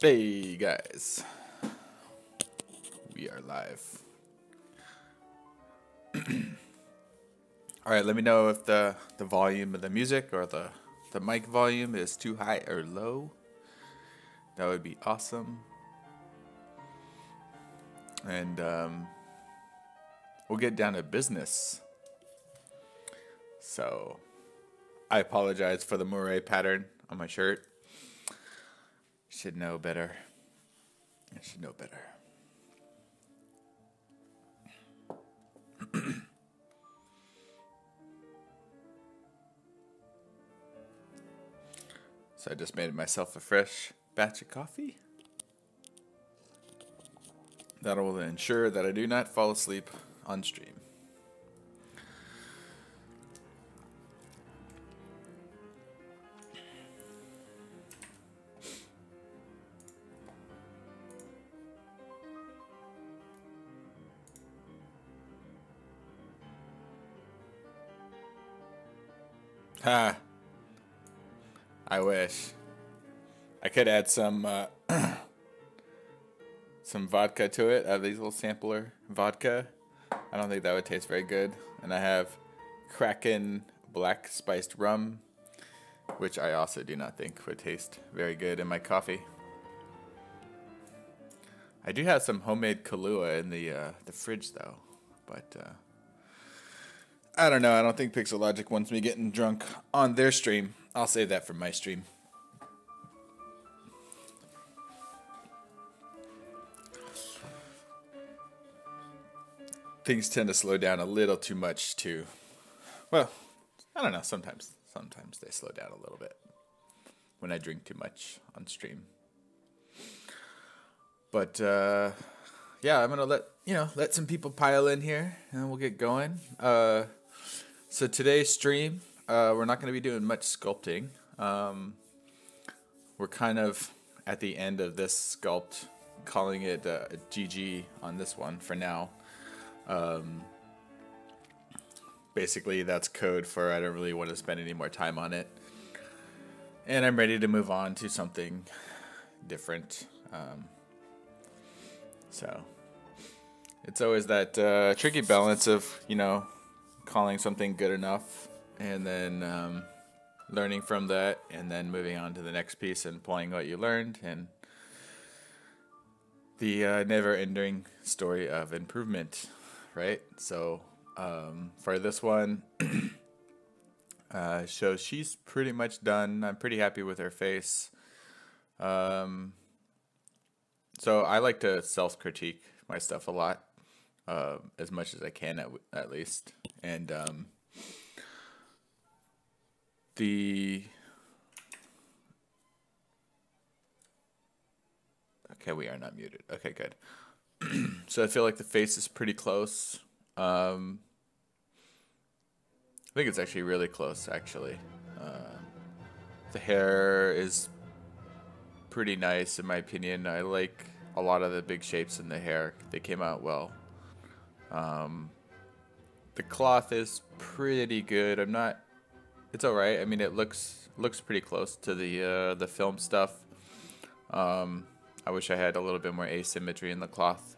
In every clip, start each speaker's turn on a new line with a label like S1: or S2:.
S1: Hey guys, we are live. All right, let me know if the volume of the music or the mic volume is too high or low. That would be awesome. And we'll get down to business. So, I apologize for the moire pattern on my shirt. Should know better. I should know better. So I just made myself a fresh batch of coffee. That will ensure that I do not fall asleep on stream. Ha! I wish. I could add some some vodka to it. I have these little sampler vodka. I don't think that would taste very good. And I have Kraken black spiced rum, which I also do not think would taste very good in my coffee. I do have some homemade Kahlua in the fridge though, but I don't know. I don't think Pixelogic wants me getting drunk on their stream. I'll save that for my stream. Things tend to slow down a little too much too. Well, I don't know. Sometimes they slow down a little bit when I drink too much on stream. But yeah, I'm gonna let some people pile in here, and we'll get going. So today's stream, we're not gonna be doing much sculpting. We're kind of at the end of this sculpt, calling it GG on this one for now. Basically, that's code for I don't really want to spend any more time on it, and I'm ready to move on to something different. So it's always that tricky balance of calling something good enough and then learning from that and then moving on to the next piece and applying what you learned, and the never-ending story of improvement, right? So for this one, so she's pretty much done. I'm pretty happy with her face. So I like to self-critique my stuff a lot, as much as I can at least. And okay, we are not muted. Okay, good. So I feel like the face is pretty close. I think it's actually really close, actually. The hair is pretty nice, in my opinion. I like a lot of the big shapes in the hair. They came out well. The cloth is pretty good. It's all right. I mean, it looks pretty close to the film stuff. I wish I had a little bit more asymmetry in the cloth,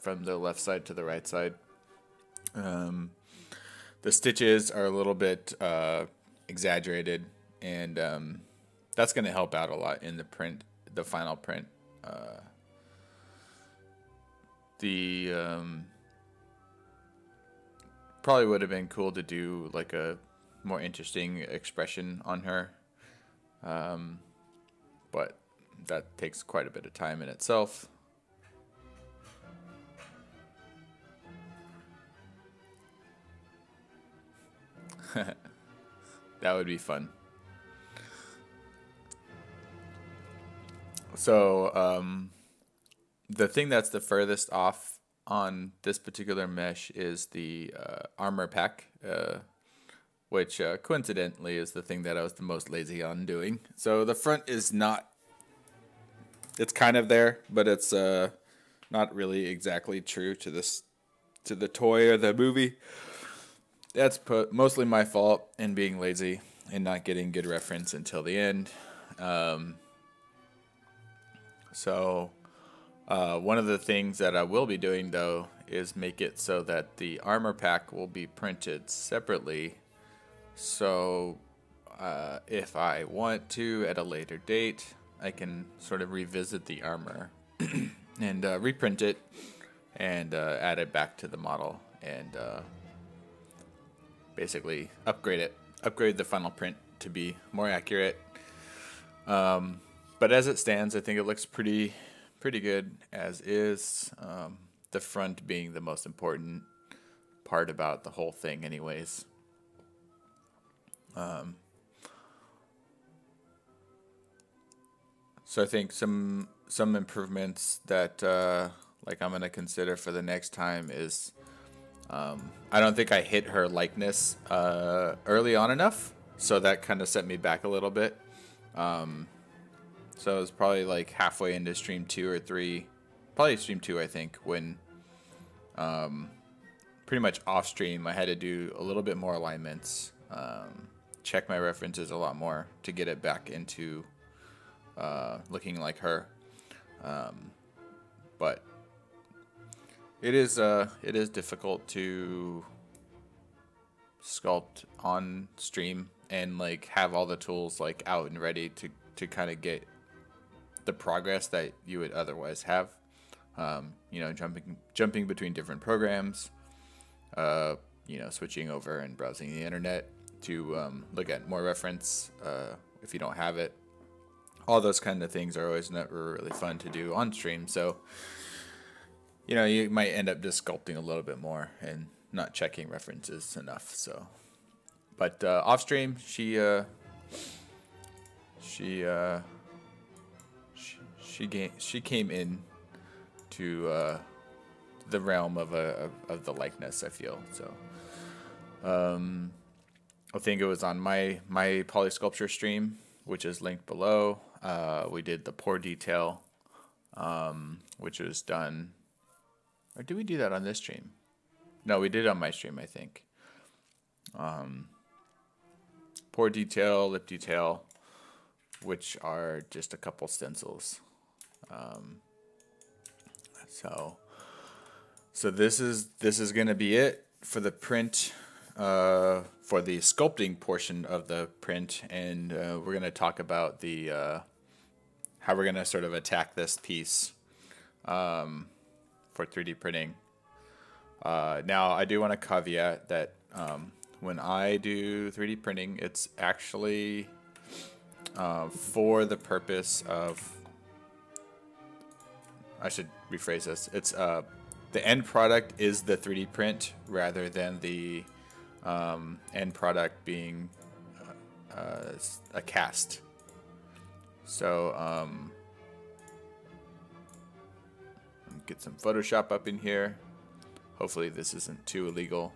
S1: from the left side to the right side. The stitches are a little bit exaggerated, and that's going to help out a lot in the final print. The probably would have been cool to do like a more interesting expression on her, but that takes quite a bit of time in itself. That would be fun. So the thing that's the furthest off on this particular mesh is the armor pack, which coincidentally is the thing that I was the most lazy on doing. So the front is not, it's kind of there, but it's not really exactly true to the toy or the movie. That's mostly my fault in being lazy and not getting good reference until the end. So one of the things that I will be doing though is make it so that the armor pack will be printed separately. So if I want to at a later date, I can sort of revisit the armor and reprint it and add it back to the model and basically upgrade the final print to be more accurate. But as it stands, I think it looks pretty good as is. The front being the most important part about the whole thing anyways. So I think some improvements that like I'm gonna consider for the next time is I don't think I hit her likeness early on enough, so that kind of set me back a little bit. So it was probably like halfway into stream 2 or 3, probably stream 2 I think, when pretty much off stream I had to do a little bit more alignments, check my references a lot more to get it back into looking like her. But it is difficult to sculpt on stream and like have all the tools like out and ready to kind of get the progress that you would otherwise have. You know, jumping between different programs, you know, switching over and browsing the internet to look at more reference if you don't have it. All those kind of things are always never really fun to do on stream. So, you know, you might end up just sculpting a little bit more and not checking references enough. So, but off stream, she came in to the realm of the likeness, I feel. So, I think it was on my poly sculpture stream, which is linked below. We did the pour detail, which was done. Or did we do that on this stream? No, we did it on my stream, I think. Pour detail, lip detail, which are just a couple stencils. So this is gonna be it for the print, for the sculpting portion of the print, and we're gonna talk about the how we're gonna sort of attack this piece for 3D printing. Now I do want to caveat that when I do 3D printing, it's actually for the purpose of, I should rephrase this, it's the end product is the 3D print rather than the end product being a cast. So get some Photoshop up in here. Hopefully this isn't too illegal.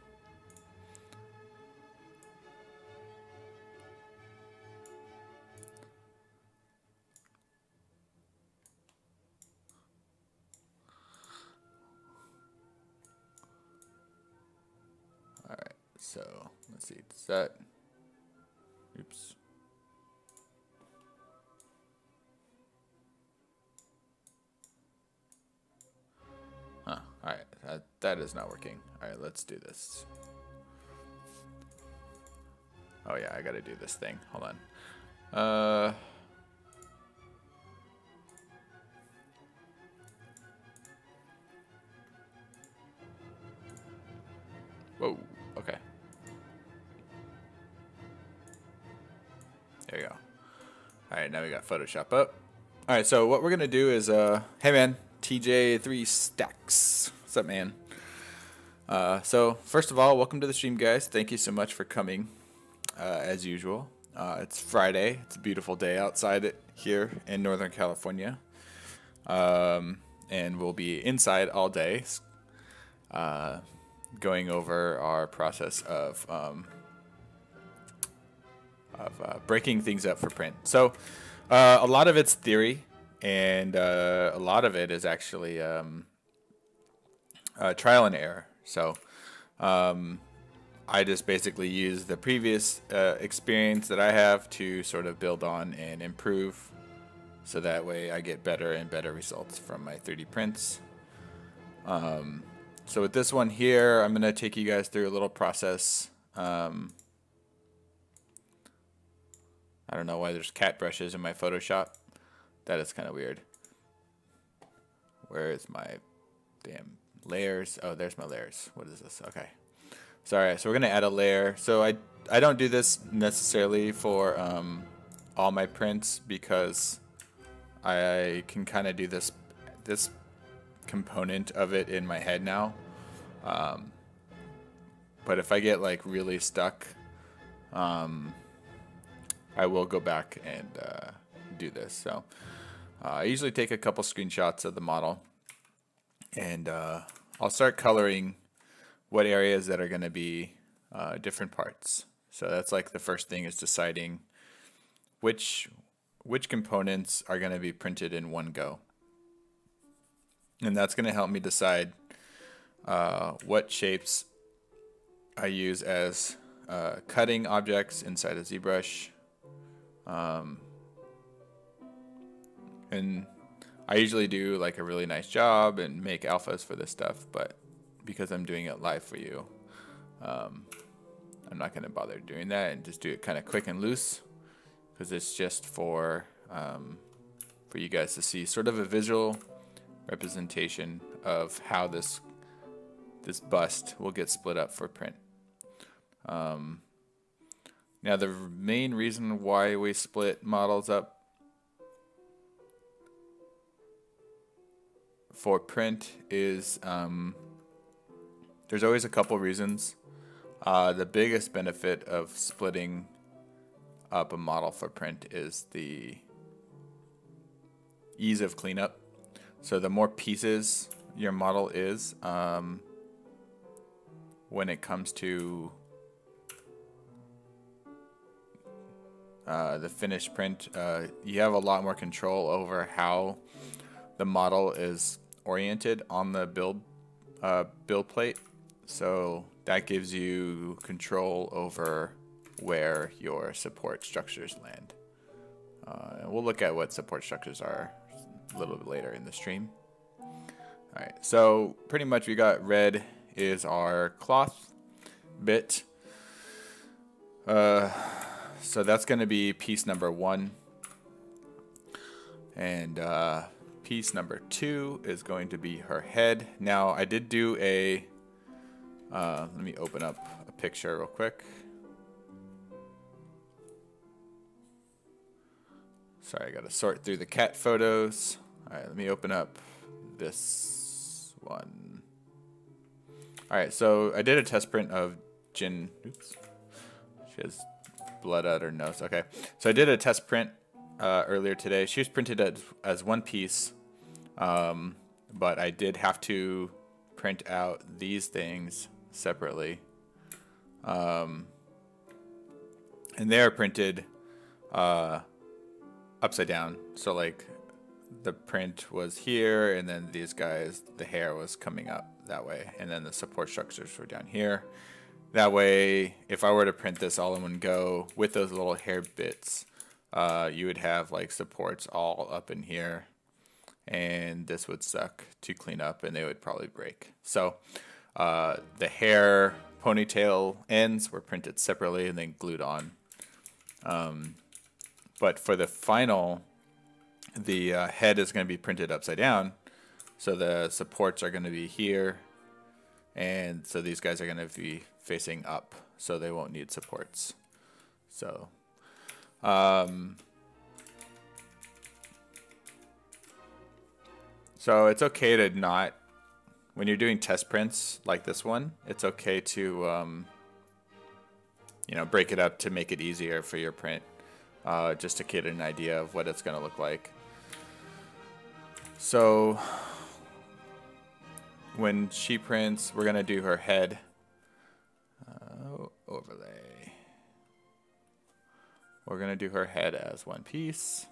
S1: All right, so let's see, does that, oops. Huh, all right, that is not working. All right, let's do this. Oh yeah, I gotta do this thing, hold on. Whoa, okay. There you go. All right, now we got Photoshop up. All right, so what we're gonna do is, hey man, TJ3 Stacks. What's up, man? So first of all, welcome to the stream, guys. Thank you so much for coming, as usual. It's Friday. It's a beautiful day outside here in Northern California. And we'll be inside all day, going over our process of breaking things up for print. So a lot of it's theory, and a lot of it is actually trial and error. So I just basically use the previous experience that I have to sort of build on and improve so that way I get better and better results from my 3D prints. So with this one here, I'm going to take you guys through a little process. I don't know why there's cat brushes in my Photoshop. That is kind of weird. Where is my damn layers? Oh, there's my layers. What is this? Okay. Sorry, so we're going to add a layer. So I don't do this necessarily for all my prints because I can kind of do this component of it in my head now. But if I get like really stuck, I will go back and do this. So I usually take a couple screenshots of the model, and I'll start coloring what areas that are going to be different parts. So that's like the first thing, is deciding which components are going to be printed in one go. And that's going to help me decide what shapes I use as cutting objects inside of ZBrush. And I usually do like a really nice job and make alphas for this stuff, but because I'm doing it live for you, I'm not going to bother doing that and just do it kind of quick and loose, because it's just for you guys to see sort of a visual representation of how this bust will get split up for print. Now the main reason why we split models up for print is there's always a couple reasons. The biggest benefit of splitting up a model for print is the ease of cleanup. So the more pieces your model is, when it comes to the finished print, you have a lot more control over how the model is oriented on the build plate. So that gives you control over where your support structures land. And we'll look at what support structures are a little bit later in the stream. Alright, so pretty much we got red is our cloth bit. So that's going to be piece number 1. And piece number 2 is going to be her head. Now I did do a, let me open up a picture real quick. Sorry, I got to sort through the cat photos. Alright, let me open up this one. Alright, so I did a test print of Jyn. Oops. She has blood out her nose. Okay, so I did a test print earlier today. She was printed as one piece, but I did have to print out these things separately. And they are printed upside down. So like the print was here, and then these guys, the hair was coming up that way, and then the support structures were down here. That way, if I were to print this all in one go with those little hair bits, you would have like supports all up in here, and this would suck to clean up, and they would probably break. So the hair ponytail ends were printed separately and then glued on. But for the final, the head is going to be printed upside down. So the supports are going to be here, and so these guys are going to be facing up, so they won't need supports. So so it's okay to not, when you're doing test prints like this one, it's okay to you know, break it up to make it easier for your print, just to get an idea of what it's going to look like. So when she prints, we're going to do her head. Overlay. We're going to do her head as one piece.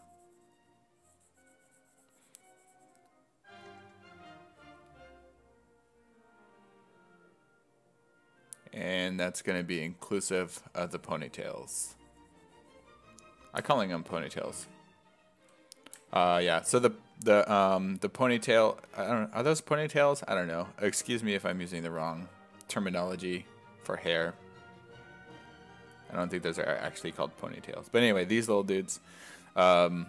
S1: And that's going to be inclusive of the ponytails. I'm calling them ponytails. Yeah. So the ponytail. I don't. Are those ponytails? I don't know. Excuse me if I'm using the wrong terminology for hair. I don't think those are actually called ponytails. But anyway, these little dudes were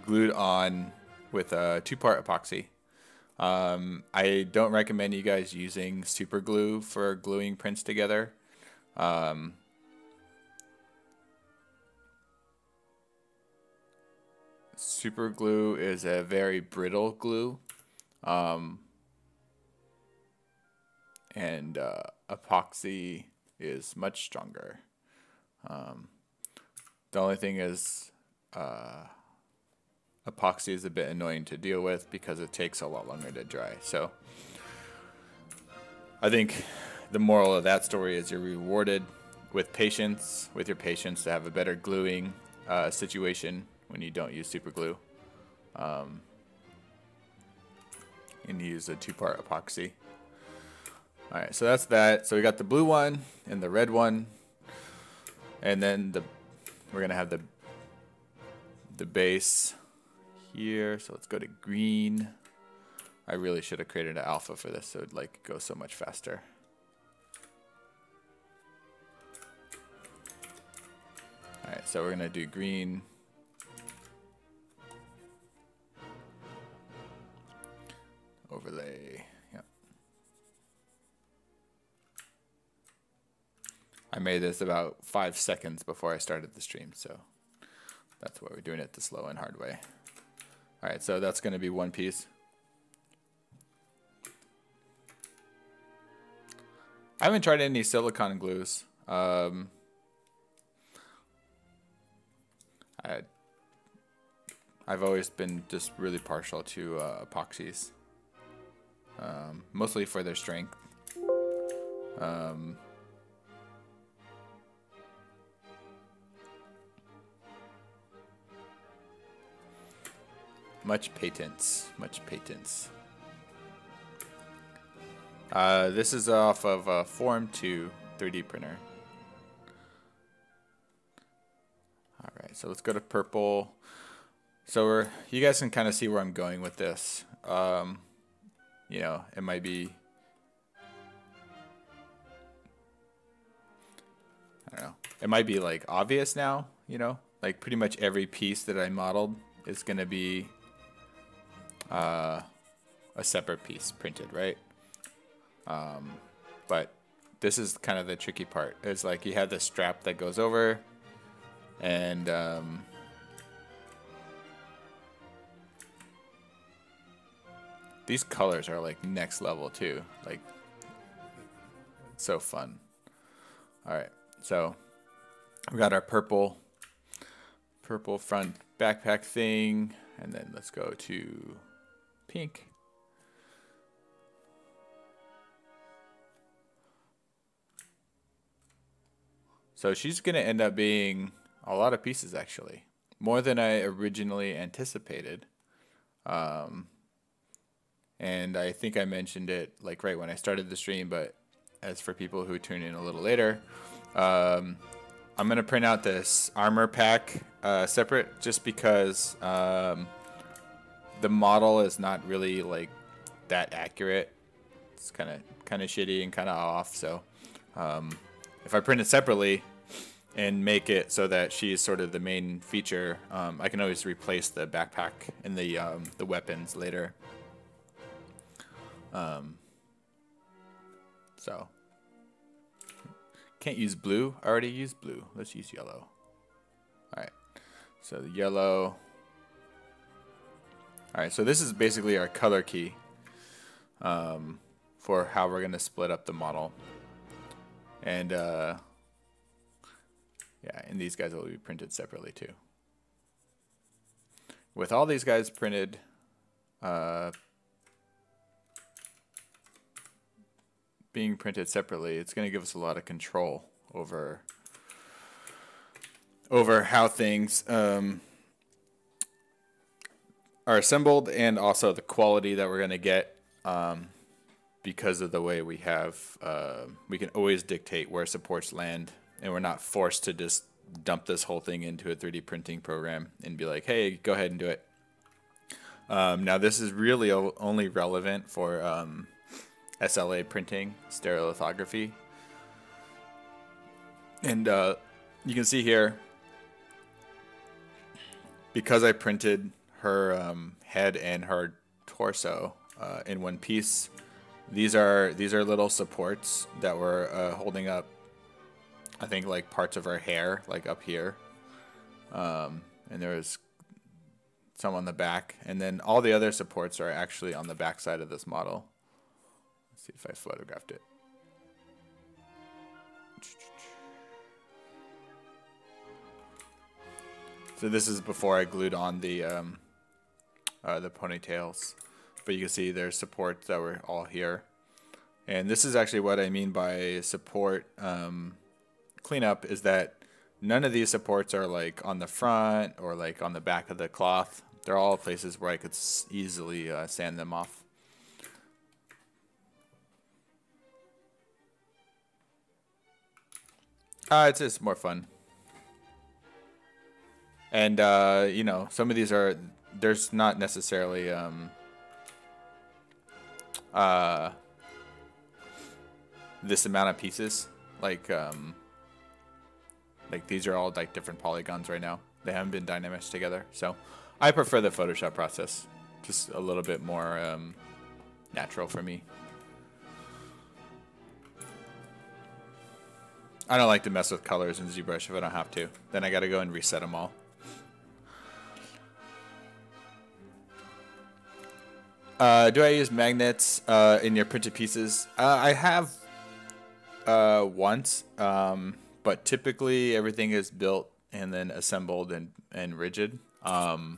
S1: glued on with a 2-part epoxy. I don't recommend you guys using super glue for gluing prints together. Super glue is a very brittle glue, and epoxy is much stronger. The only thing is epoxy is a bit annoying to deal with because it takes a lot longer to dry. So I think the moral of that story is you're rewarded with patience, with your patience, to have a better gluing situation when you don't use super glue. And use a 2-part epoxy. All right, so that's that. So we got the blue one and the red one, and then we're gonna have the base here. So let's go to green. I really should have created an alpha for this, so it'd like go so much faster. All right, so we're gonna do green. Overlay. Yep. I made this about 5 seconds before I started the stream, so that's why we're doing it the slow and hard way. All right, so that's going to be one piece. I haven't tried any silicone glues. I've always been just really partial to epoxies, mostly for their strength. Much patents, much patents. This is off of a Form 2 3D printer. All right, so let's go to purple. So you guys can kind of see where I'm going with this. You know, it might be, I don't know, it might be like obvious now, you know, like pretty much every piece that I modeled is going to be a separate piece printed, right? But this is kind of the tricky part. It's like you have the strap that goes over, and these colors are like next level too. Like, so fun. All right, so we got our purple front backpack thing, and then let's go to pink. So she's going to end up being a lot of pieces, actually. More than I originally anticipated. And I think I mentioned it like right when I started the stream, but as for people who tune in a little later, I'm going to print out this armor pack separate, just because the model is not really like that accurate. It's kind of shitty and kind of off. So if I print it separately and make it so that she's sort of the main feature, I can always replace the backpack and the weapons later. So can't use blue. I already used blue. Let's use yellow. All right. So the yellow. All right. So this is basically our color key for how we're going to split up the model. And yeah, and these guys will be printed separately too. With all these guys printed, being printed separately, it's going to give us a lot of control over how things are assembled, and also the quality that we're going to get, because of the way we have, we can always dictate where supports land, and we're not forced to just dump this whole thing into a 3D printing program and be like, hey, go ahead and do it. Now this is really only relevant for SLA printing, stereolithography. And you can see here, because I printed her head and her torso in one piece, these are little supports that were holding up, I think, like parts of her hair, like up here. And there was some on the back, and then all the other supports are actually on the back side of this model. Let's see if I photographed it. So this is before I glued on the ponytails, but you can see there's supports that were all here, and this is actually what I mean by support cleanup, is that none of these supports are like on the front or like on the back of the cloth. They're all places where I could easily sand them off. It's just more fun. And, you know, some of these are, there's not necessarily this amount of pieces. Like these are all like different polygons right now. They haven't been dynamiced together. So I prefer the Photoshop process. Just a little bit more natural for me. I don't like to mess with colors in ZBrush if I don't have to. Then I got to go and reset them all. Do I use magnets in your printed pieces? I have once, but typically everything is built and then assembled and rigid. I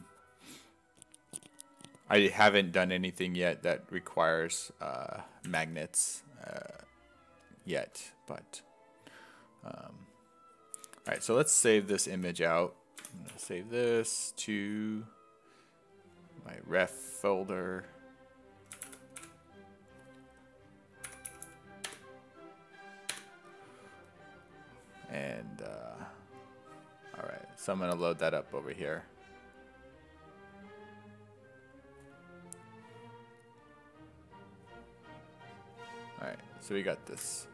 S1: haven't done anything yet that requires magnets yet, but all right, so let's save this image out. I'm gonna save this to my ref folder. And all right, so I'm gonna load that up over here. All right, so we got this.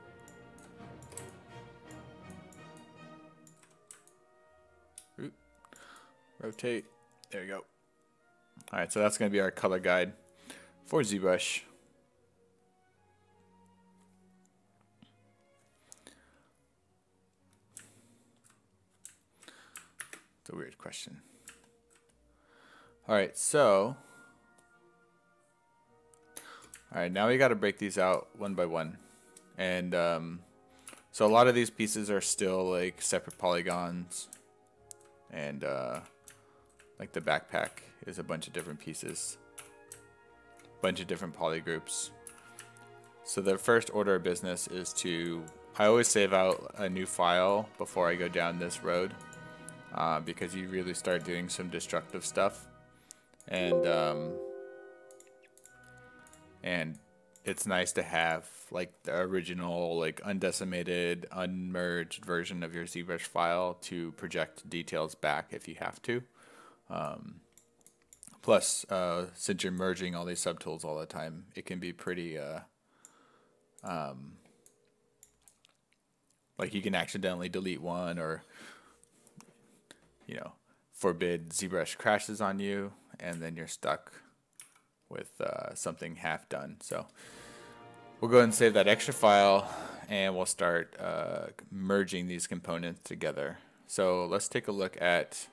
S1: Oop. Rotate. There you go. All right, so that's going to be our color guide for ZBrush. It's a weird question. All right, so now we got to break these out one by one, and so a lot of these pieces are still like separate polygons, and like the backpack is a bunch of different pieces, bunch of different polygroups. So the first order of business is I always save out a new file before I go down this road, because you really start doing some destructive stuff, and it's nice to have like the original, like undecimated, unmerged version of your ZBrush file to project details back if you have to. Plus, since you're merging all these subtools all the time, it can be pretty, like you can accidentally delete one, or, you know, forbid ZBrush crashes on you, and then you're stuck with something half done. So we'll go ahead and save that extra file, and we'll start merging these components together. So let's take a look at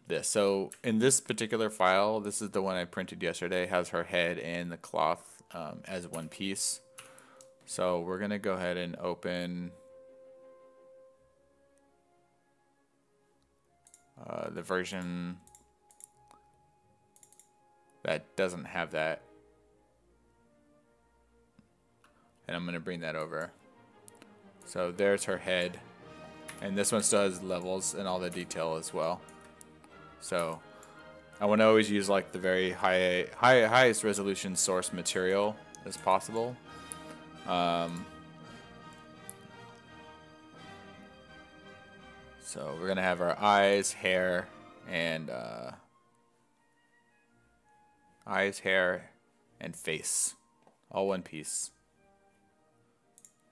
S1: this. So in this particular file, this is the one I printed yesterday, has her head and the cloth as one piece. So we're gonna go ahead and open the version that doesn't have that, and I'm gonna bring that over. So there's her head, and this one still has levels and all the detail as well. So I want to always use like the very highest resolution source material as possible. So we're gonna have our eyes, hair, and face, all one piece.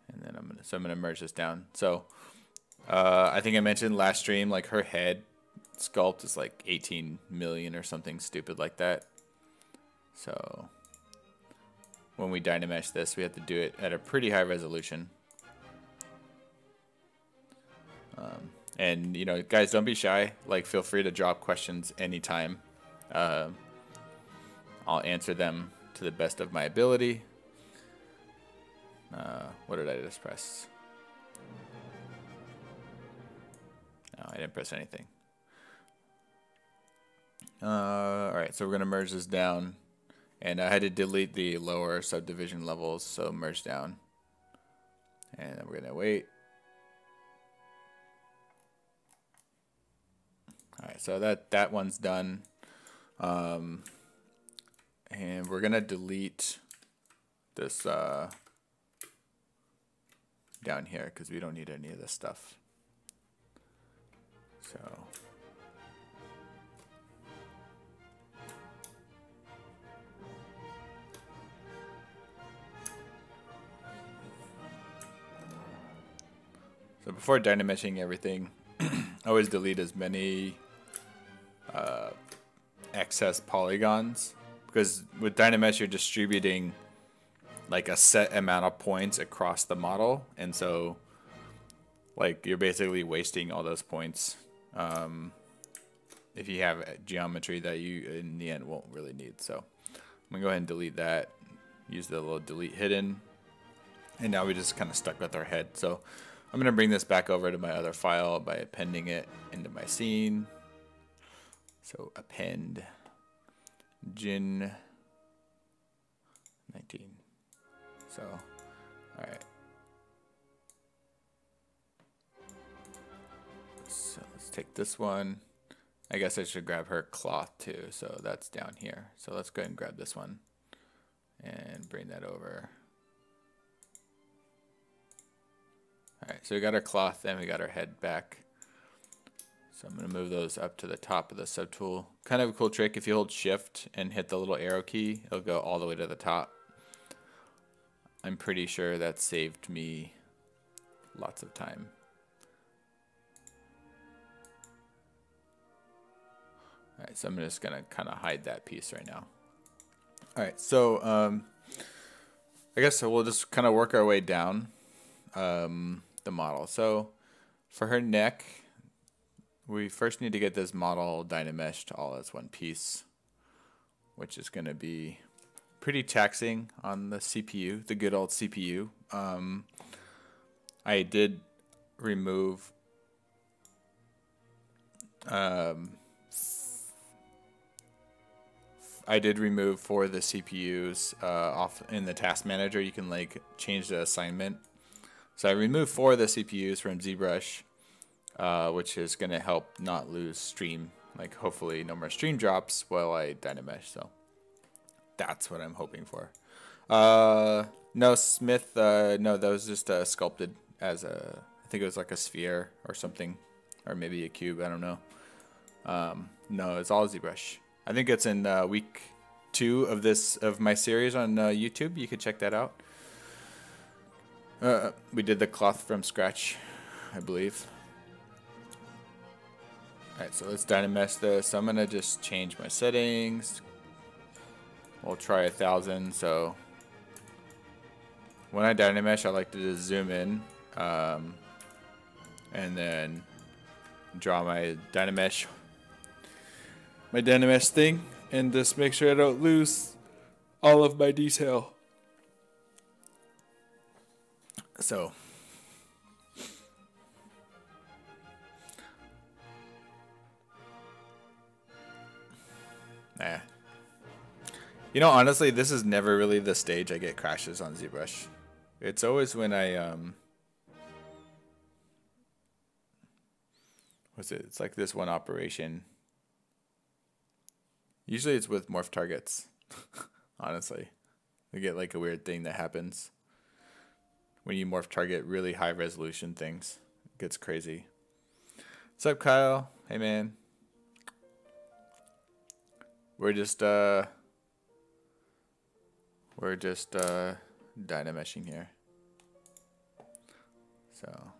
S1: And then I'm gonna merge this down. So I think I mentioned last stream, like her head sculpt is like 18 million or something stupid like that. So when we Dynamesh this, we have to do it at a pretty high resolution. And you know, guys, don't be shy. Like, feel free to drop questions anytime. I'll answer them to the best of my ability. What did I just press? No, I didn't press anything. All right, so we're gonna merge this down, and I had to delete the lower subdivision levels, so merge down, and then we're gonna wait. All right, so that one's done, and we're gonna delete this down here because we don't need any of this stuff. So before dynameshing everything, I always delete as many excess polygons, because with Dynamesh you're distributing like a set amount of points across the model, and so like you're basically wasting all those points if you have geometry that you in the end won't really need. So I'm gonna go ahead and delete that, use the little delete hidden, and now we just kind of stuck with our head. So I'm gonna bring this back over to my other file by appending it into my scene. So append Jyn 19. So, all right. So let's take this one. I guess I should grab her cloth too. So that's down here. So let's go ahead and grab this one and bring that over. All right, so we got our cloth and we got our head back. So I'm gonna move those up to the top of the subtool. Kind of a cool trick, if you hold shift and hit the little arrow key, it'll go all the way to the top. I'm pretty sure that saved me lots of time. All right, so I'm just gonna kind of hide that piece right now. All right, so I guess we'll just kind of work our way down the model. So for her neck, we first need to get this model Dynameshed all as one piece, which is going to be pretty taxing on the CPU, the good old CPU. I did remove for the CPUs off in the task manager. You can like change the assignment. So I removed 4 of the CPUs from ZBrush, which is going to help not lose stream, like hopefully no more stream drops while I Dynamesh. So that's what I'm hoping for. No, Smith, no, that was just sculpted as I think it was like a sphere or something, or maybe a cube, I don't know. No, it's all ZBrush. I think it's in week 2 of my series on YouTube. You could check that out. We did the cloth from scratch, I believe. Alright, so let's Dynamesh this. I'm gonna just change my settings. We'll try 1000. So when I Dynamesh, I like to just zoom in and then draw my Dynamesh thing, and just make sure I don't lose all of my detail. So you know, honestly, this is never really the stage I get crashes on ZBrush. It's always when I what's it? It's like this one operation. Usually it's with morph targets. Honestly, we get like a weird thing that happens when you morph target really high resolution things. It gets crazy. What's up, Kyle? Hey, man. We're just dynameshing here. So.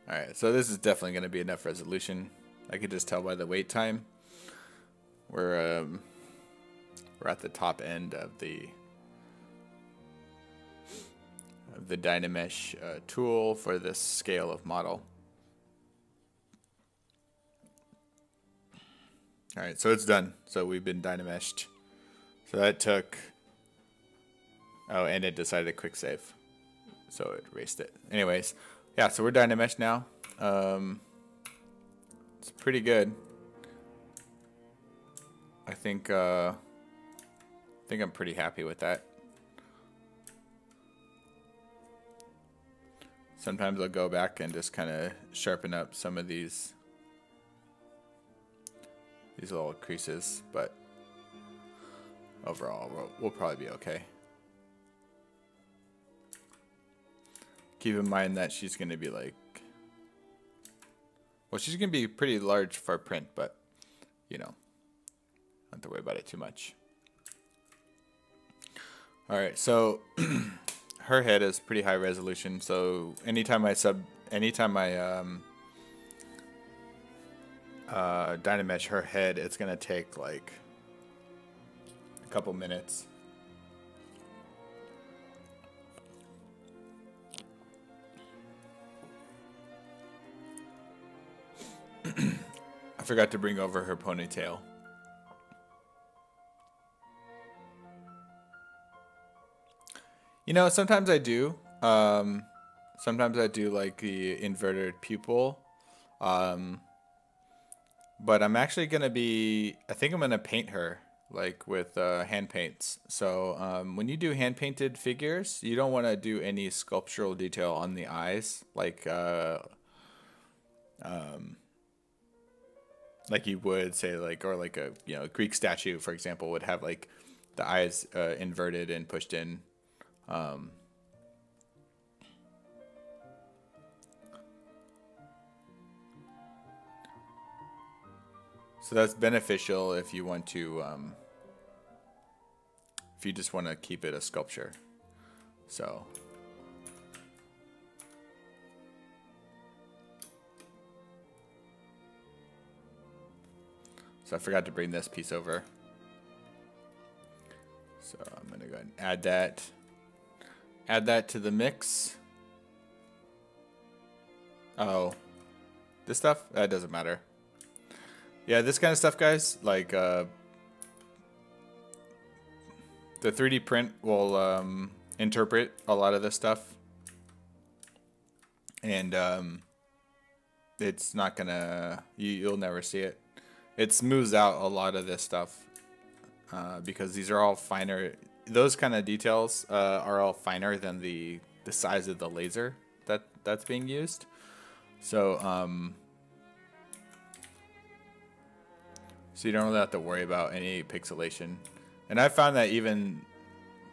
S1: Alright, so this is definitely going to be enough resolution. I could just tell by the wait time. We're at the top end of the Dynamesh tool for this scale of model. Alright, so it's done. So we've been Dynameshed. So that took... Oh, and it decided to quick save. So it erased it. Anyways... Yeah, so we're Dynamesh now. It's pretty good. I think I'm pretty happy with that. Sometimes I'll go back and just kind of sharpen up some of these little creases, but overall we'll probably be okay. Keep in mind that she's going to be like, well, she's going to be pretty large for print, but, you know, don't have to worry about it too much. All right, so her head is pretty high resolution, so anytime I Dynamesh her head, it's going to take like a couple minutes. I forgot to bring over her ponytail. You know, sometimes I do. Sometimes I do like the inverted pupil. But I'm actually going to be... I think I'm going to paint her like with hand paints. So when you do hand painted figures, you don't want to do any sculptural detail on the eyes. Like you would say, like, or like a, you know, Greek statue, for example, would have like the eyes inverted and pushed in. So that's beneficial if you want to, if you just want to keep it a sculpture. So. So I forgot to bring this piece over. So I'm going to go ahead and add that. Add that to the mix. Oh. This stuff? That doesn't matter. Yeah, this kind of stuff, guys, like the 3D print will interpret a lot of this stuff. And it's not going to... You'll never see it. It smooths out a lot of this stuff because these are all finer. Those kind of details are all finer than the size of the laser that's being used. So so you don't really have to worry about any pixelation. And I found that even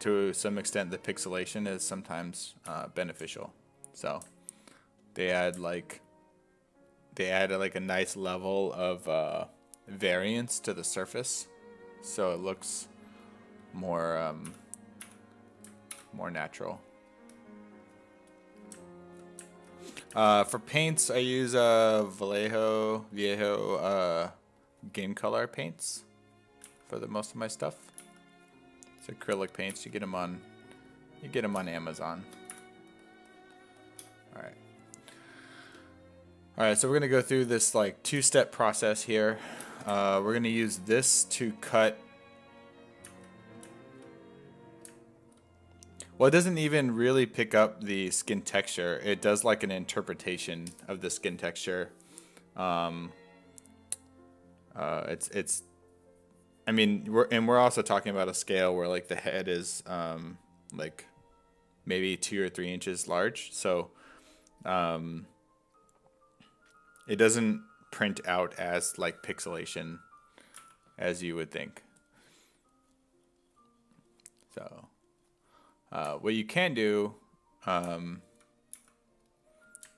S1: to some extent the pixelation is sometimes beneficial. So they add like a nice level of variance to the surface, so it looks more more natural. For paints, I use Viejo game color paints for the most of my stuff. It's acrylic paints. You get them on Amazon. All right. All right, so we're gonna go through this like two-step process here. We're gonna use this to cut. Well, it doesn't even really pick up the skin texture. It does like an interpretation of the skin texture, It's I mean, we're also talking about a scale where like the head is like maybe 2 or 3 inches large, so it doesn't print out as like pixelation as you would think. So what you can do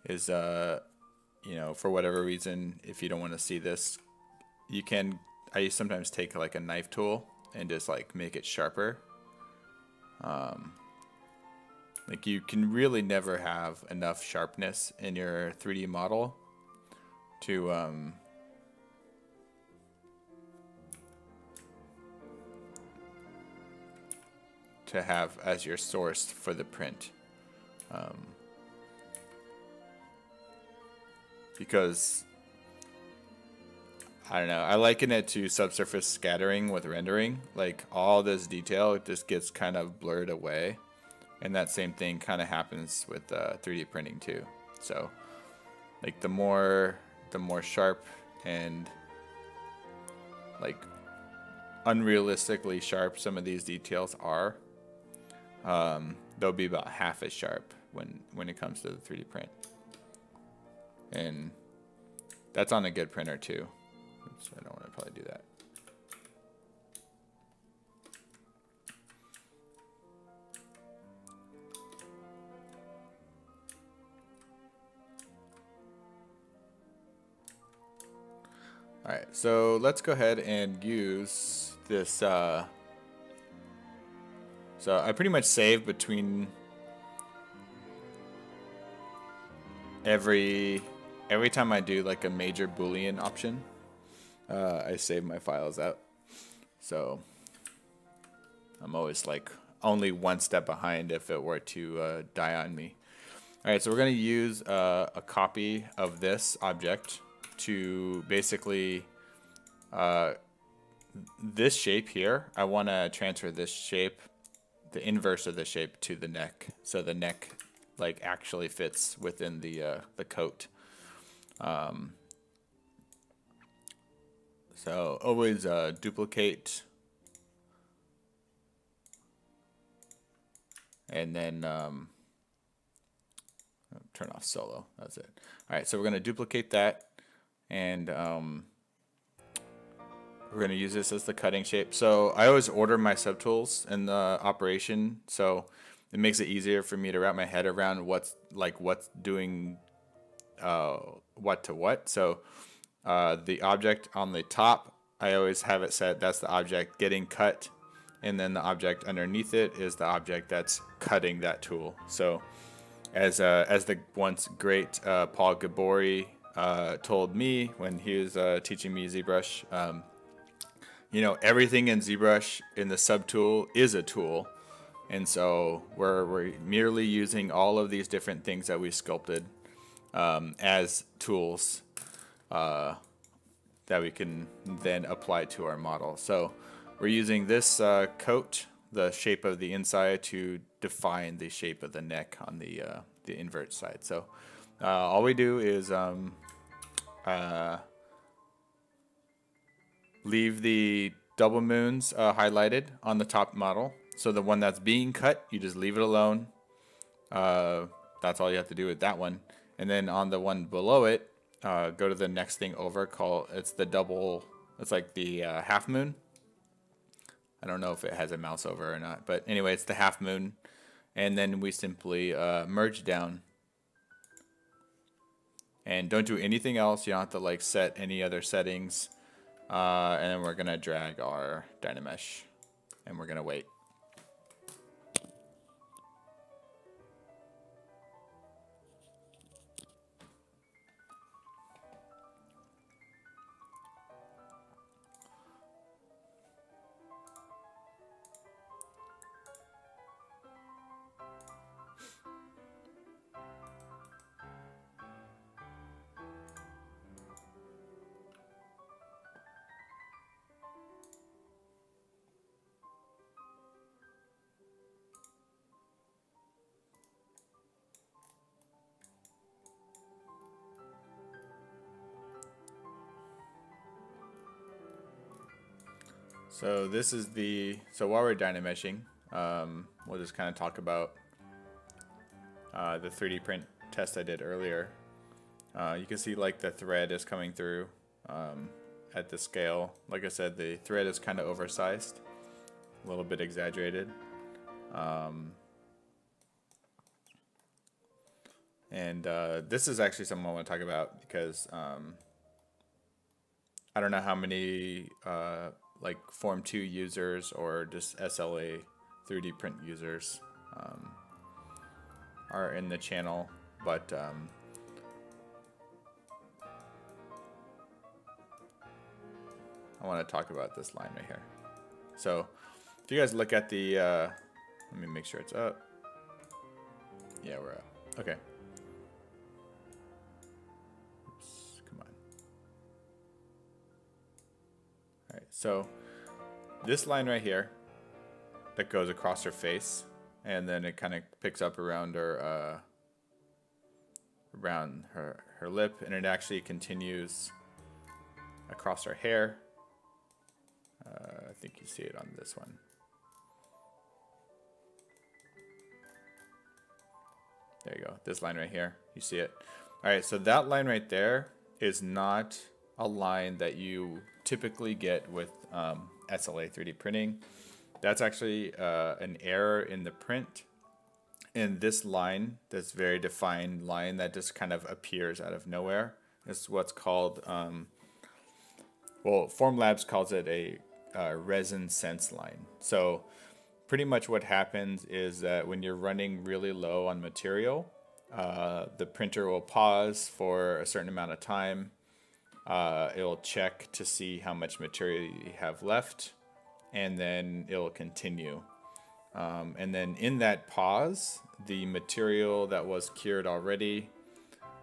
S1: is you know, for whatever reason, if you don't want to see this, you can, I sometimes take like a knife tool and just like make it sharper. Like you can really never have enough sharpness in your 3D model to have as your source for the print. Because I don't know, I liken it to subsurface scattering with rendering. Like all this detail just gets kind of blurred away, and that same thing kind of happens with 3D printing too. So like the more sharp and like unrealistically sharp some of these details are, they'll be about half as sharp when it comes to the 3D print. And that's on a good printer too. Oops, I don't want to probably do that. All right, so let's go ahead and use this. So I pretty much save between every time I do like a major Boolean option, I save my files out. So I'm always like only one step behind if it were to die on me. All right, so we're gonna use a copy of this object to basically this shape here. I want to transfer this shape, the inverse of the shape, to the neck, so the neck like actually fits within the coat. So always duplicate, and then turn off solo. That's it. All right, so we're going to duplicate that, and we're going to use this as the cutting shape. So I always order my subtools in the operation, so it makes it easier for me to wrap my head around what's doing what to what. So the object on the top, I always have it set, that's the object getting cut, and then the object underneath it is the object that's cutting that tool. So as the once great Paul Gabori told me when he was teaching me ZBrush, you know, everything in ZBrush in the subtool is a tool. And so we're merely using all of these different things that we sculpted as tools that we can then apply to our model. So we're using this coat, the shape of the inside, to define the shape of the neck on the invert side. So all we do is leave the double moons highlighted on the top model. So the one that's being cut, you just leave it alone. That's all you have to do with that one. And then on the one below it, go to the next thing over, it's the double, it's like the half moon. I don't know if it has a mouse over or not, but anyway, it's the half moon. And then we simply merge down. And don't do anything else. You don't have to like set any other settings. And then we're gonna drag our Dynamesh, and we're gonna wait. So this is so while we're dynameshing, we'll just kind of talk about the 3D print test I did earlier. You can see like the thread is coming through at the scale. Like I said, the thread is kind of oversized, a little bit exaggerated. And this is actually something I want to talk about because I don't know how many like Form 2 users or just SLA 3D print users are in the channel, but I want to talk about this line right here. So if you guys look at the, let me make sure it's up. Yeah, we're up. Okay. Oops, come on. All right, so this line right here that goes across her face, and then it kind of picks up around her lip, and it actually continues across her hair. I think you see it on this one. There you go. This line right here. You see it. All right. So that line right there is not a line that you typically get with SLA 3D printing. That's actually an error in the print. And this line, this very defined line that just kind of appears out of nowhere, is what's called, well, Formlabs calls it a resin sense line. So pretty much what happens is that when you're running really low on material, the printer will pause for a certain amount of time. It'll check to see how much material you have left, and then it'll continue. And then in that pause, the material that was cured already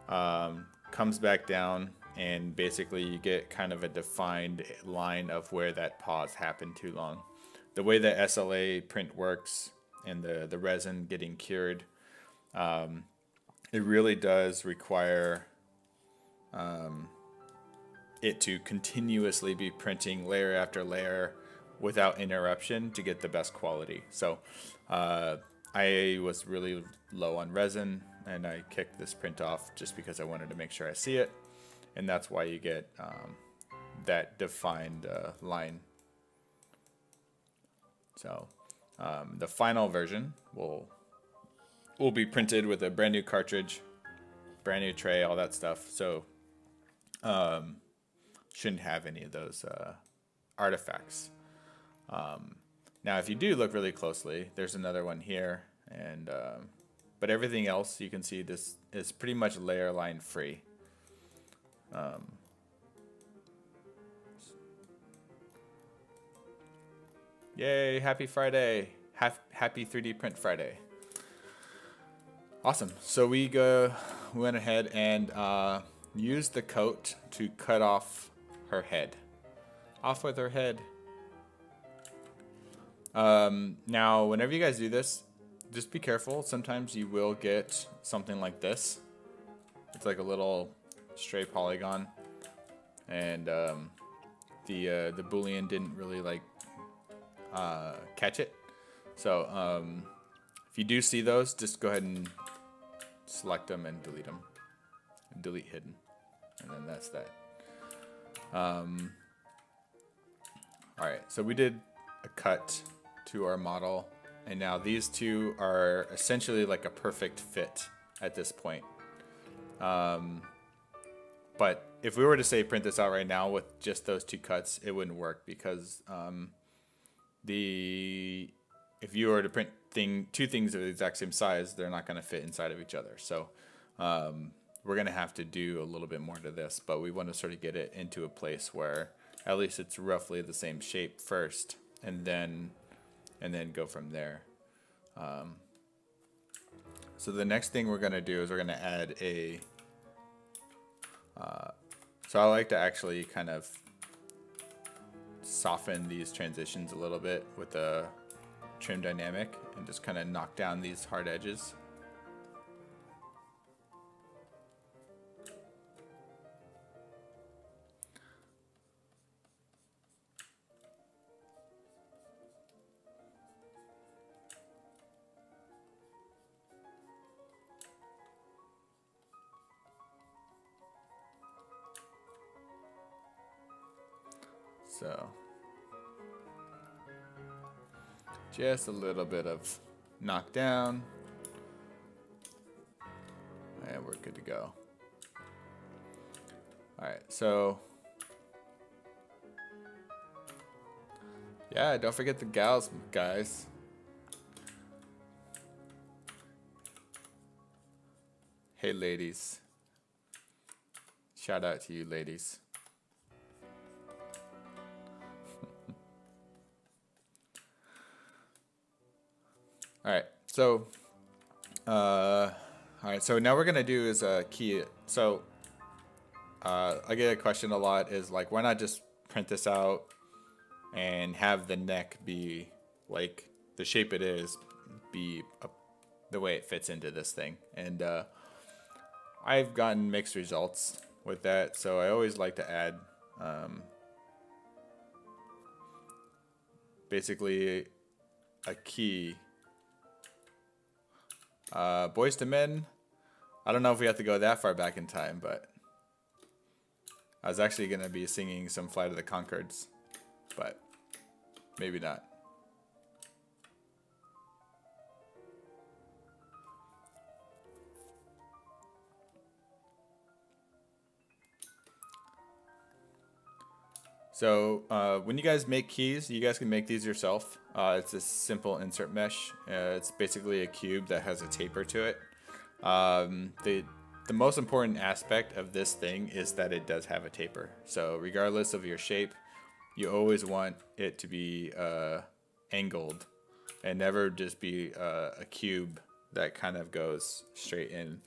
S1: comes back down, and basically you get kind of a defined line of where that pause happened too long. The way that SLA print works and the resin getting cured, it really does require it to continuously be printing layer after layer without interruption to get the best quality. So I was really low on resin, and I kicked this print off just because I wanted to make sure I see it. And that's why you get that defined line. So the final version will be printed with a brand new cartridge, brand new tray, all that stuff. So shouldn't have any of those artifacts. Now, if you do look really closely, there's another one here, and but everything else you can see this is pretty much layer line free. Yay, happy Friday. Happy 3D Print Friday. Awesome. So we went ahead and used the coat to cut off her head. Off with her head. Now, whenever you guys do this, just be careful. Sometimes you will get something like this. It's like a little stray polygon, and the Boolean didn't really like catch it. So if you do see those, just go ahead and select them and delete them, and delete hidden, and then that's that. All right, so we did a cut to our model, and now these two are essentially like a perfect fit at this point. But if we were to say print this out right now with just those two cuts, it wouldn't work, because if you were to print two things of the exact same size, they're not going to fit inside of each other. So we're going to have to do a little bit more to this, but we want to sort of get it into a place where at least it's roughly the same shape first, and then go from there. So the next thing we're going to do is we're going to add a so I like to actually kind of soften these transitions a little bit with a trim dynamic and just kind of knock down these hard edges. So just a little bit of knockdown, and we're good to go. All right, so yeah, don't forget the gals, guys. Hey, ladies. Shout out to you, ladies. All right, so now we're gonna do is a key. So I get a question a lot is like, why not just print this out and have the neck be like the shape it is, be the way it fits into this thing? And I've gotten mixed results with that, so I always like to add basically a key. Boys to Men, I don't know if we have to go that far back in time, but I was actually going to be singing some Flight of the Conchords, but maybe not. So when you guys make keys, you guys can make these yourself. It's a simple insert mesh. It's basically a cube that has a taper to it. The most important aspect of this thing is that it does have a taper. So regardless of your shape, you always want it to be angled and never just be a cube that kind of goes straight in.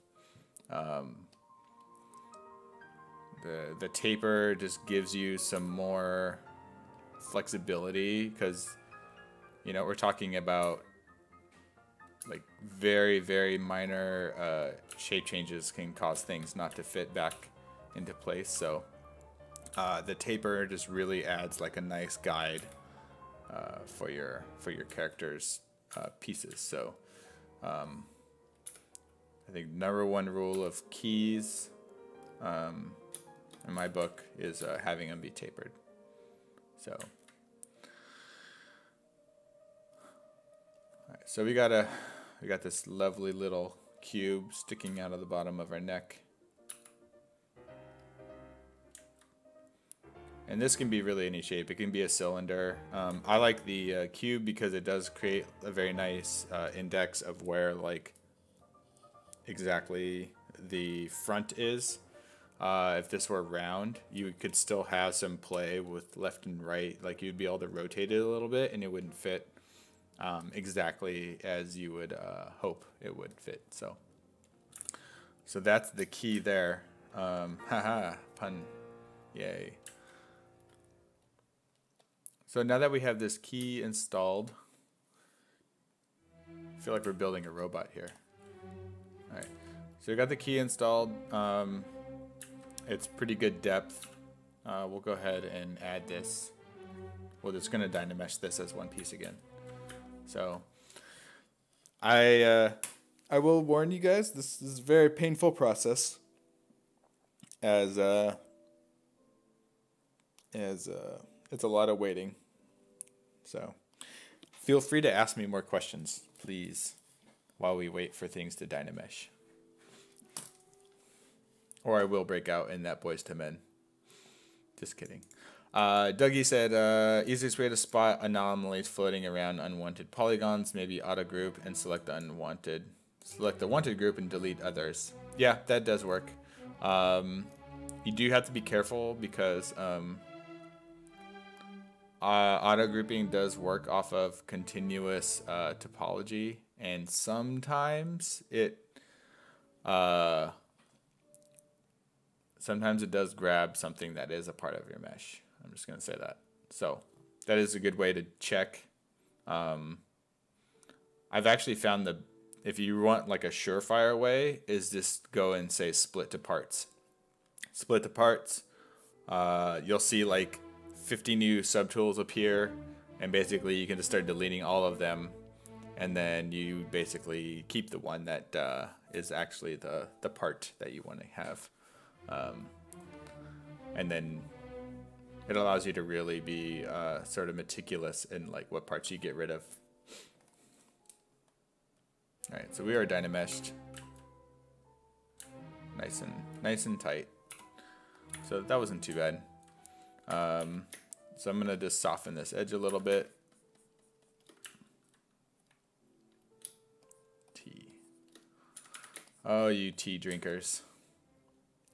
S1: The taper just gives you some more flexibility because, you know, we're talking about like very, very minor shape changes can cause things not to fit back into place. So the taper just really adds like a nice guide for your character's pieces. So I think number one rule of keys in my book is having them be tapered. So, all right, so we got this lovely little cube sticking out of the bottom of our neck, and this can be really any shape. It can be a cylinder. I like the cube because it does create a very nice index of where like exactly the front is. If this were round, you could still have some play with left and right. Like you'd be able to rotate it a little bit and it wouldn't fit exactly as you would hope it would fit. So that's the key there. Haha, pun. Yay. So now that we have this key installed, I feel like we're building a robot here. All right, so we got the key installed. It's pretty good depth. We'll go ahead and add this. We're just going to Dynamesh this as one piece again. So I will warn you guys, this is a very painful process, as it's a lot of waiting. So feel free to ask me more questions, please, while we wait for things to Dynamesh. Or I will break out in that Boys to Men. Just kidding. Dougie said, easiest way to spot anomalies floating around unwanted polygons, maybe auto group and select the unwanted. Select the wanted group and delete others. Yeah, that does work. You do have to be careful because auto grouping does work off of continuous topology, and sometimes it does grab something that is a part of your mesh. I'm just going to say that. So that is a good way to check. I've actually found if you want like a surefire way, is just go and say split to parts. Split to parts. You'll see like 50 new subtools appear, and basically you can just start deleting all of them, and then you basically keep the one that is actually the part that you want to have. And then it allows you to really be sort of meticulous in like what parts you get rid of. All right, so we are dynameshed, nice and tight. So that wasn't too bad. So I'm gonna just soften this edge a little bit. Tea. Oh, you tea drinkers.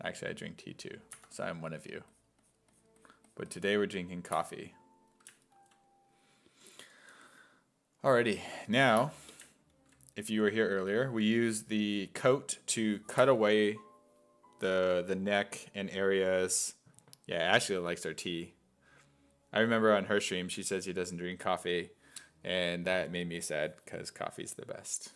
S1: Actually, I drink tea too, so I'm one of you. But today we're drinking coffee. Alrighty, now, if you were here earlier, we used the coat to cut away the neck and areas. Yeah, Ashley likes her tea. I remember on her stream, she says she doesn't drink coffee, and that made me sad because coffee's the best.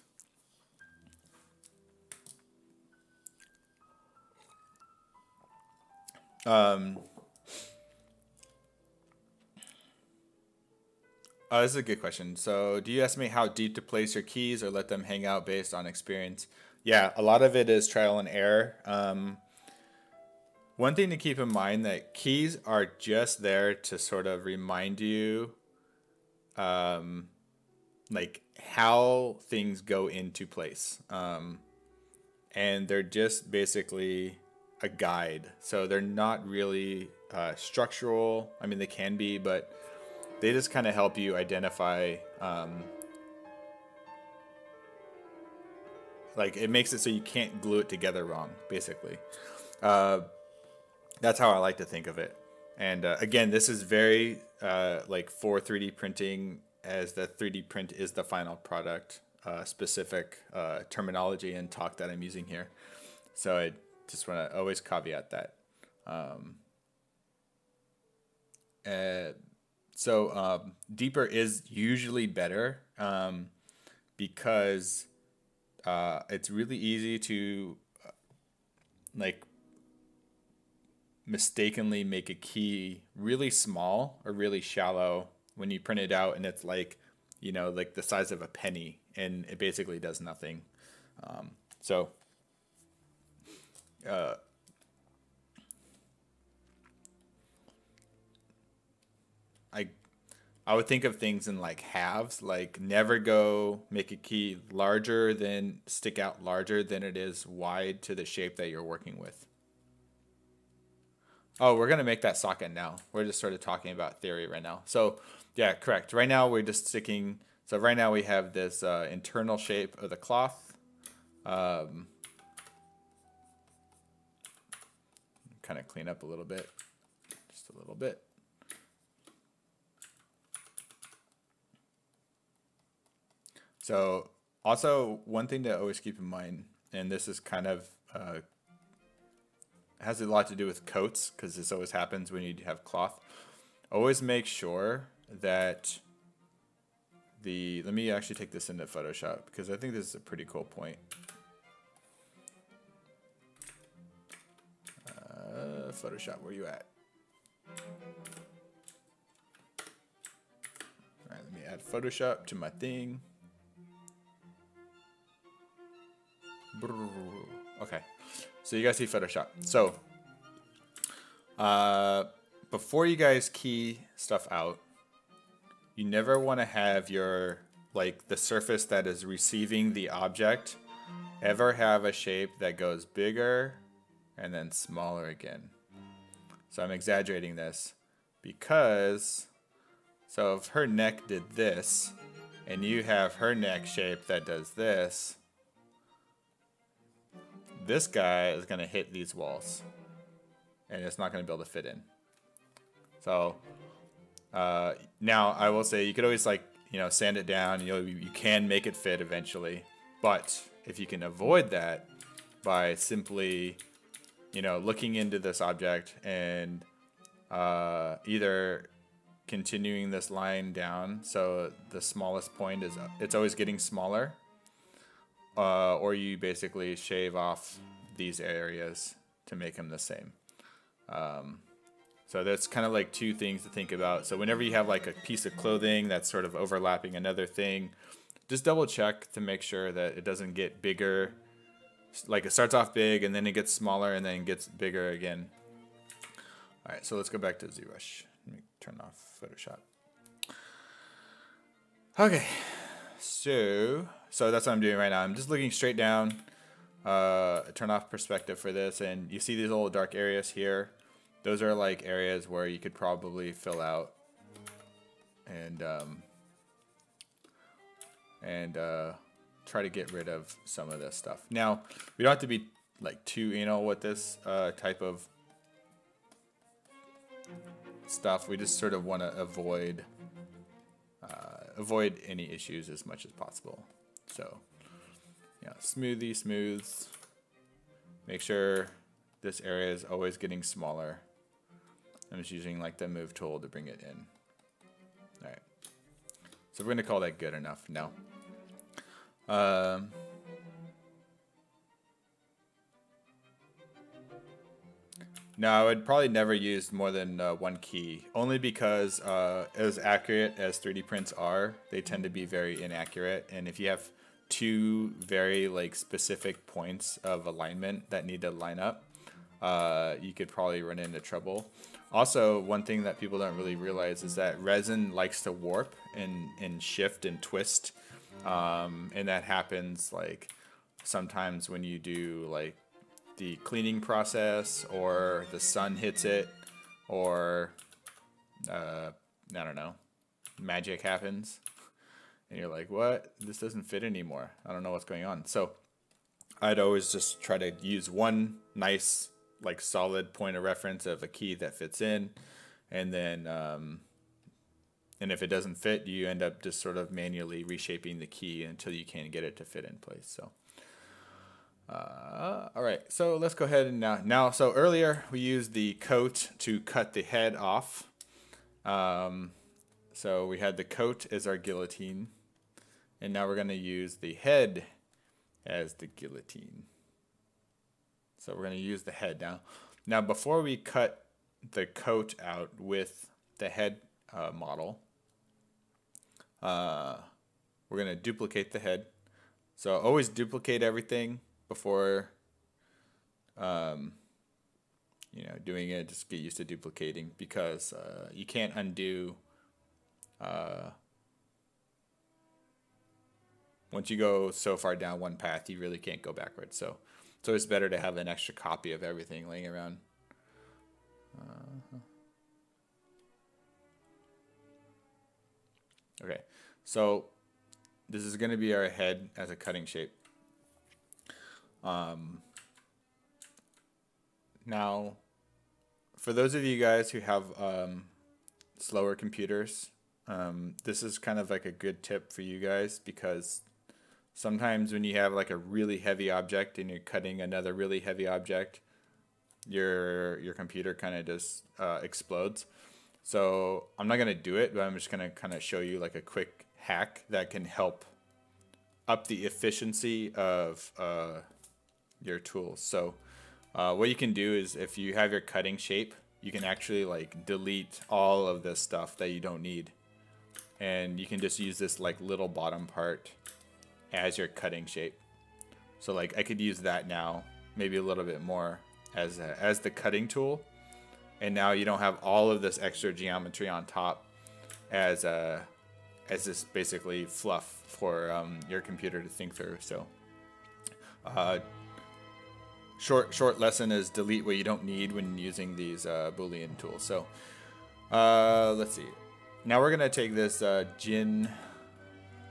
S1: This is a good question. So, do you estimate how deep to place your keys or let them hang out based on experience? Yeah, a lot of it is trial and error. One thing to keep in mind that keys are just there to sort of remind you, like how things go into place, and they're just basically a guide. So they're not really structural. I mean, they can be, but they just kind of help you identify. Like it makes it so you can't glue it together wrong, basically. That's how I like to think of it. And again, this is very like for 3D printing, as the 3D print is the final product, specific terminology and talk that I'm using here. So I just want to always caveat that. Deeper is usually better because it's really easy to like mistakenly make a key really small or really shallow when you print it out, and it's like, you know, like the size of a penny, and it basically does nothing. I would think of things in like halves, like never go make a key stick out larger than it is wide to the shape that you're working with. Oh, we're going to make that socket now. We're just sort of talking about theory right now. So yeah, correct. Right now we're just sticking. So right now we have this internal shape of the cloth. Kind of clean up a little bit, just a little bit. So also one thing to always keep in mind, and this is kind of has a lot to do with coats, because this always happens when you have cloth. Always make sure that let me actually take this into Photoshop, because I think this is a pretty cool point. Photoshop, where you at? All right, let me add Photoshop to my thing. Okay, so you guys see Photoshop. So before you guys key stuff out, you never want to have your, like, the surface that is receiving the object ever have a shape that goes bigger and then smaller again. So I'm exaggerating this because, so if her neck did this and you have her neck shape that does this, this guy is going to hit these walls and it's not going to be able to fit in. So now I will say you could always, like, you know, sand it down. You can make it fit eventually, but if you can avoid that by simply, you know, looking into this object and either continuing this line down, so the smallest point is, it's always getting smaller, or you basically shave off these areas to make them the same. So that's kind of like two things to think about. So whenever you have like a piece of clothing that's sort of overlapping another thing, just double check to make sure that it doesn't get bigger. Like it starts off big and then it gets smaller and then it gets bigger again. All right, so let's go back to ZBrush. turn off Photoshop. Okay, so that's what I'm doing right now. I'm just looking straight down, turn off perspective for this, and you see these little dark areas here. Those are like areas where you could probably fill out and try to get rid of some of this stuff. Now, we don't have to be like too anal with this type of stuff. We just sort of want to avoid any issues as much as possible. So, yeah, smooths. Make sure this area is always getting smaller. I'm just using like the move tool to bring it in. All right. So we're going to call that good enough now. No, I would probably never use more than one key, only because as accurate as 3D prints are, they tend to be very inaccurate. And if you have two very like specific points of alignment that need to line up, you could probably run into trouble. Also, one thing that people don't really realize is that resin likes to warp and shift and twist. And that happens like sometimes when you do like the cleaning process, or the sun hits it, or I don't know, magic happens and you're like, what? This doesn't fit anymore. I don't know what's going on. So I'd always just try to use one nice like solid point of reference of a key that fits in, and then and if it doesn't fit, you end up just sort of manually reshaping the key until you can get it to fit in place. So all right, so let's go ahead and now so earlier we used the coat to cut the head off. So we had the coat as our guillotine, and now we're going to use the head as the guillotine. So we're going to use the head now. Now before we cut the coat out with the head model, we're going to duplicate the head. So always duplicate everything before you know, doing it. Just get used to duplicating, because you can't undo once you go so far down one path, you really can't go backwards. So it's always better to have an extra copy of everything laying around. Okay, so this is going to be our head as a cutting shape. Now, for those of you guys who have slower computers, this is kind of like a good tip for you guys, because sometimes when you have like a really heavy object and you're cutting another really heavy object, your computer kind of just explodes. So I'm not going to do it, but I'm just going to kind of show you like a quick hack that can help up the efficiency of your tools. So what you can do is, if you have your cutting shape, you can actually like delete all of this stuff that you don't need, and you can just use this like little bottom part as your cutting shape. So like I could use that now, maybe a little bit more as the cutting tool, and now you don't have all of this extra geometry on top as this basically fluff for your computer to think through. So short lesson is delete what you don't need when using these Boolean tools. So let's see. Now we're going to take this Jyn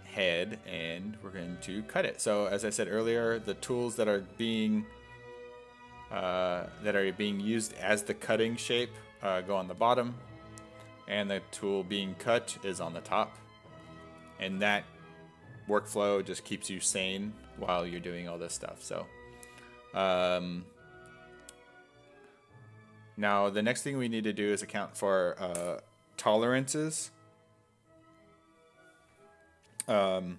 S1: head and we're going to cut it. So as I said earlier, the tools that are being used as the cutting shape go on the bottom, and the tool being cut is on the top. And that workflow just keeps you sane while you're doing all this stuff. So now the next thing we need to do is account for tolerances. And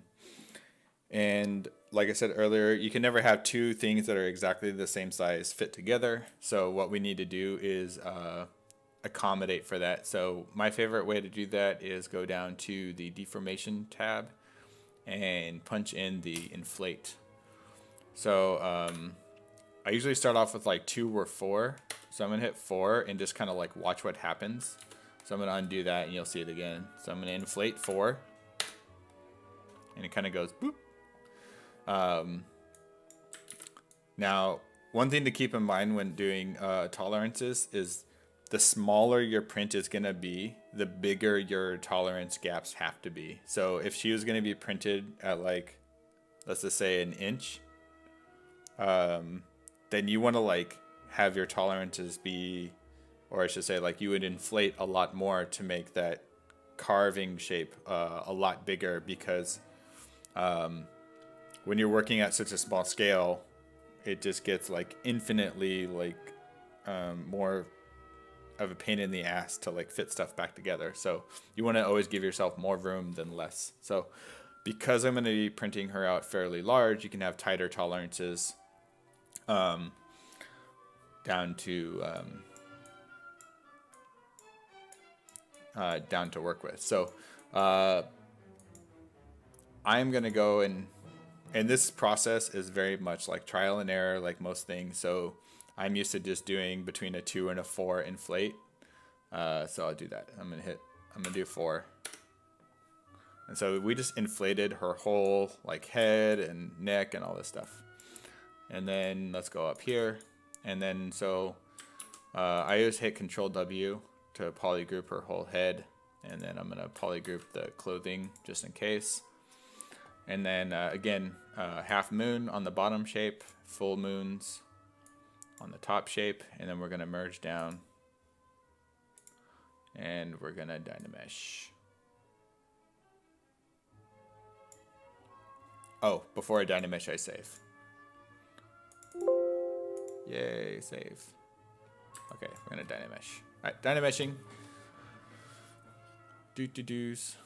S1: like I said earlier, you can never have two things that are exactly the same size fit together. So what we need to do is accommodate for that. So my favorite way to do that is go down to the deformation tab and punch in the inflate. So I usually start off with like 2 or 4. So I'm gonna hit 4 and just kind of like watch what happens. So I'm going to undo that and you'll see it again. So I'm going to inflate 4. And it kind of goes boop. Now, one thing to keep in mind when doing tolerances is the smaller your print is going to be, the bigger your tolerance gaps have to be. So if she was going to be printed at like, let's just say an inch, then you want to like have your tolerances be, or I should say like you would inflate a lot more to make that carving shape a lot bigger, because when you're working at such a small scale, it just gets like infinitely like more of a pain in the ass to like fit stuff back together. So you want to always give yourself more room than less. So because I'm going to be printing her out fairly large, you can have tighter tolerances down to work with. So I'm going to go and this process is very much like trial and error, like most things. So I'm used to just doing between a 2 and a 4 inflate. So I'll do that. I'm gonna do 4. And so we just inflated her whole like head and neck and all this stuff. And then let's go up here. And then so I just hit Control W to polygroup her whole head. And then I'm gonna polygroup the clothing just in case. And then again, half moon on the bottom shape, full moons on the top shape, and then we're going to merge down and we're going to Dynamesh. Oh, before I Dynamesh, I save. Yay, save. Okay, we're going to Dynamesh. All right, Dynameshing. Doos.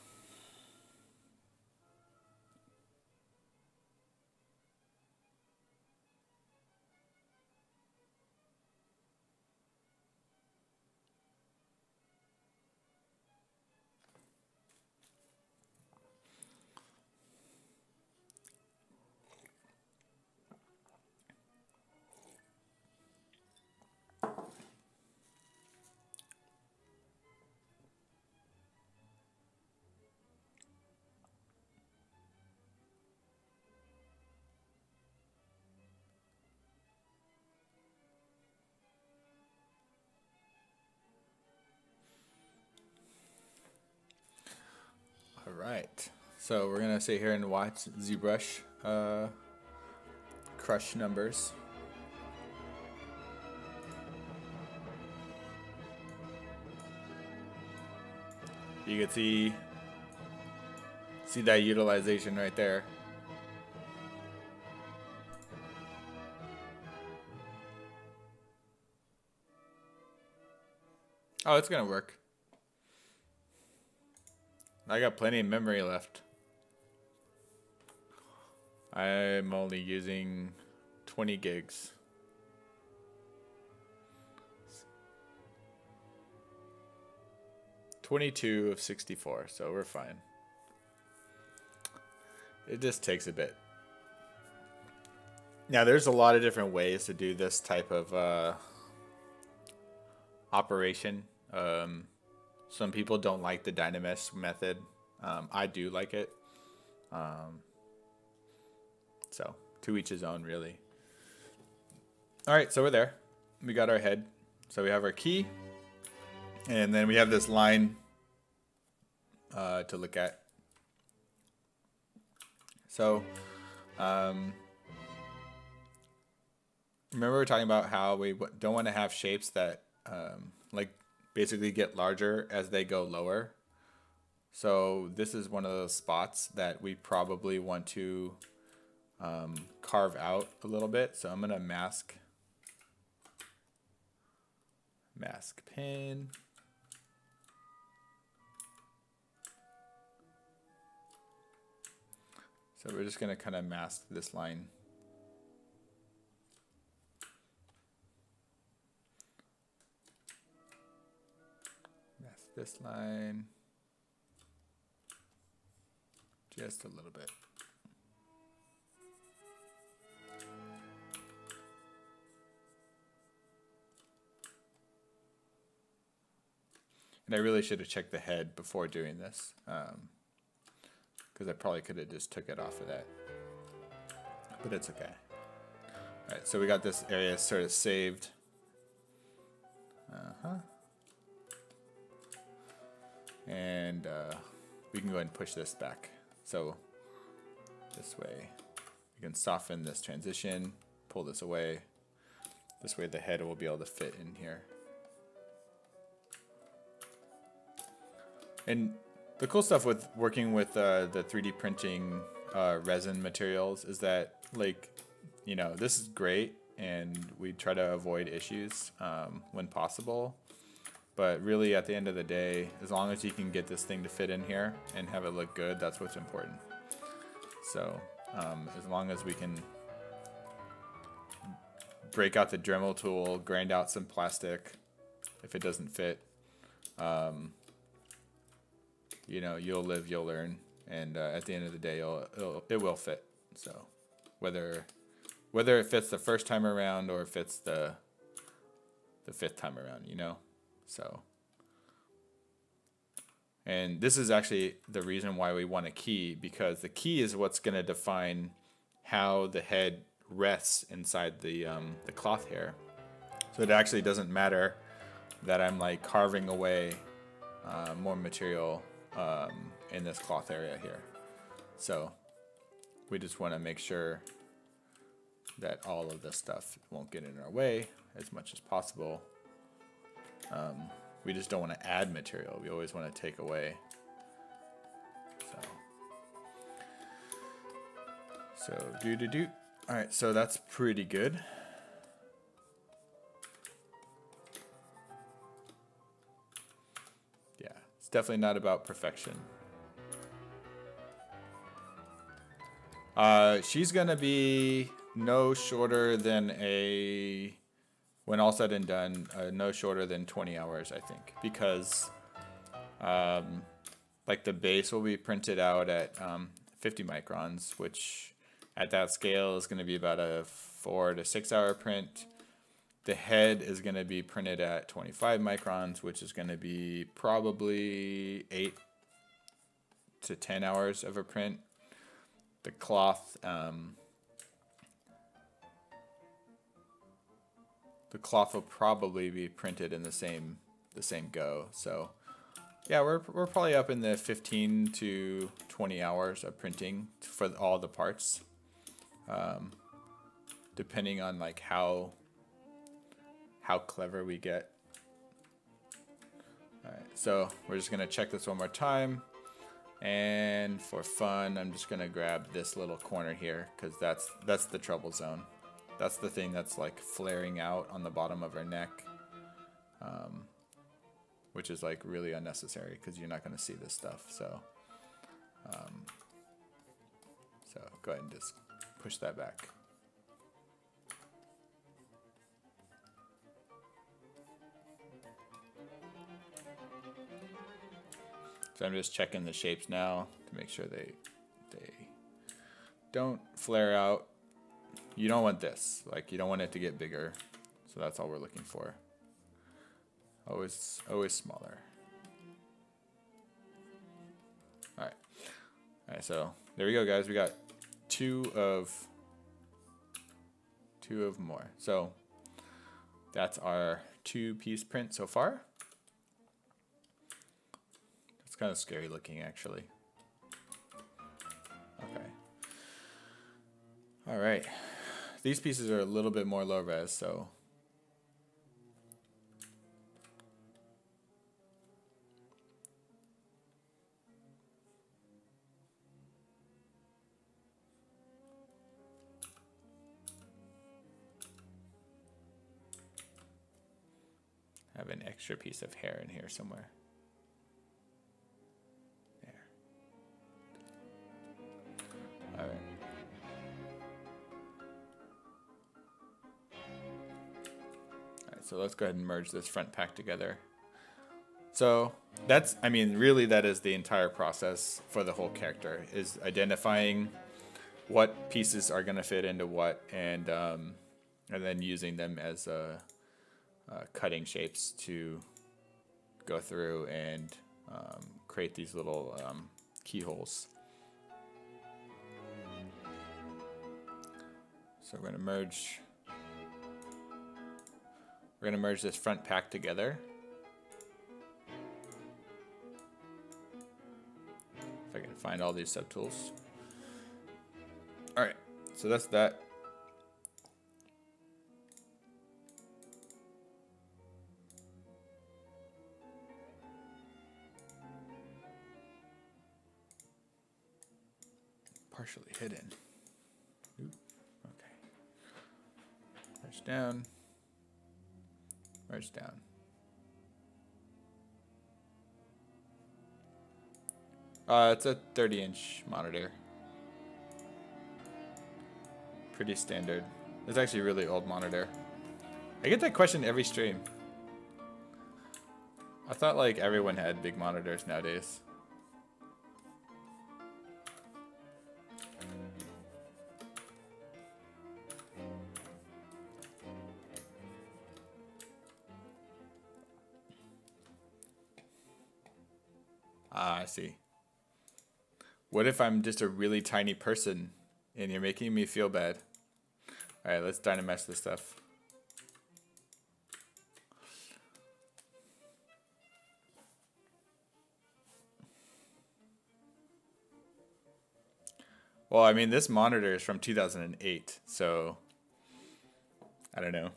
S1: All right, so we're gonna sit here and watch ZBrush crush numbers. You can see that utilization right there. Oh, it's gonna work. I got plenty of memory left. I'm only using 20 gigs. $22 of 64, so we're fine. It just takes a bit. Now, there's a lot of different ways to do this type of operation. Some people don't like the Dynamesh method. I do like it. So, to each his own, really. All right, so we're there. We got our head. So we have our key. And then we have this line to look at. So, remember we were talking about how we don't want to have shapes that like basically get larger as they go lower. So this is one of those spots that we probably want to carve out a little bit. So I'm going to mask pin. So we're just going to kind of mask this line. Mask this line. Just a little bit. And I really should have checked the head before doing this, because I probably could have just took it off of that. But it's okay. All right, so we got this area sort of saved. And we can go ahead and push this back. So this way, we can soften this transition, pull this away. This way the head will be able to fit in here. And the cool stuff with working with the 3D printing resin materials is that, like, you know, this is great, and we try to avoid issues when possible. But really, at the end of the day, as long as you can get this thing to fit in here and have it look good, that's what's important. So as long as we can break out the Dremel tool, grind out some plastic if it doesn't fit, you know, you'll live, you'll learn, and at the end of the day, it will fit. So whether it fits the first time around or it fits the fifth time around, you know. So, and this is actually the reason why we want a key, because the key is what's going to define how the head rests inside the cloth hair. So it actually doesn't matter that I'm like carving away more material in this cloth area here. So we just want to make sure that all of this stuff won't get in our way as much as possible. We just don't want to add material. We always want to take away. So do. All right, so that's pretty good. Yeah, it's definitely not about perfection. She's gonna be no shorter than when all said and done, no shorter than 20 hours, I think, because like the base will be printed out at 50 microns, which at that scale is going to be about a 4 to 6 hour print. The head is going to be printed at 25 microns, which is going to be probably 8 to 10 hours of a print. The cloth will probably be printed in the same go. So yeah, we're probably up in the 15 to 20 hours of printing for all the parts, depending on like how clever we get. All right, so we're just gonna check this one more time, and for fun, I'm just gonna grab this little corner here because that's the trouble zone. That's the thing that's like flaring out on the bottom of her neck, which is like really unnecessary because you're not going to see this stuff. So, so go ahead and just push that back. So I'm just checking the shapes now to make sure they don't flare out. You don't want this, like you don't want it to get bigger, so that's all we're looking for. Always smaller. All right, so there we go, guys. We got two of more. So that's our 2-piece print so far. It's kind of scary looking, actually. Okay. All right. These pieces are a little bit more low res, so I have an extra piece of hair in here somewhere. There. All right. So let's go ahead and merge this front pack together. So that's, I mean, really that is the entire process for the whole character, is identifying what pieces are going to fit into what, and then using them as cutting shapes to go through and create these little keyholes. So we're going to merge. We're going to merge this front pack together. If I can find all these subtools. All right, so that's that. Partially hidden. Oop. Okay. Merge down. Merge down. It's a 30-inch monitor. Pretty standard. It's actually a really old monitor. I get that question every stream. I thought like everyone had big monitors nowadays. Ah, I see. What if I'm just a really tiny person and you're making me feel bad? All right, let's dynamesh this stuff. Well, I mean, this monitor is from 2008, so I don't know.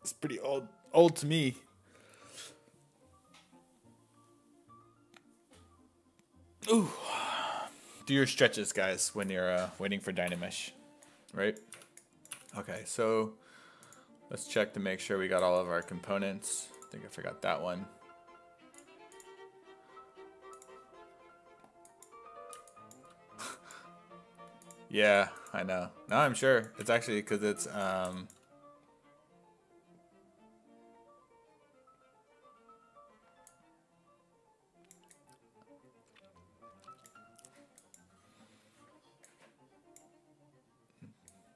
S1: It's pretty old to me. Ooh. Do your stretches, guys, when you're waiting for Dynamesh, right? Okay, so let's check to make sure we got all of our components. I think I forgot that one. Yeah, I know. No, I'm sure. It's actually because it's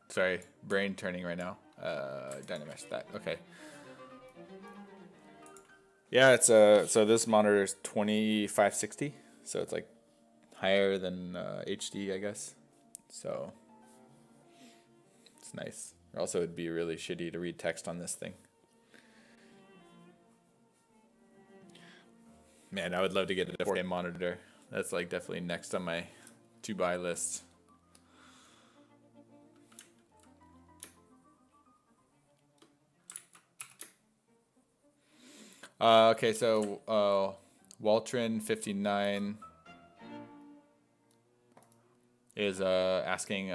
S1: sorry, brain turning right now. Dynamesh that. Okay. Yeah, it's so this monitor is 2560, so it's like higher than HD, I guess. So it's nice. Also, it'd be really shitty to read text on this thing. Man, I would love to get a 4K monitor. That's like definitely next on my to buy list. Okay, so Waltrin 59 is asking,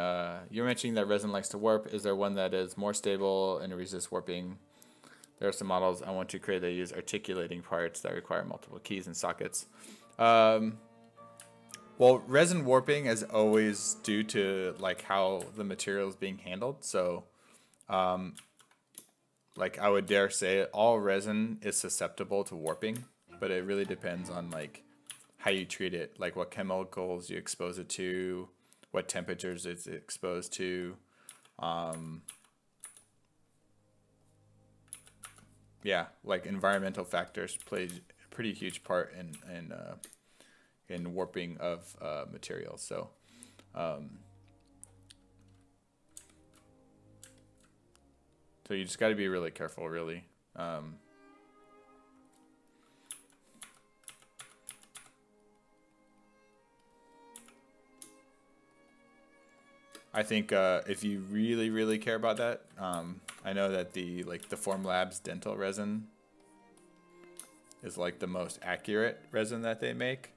S1: you're mentioning that resin likes to warp. Is there one that is more stable and resists warping? There are some models I want to create that use articulating parts that require multiple keys and sockets. Well, resin warping is always due to like how the material is being handled. So, like I would dare say all resin is susceptible to warping, but it really depends on like how you treat it, like what chemicals you expose it to, what temperatures it's exposed to. Yeah, like environmental factors play a pretty huge part in warping of materials. So, so you just got to be really careful, really. I think if you really care about that, I know that the Formlabs dental resin is like the most accurate resin that they make.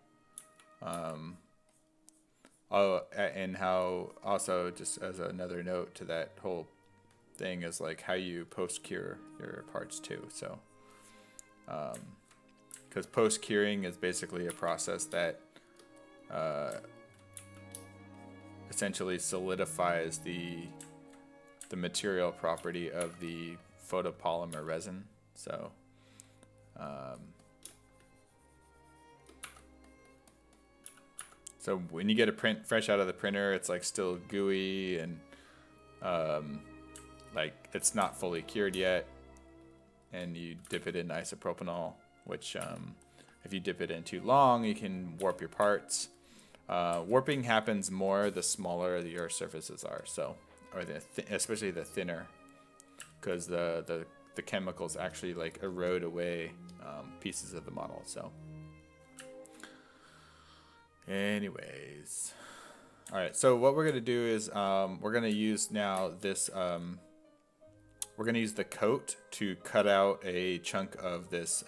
S1: Oh, and how also just as another note to that whole thing is like how you post cure your parts too. So, because post curing is basically a process that essentially solidifies the material property of the photopolymer resin. So so when you get a print fresh out of the printer, it's like still gooey and like it's not fully cured yet. and you dip it in isopropanol, which if you dip it in too long, you can warp your parts. Warping happens more the smaller your surfaces are, so, or especially the thinner, because the chemicals actually like erode away pieces of the model. So anyways, all right, so what we're gonna do is we're gonna use now this we're gonna use the coat to cut out a chunk of this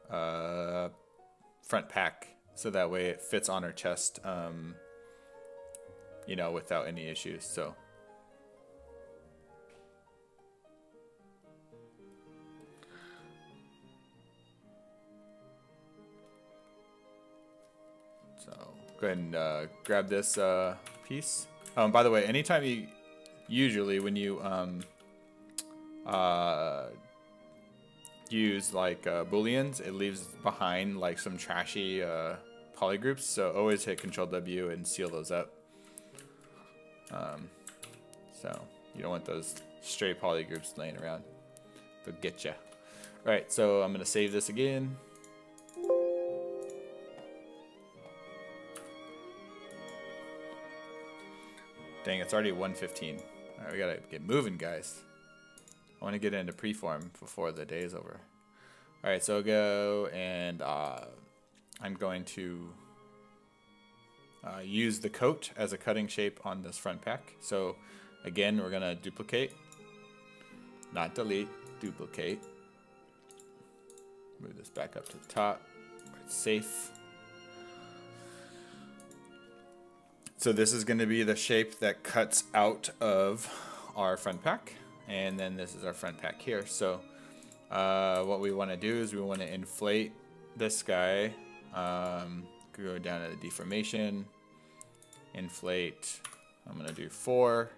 S1: front pack, so that way it fits on her chest, you know, without any issues. So go ahead and grab this piece. By the way, anytime usually when you use like booleans, it leaves behind like some trashy polygroups, so always hit Control W and seal those up. So you don't want those stray polygroups laying around. They'll get you. All right, so I'm gonna save this again. Dang, it's already 1:15. All right, we gotta get moving, guys. I want to get into preform before the day is over. All right, so go and I'm going to use the coat as a cutting shape on this front pack. So again, we're gonna duplicate, not delete, duplicate. Move this back up to the top where it's safe. So this is going to be the shape that cuts out of our front pack, and then this is our front pack here. So what we want to do is we want to inflate this guy, go down to the deformation, inflate. I'm going to do 4,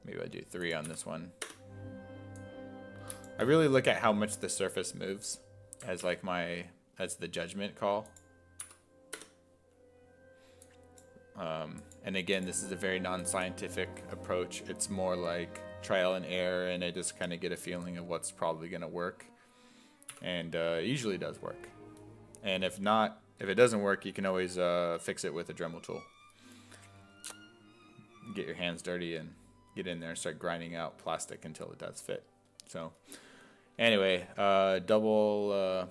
S1: maybe I do 3 on this one. I really look at how much the surface moves as like as the judgment call. And again, this is a very non-scientific approach. It's more like trial and error, and I just kind of get a feeling of what's probably going to work. And it usually does work. And if not, if it doesn't work, you can always fix it with a Dremel tool. Get your hands dirty and get in there and start grinding out plastic until it does fit. So anyway, double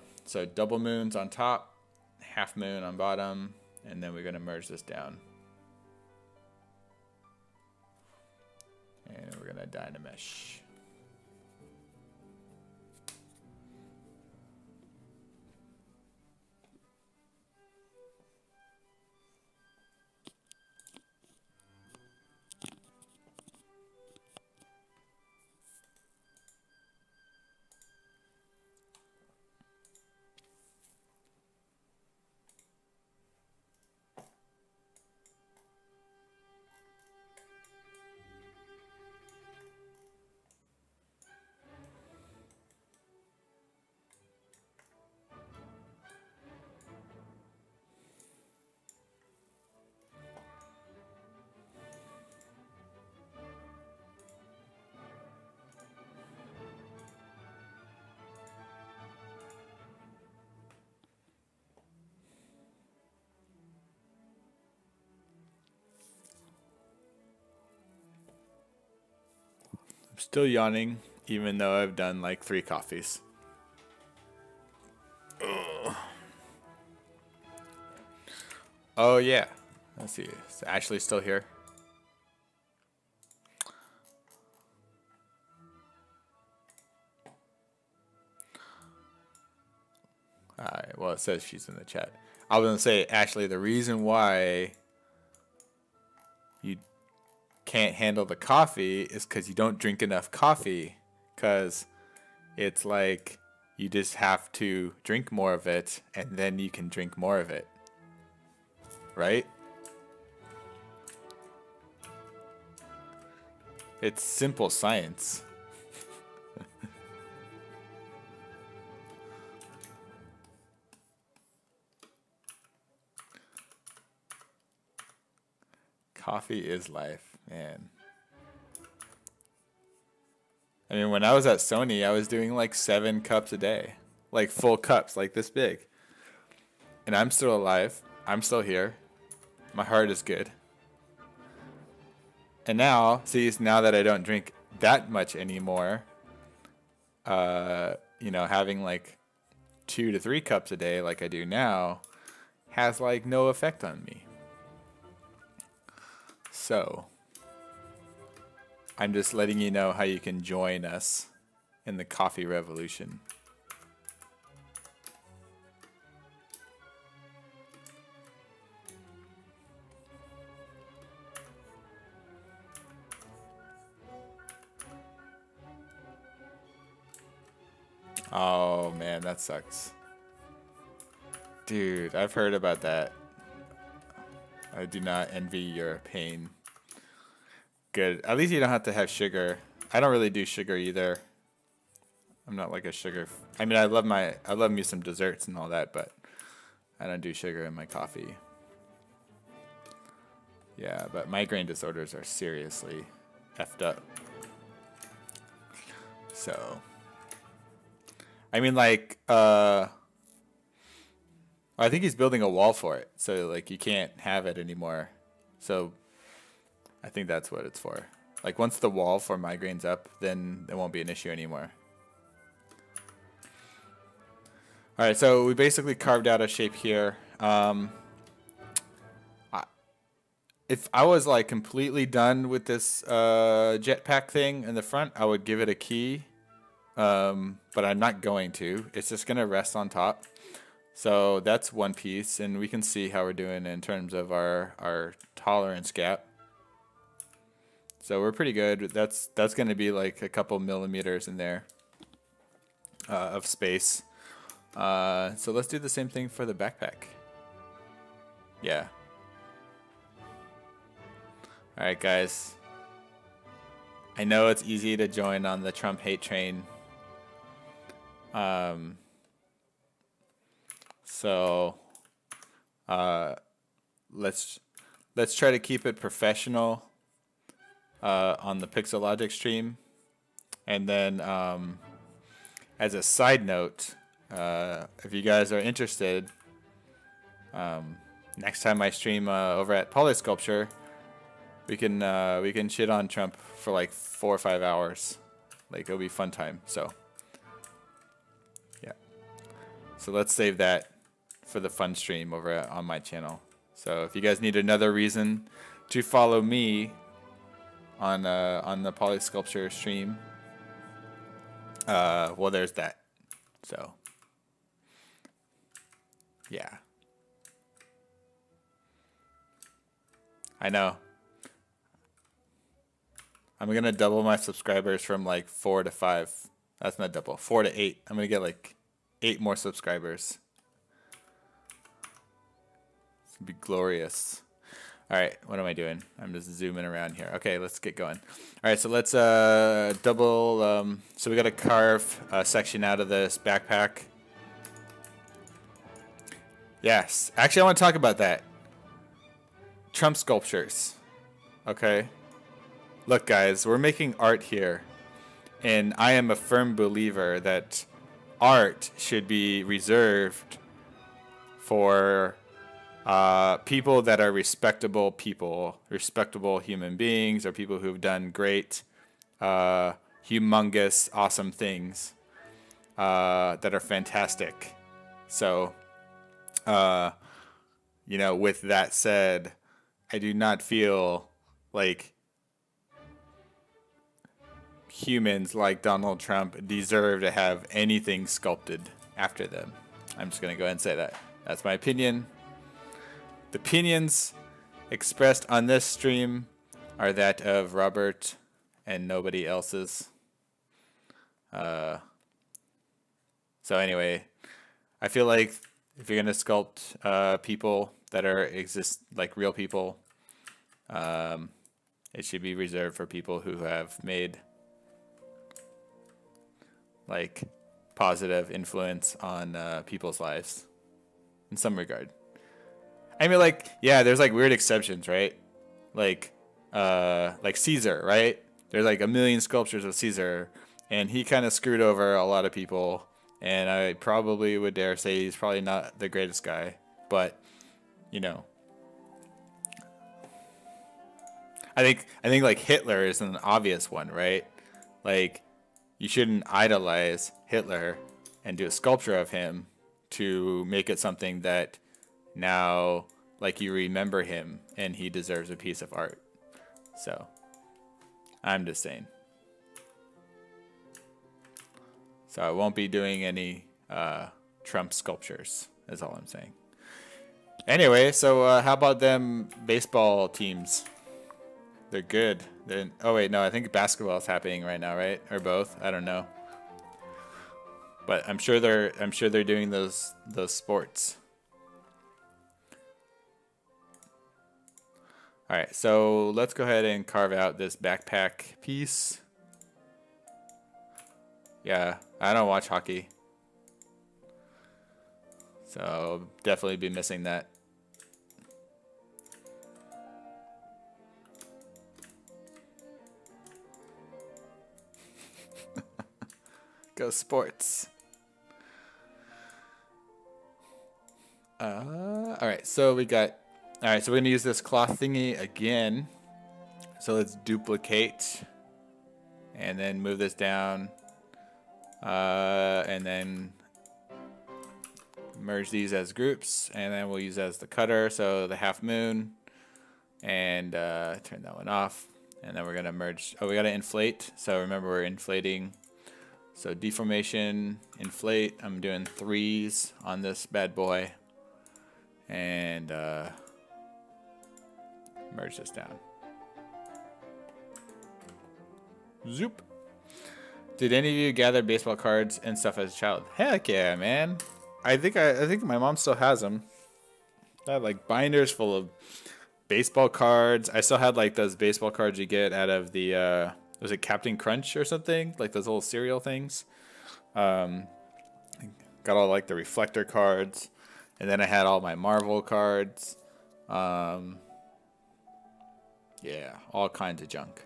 S1: moons on top, half moon on bottom, and then we're going to merge this down. And we're going to Dynamesh. I'm still yawning, even though I've done like 3 coffees. Ugh. Oh yeah, let's see. Is Ashley still here? Alright, well it says she's in the chat. I was gonna say, Ashley, the reason why you can't handle the coffee is because you don't drink enough coffee, because it's like you just have to drink more of it and then you can drink more of it, right? It's simple science. Coffee is life, man. I mean, when I was at Sony, I was doing like 7 cups a day, like full cups, like this big. And I'm still alive. I'm still here. My heart is good. And now, see, now that I don't drink that much anymore, you know, having like 2 to 3 cups a day like I do now has like no effect on me. So, I'm just letting you know how you can join us in the coffee revolution. Oh man, that sucks. Dude, I've heard about that. I do not envy your pain. Good. At least you don't have to have sugar. I don't really do sugar either. I'm not like a sugar. I mean, I love me some desserts and all that, but I don't do sugar in my coffee. Yeah, but migraine disorders are seriously effed up. So, I mean, like, I think he's building a wall for it, so like you can't have it anymore. So, I think that's what it's for. Like once the wall for migraines up, then it won't be an issue anymore. All right, so we basically carved out a shape here. If I was like completely done with this jetpack thing in the front, I would give it a key. But I'm not going to. It's just gonna rest on top. So that's one piece, and we can see how we're doing in terms of our tolerance gap. So we're pretty good. That's gonna be like a couple millimeters in there of space. So let's do the same thing for the backpack. Yeah. All right, guys. I know it's easy to join on the Trump hate train. So let's try to keep it professional on the Pixelogic stream. And then as a side note, if you guys are interested, next time I stream over at Polysculpture, we can shit on Trump for like 4 or 5 hours. Like it'll be fun time. So yeah. So let's save that for the fun stream over on my channel. So if you guys need another reason to follow me on the Polysculpture stream, well, there's that. So yeah, I know. I'm gonna double my subscribers from like 4 to 5. That's not double. 4 to 8. I'm gonna get like 8 more subscribers. It's gonna be glorious. All right, what am I doing? I'm just zooming around here. Okay, let's get going. All right, so let's double. So we got to carve a section out of this backpack. Yes, actually, I want to talk about that. Trump sculptures. Okay. Look, guys, we're making art here, and I am a firm believer that art should be reserved for people that are respectable people, respectable human beings, or people who've done great, humongous, awesome things that are fantastic. So, you know, with that said, I do not feel like humans like Donald Trump deserve to have anything sculpted after them. I'm just going to go ahead and say that. That's my opinion. The opinions expressed on this stream are that of Robert and nobody else's. So anyway, I feel like if you're going to sculpt people that are like real people, it should be reserved for people who have made like positive influence on people's lives in some regard. I mean, like, yeah, there's like weird exceptions, right? Like Caesar, right? There's like a million sculptures of Caesar, and he kind of screwed over a lot of people. And I probably would dare say he's probably not the greatest guy, but you know, I think like Hitler is an obvious one, right? Like you shouldn't idolize Hitler and do a sculpture of him to make it something that now like you remember him and he deserves a piece of art. So I'm just saying. So I won't be doing any Trump sculptures, is all I'm saying. Anyway, so how about them baseball teams? They're good. Oh wait, no, I think basketball is happening right now, right? Or both? I don't know. But I'm sure they're doing those sports. All right, so let's go ahead and carve out this backpack piece. Yeah, I don't watch hockey, so I'll definitely be missing that. Go sports. All right, so we got. All right, so we're gonna use this cloth thingy again. So let's duplicate, and then move this down, and then merge these as groups, and then we'll use as the cutter. So the half moon, and turn that one off, and then we're gonna merge. Oh, we gotta inflate. So remember, we're inflating. So deformation, inflate. I'm doing 3s on this bad boy, and merge this down. Zoop. Did any of you gather baseball cards and stuff as a child? Heck yeah, man. I think my mom still has them. I have like binders full of baseball cards. I still had like those baseball cards you get out of the was it Captain Crunch or something? Like those little cereal things. Got all like the reflector cards, and then I had all my Marvel cards. Yeah, all kinds of junk.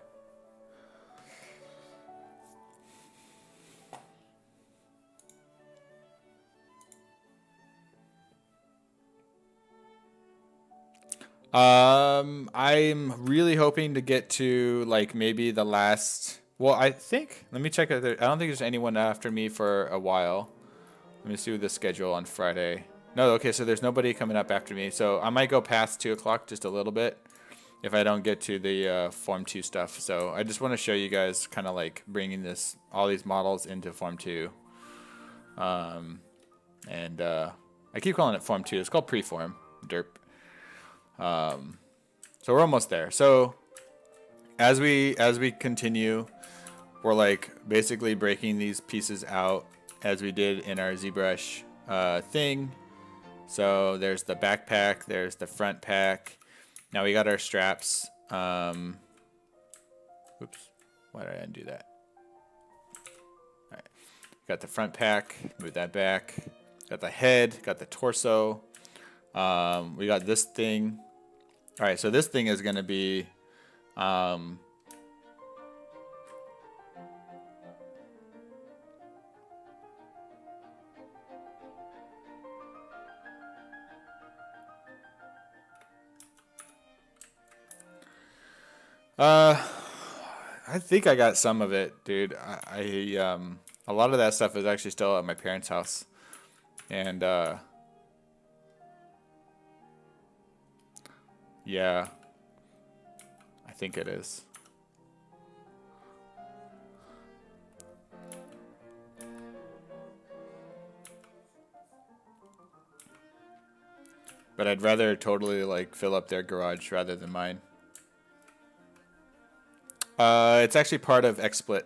S1: I'm really hoping to get to like maybe the last. Well, I think. Let me check. I don't think there's anyone after me for a while. Let me see the schedule on Friday. No, okay, so there's nobody coming up after me. So I might go past 2 o'clock just a little bit if I don't get to the Form 2 stuff. So I just want to show you guys kind of like bringing all these models into Form 2. And I keep calling it Form 2. It's called Preform. Derp. So we're almost there. So as we continue, we're like basically breaking these pieces out as we did in our ZBrush thing. So there's the backpack, there's the front pack. Now we got our straps. Oops, why did I undo that? All right, got the front pack, move that back. Got the head, got the torso. We got this thing. All right, so this thing is going to be I think I got some of it, dude. A lot of that stuff is actually still at my parents' house. And yeah, I think it is. But I'd rather totally like fill up their garage rather than mine. It's actually part of XSplit.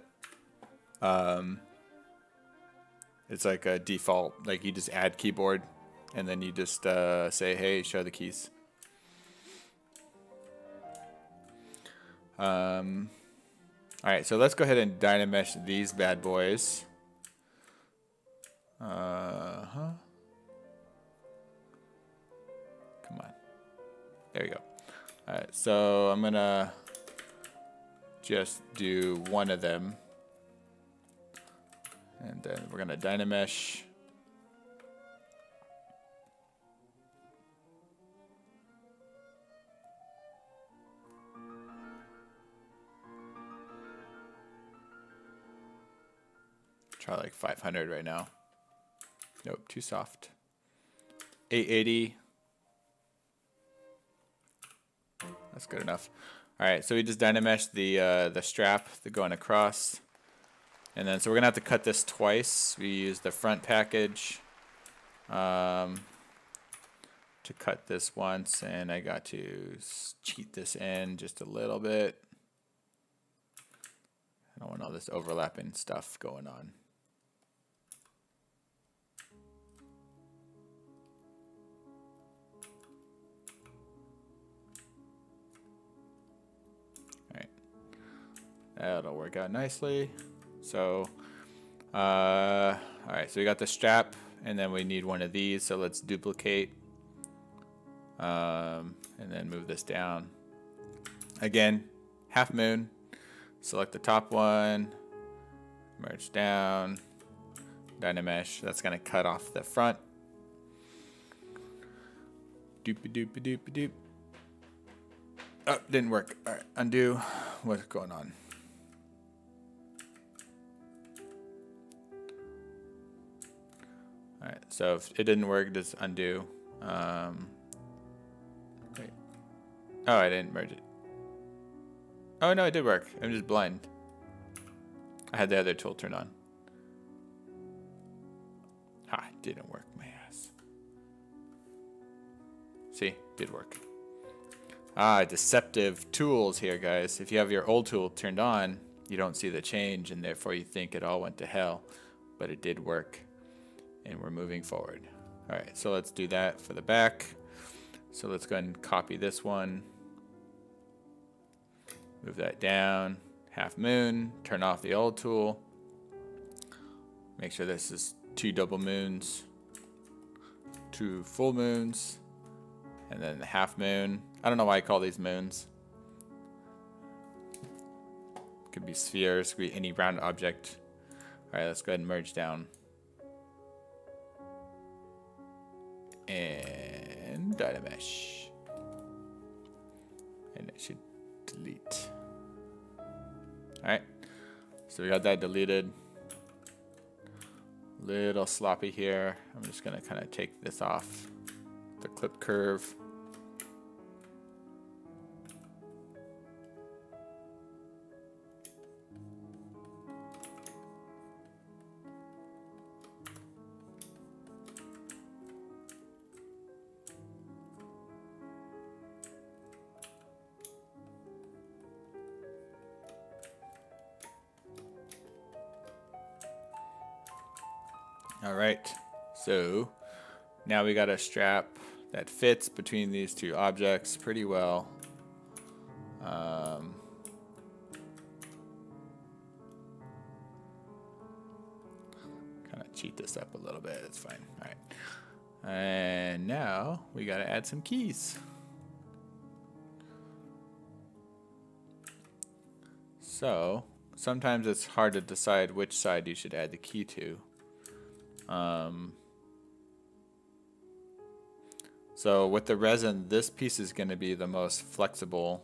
S1: It's like a default, like you just add keyboard and then you just say, hey, show the keys. All right, so let's go ahead and Dynamesh these bad boys. Come on. There you go. All right, so I'm gonna just do one of them. And then we're gonna Dynamesh. Try like 500 right now. Nope, too soft. 880. That's good enough. All right, so we just Dynamesh the strap going across. And then, so we're gonna have to cut this twice. We use the front package to cut this once, and I got to cheat this in just a little bit. I don't want all this overlapping stuff going on. All right, that'll work out nicely. So, all right, so we got the strap, and then we need one of these, so let's duplicate, and then move this down. Again, half moon, select the top one, merge down, Dynamesh, that's gonna cut off the front. Doop-a-doop-a-doop-a-doop. Oh, didn't work. All right, undo, what's going on? All right, so if it didn't work, just undo. Wait. Oh, I didn't merge it. Oh, no, it did work. I'm just blind. I had the other tool turned on. Ha, it didn't work, my ass. See, did work. Ah, deceptive tools here, guys. If you have your old tool turned on, you don't see the change, and therefore you think it all went to hell. But it did work. And we're moving forward. All right, so let's do that for the back. So let's go ahead and copy this one. Move that down, half moon, turn off the old tool. Make sure this is 2 double moons, 2 full moons, and then the half moon. I don't know why I call these moons. Could be spheres, could be any round object. All right, let's go ahead and merge down. And Dynamesh. And it should delete. Alright, so we got that deleted. Little sloppy here. I'm just gonna kind of take this off the clip curve. All right, so now we got a strap that fits between these two objects pretty well. Kind of cheat this up a little bit, it's fine. All right, and now we got to add some keys. So sometimes it's hard to decide which side you should add the key to. So with the resin, this piece is going to be the most flexible.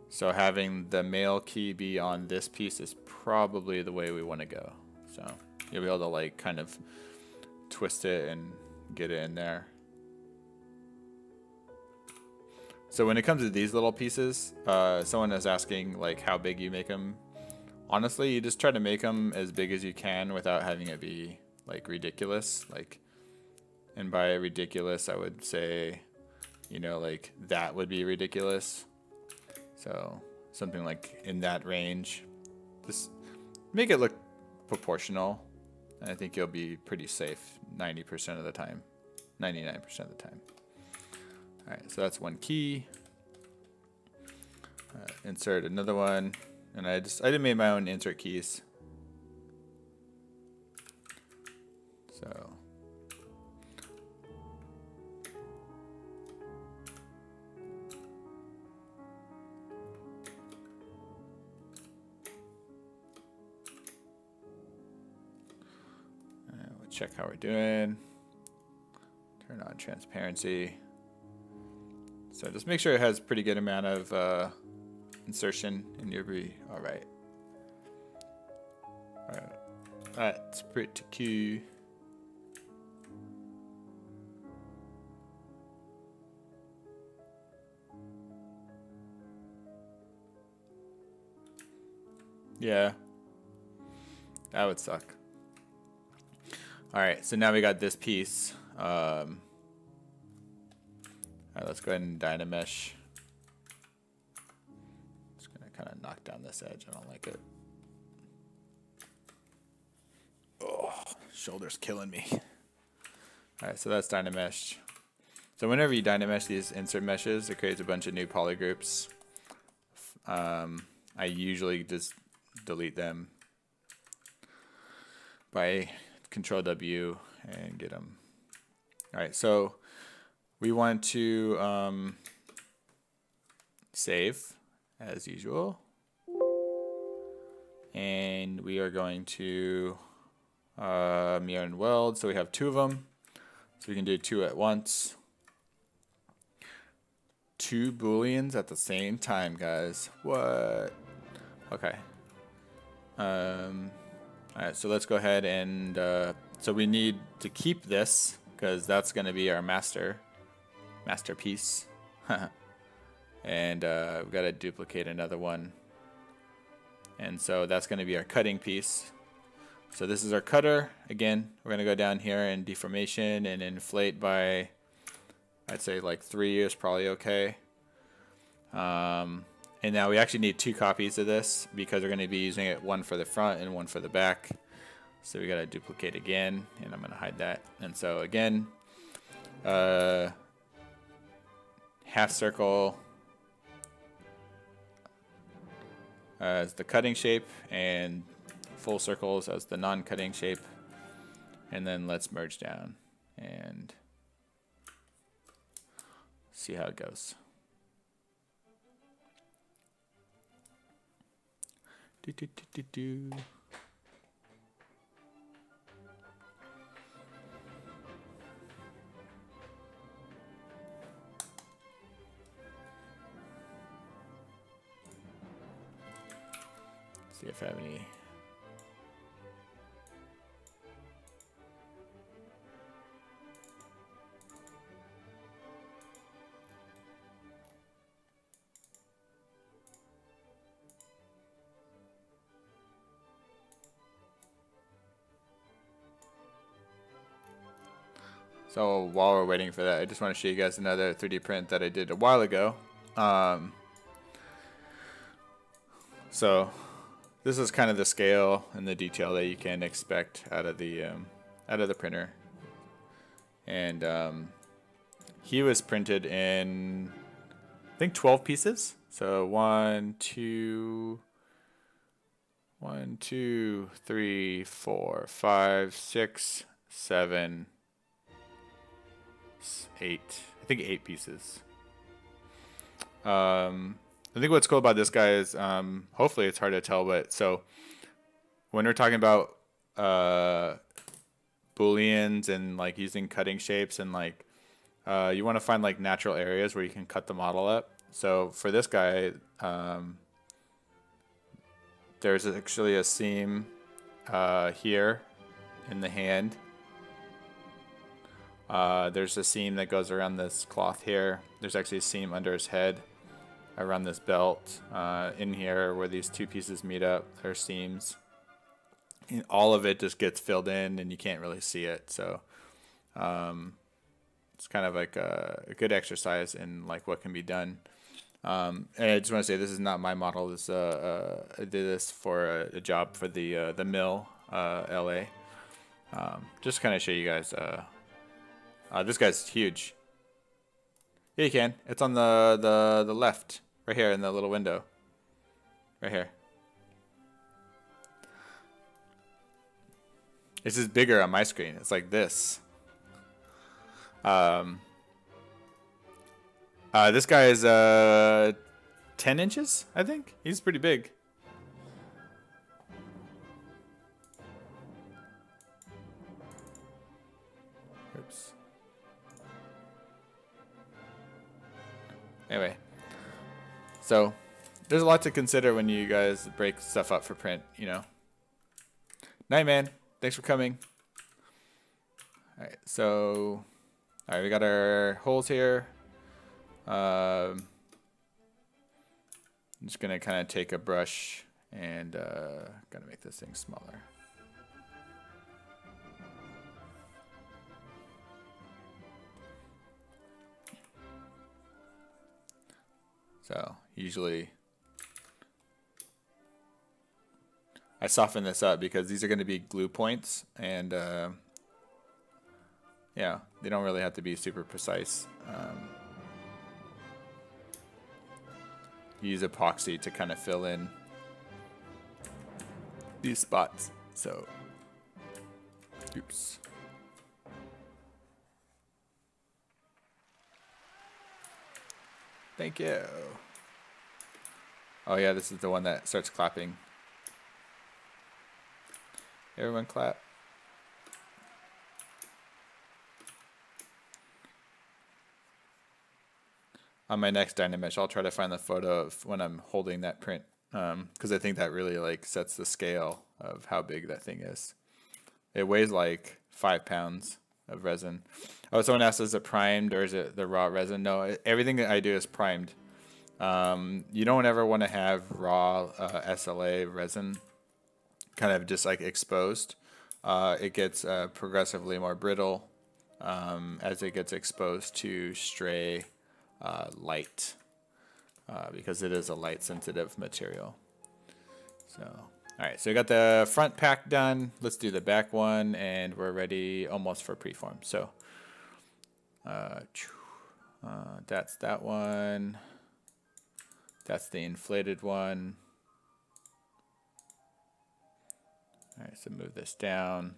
S1: So having the male key be on this piece is probably the way we want to go. So you'll be able to like kind of twist it and get it in there. So when it comes to these little pieces, someone is asking like how big you make them. Honestly, you just try to make them as big as you can without having it be like ridiculous. Like, and by ridiculous, I would say, you know, like that would be ridiculous. So something like in that range. Just make it look proportional. And I think you'll be pretty safe 90% of the time, 99% of the time. All right, so that's one key. Insert another one. And I just made my own insert keys. So check how we're doing. Turn on transparency. So just make sure it has a pretty good amount of insertion and you'll be all right. All right, that's pretty cool. Yeah, that would suck. All right, so now we got this piece. All right, let's go ahead and Dynamesh. Just gonna kind of knock down this edge. I don't like it. Oh, shoulder's killing me. All right, so that's Dynamesh. So whenever you Dynamesh these insert meshes, it creates a bunch of new polygroups. I usually just delete them by Control W and get them. All right, so we want to save as usual, and we are going to mirror and weld. So we have 2 of them, so we can do 2 at once. 2 booleans at the same time, guys. What? Okay. All right, so let's go ahead and so we need to keep this because that's going to be our masterpiece. And we've got to duplicate another one, and so that's going to be our cutting piece. So this is our cutter. Again, we're going to go down here and deformation and inflate by, I'd say like 3 is probably okay. And now we actually need 2 copies of this because we're going to be using it, one for the front and one for the back. So we got to duplicate again, and I'm going to hide that. And so again, half circle as the cutting shape and full circles as the non-cutting shape. And then let's merge down and see how it goes. Do, do, do, do, do. See if I have any. So while we're waiting for that, I just want to show you guys another 3D print that I did a while ago. So this is kind of the scale and the detail that you can expect out of the printer. And he was printed in, I think, 12 pieces. So 1, 2, 3, 4, 5, 6, 7, 8. I think 8 pieces. I think what's cool about this guy is, hopefully it's hard to tell, but so when we're talking about booleans and like using cutting shapes and like you want to find like natural areas where you can cut the model up. So for this guy, there's actually a seam here in the hand. There's a seam that goes around this cloth here. There's actually a seam under his head around this belt. In here where these 2 pieces meet up, there are seams. And all of it just gets filled in and you can't really see it. So it's kind of like a good exercise in like what can be done. And I just want to say this is not my model. This I did this for a job for the mill, LA. Just kind of show you guys. This guy's huge. Yeah, you can. It's on the left, right here in the little window. Right here. This is bigger on my screen. It's like this. This guy is 10 inches, I think. He's pretty big. Oops. Anyway, so there's a lot to consider when you guys break stuff up for print, you know. Night, man. Thanks for coming. All right, so, all right, we got our holes here. I'm just gonna kind of take a brush and gonna make this thing smaller. So usually I soften this up because these are going to be glue points, and yeah, they don't really have to be super precise. Use epoxy to kind of fill in these spots. So, oops. Thank you. Oh yeah, this is the one that starts clapping. Everyone clap. On my next Dynamesh, I'll try to find the photo of when I'm holding that print, because I think that really like sets the scale of how big that thing is. It weighs like 5 pounds of resin. Oh, someone asked, is it primed or is it the raw resin? No, everything that I do is primed. You don't ever want to have raw SLA resin kind of just like exposed. It gets progressively more brittle as it gets exposed to stray light, because it is a light sensitive material. So, all right, so we got the front pack done. Let's do the back one, and we're ready almost for preform. So that's that one. That's the inflated one. All right, so move this down.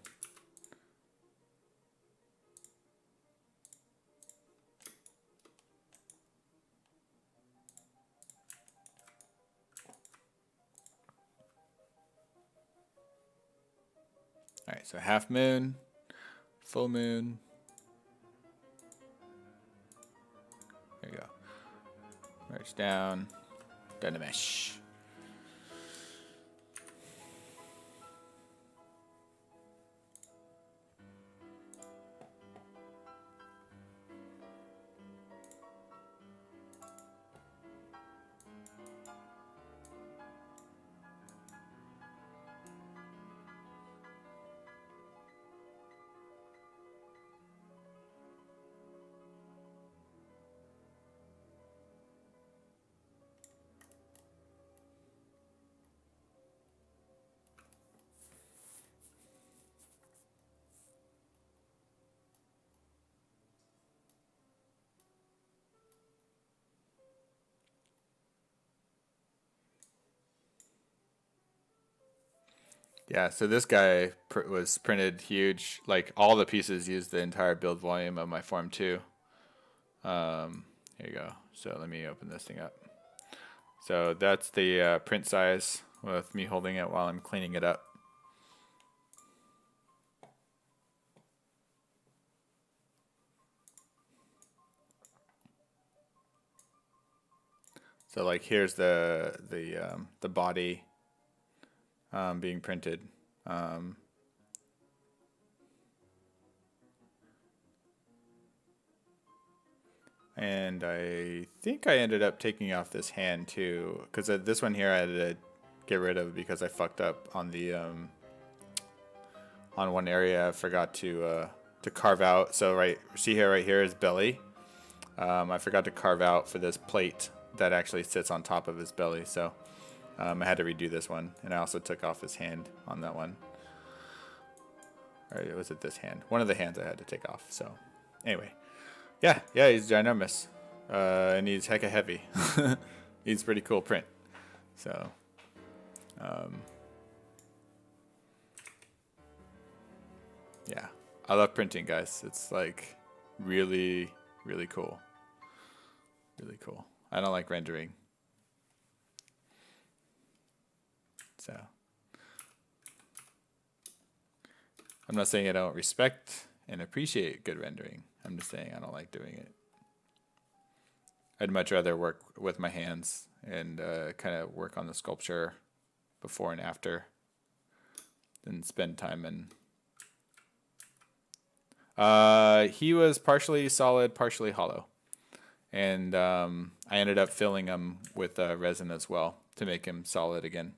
S1: All right, so half moon, full moon. There you go. Merge down, Dynamesh. Yeah, so this guy was printed huge. Like all the pieces used the entire build volume of my Form 2. Here you go. So let me open this thing up. So that's the print size with me holding it while I'm cleaning it up. So like here's the body being printed. And I think I ended up taking off this hand too, because this one here I had to get rid of because I fucked up on the on one area. I forgot to carve out. So see here, right here is belly. I forgot to carve out for this plate that actually sits on top of his belly. So I had to redo this one, and I also took off his hand on that one. Or was it this hand? One of the hands I had to take off. So anyway. Yeah, he's ginormous, and he's hecka heavy. He's pretty cool print. So, yeah, I love printing, guys. It's like really, really cool. Really cool. I don't like rendering. So, I'm not saying I don't respect and appreciate good rendering. I'm just saying I don't like doing it. I'd much rather work with my hands and kind of work on the sculpture before and after than spend time in. He was partially solid, partially hollow. And I ended up filling him with resin as well to make him solid again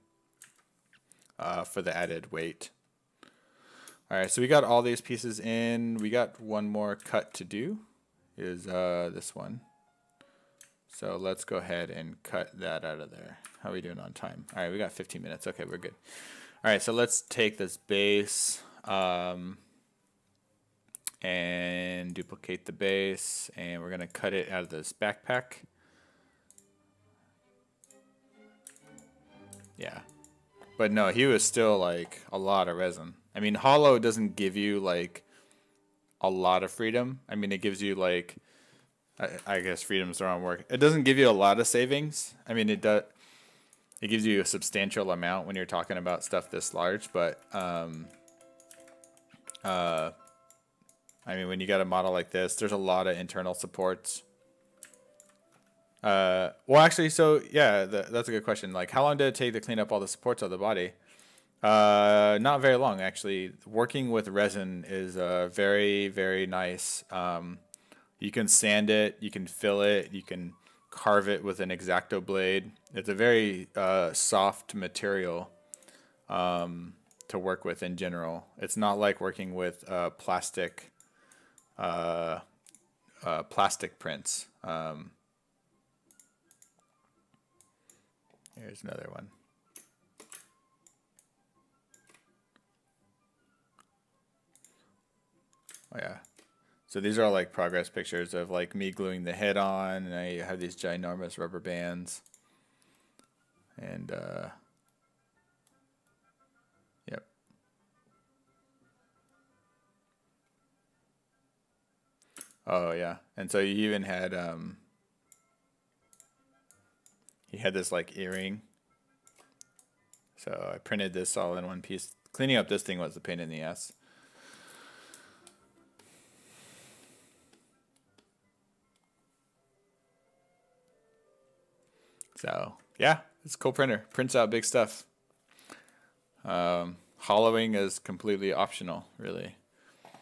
S1: for the added weight. All right, so we got all these pieces in. We got one more cut to do, is this one. So let's go ahead and cut that out of there. How are we doing on time? All right, we got 15 minutes. Okay, we're good. All right, so let's take this base and duplicate the base, and we're gonna cut it out of this backpack. Yeah, but no, he was still like a lot of resin. I mean, hollow doesn't give you like a lot of freedom. I mean, it gives you like, I guess freedom's the wrong word. It doesn't give you a lot of savings. I mean, it does. It gives you a substantial amount when you're talking about stuff this large, but I mean, when you got a model like this, there's a lot of internal supports. Well, actually, so yeah, that's a good question. Like, how long did it take to clean up all the supports of the body? Not very long, actually. Working with resin is very, very nice. You can sand it, you can fill it, you can carve it with an X-Acto blade. It's a very soft material to work with in general. It's not like working with plastic prints. Here's another one. Oh yeah. So these are all like progress pictures of like me gluing the head on, and I have these ginormous rubber bands. And yep. Oh yeah. And so you even had he had this like earring. So I printed this all in one piece. Cleaning up this thing was a pain in the ass. So yeah, it's a cool printer. Prints out big stuff. Hollowing is completely optional, really. All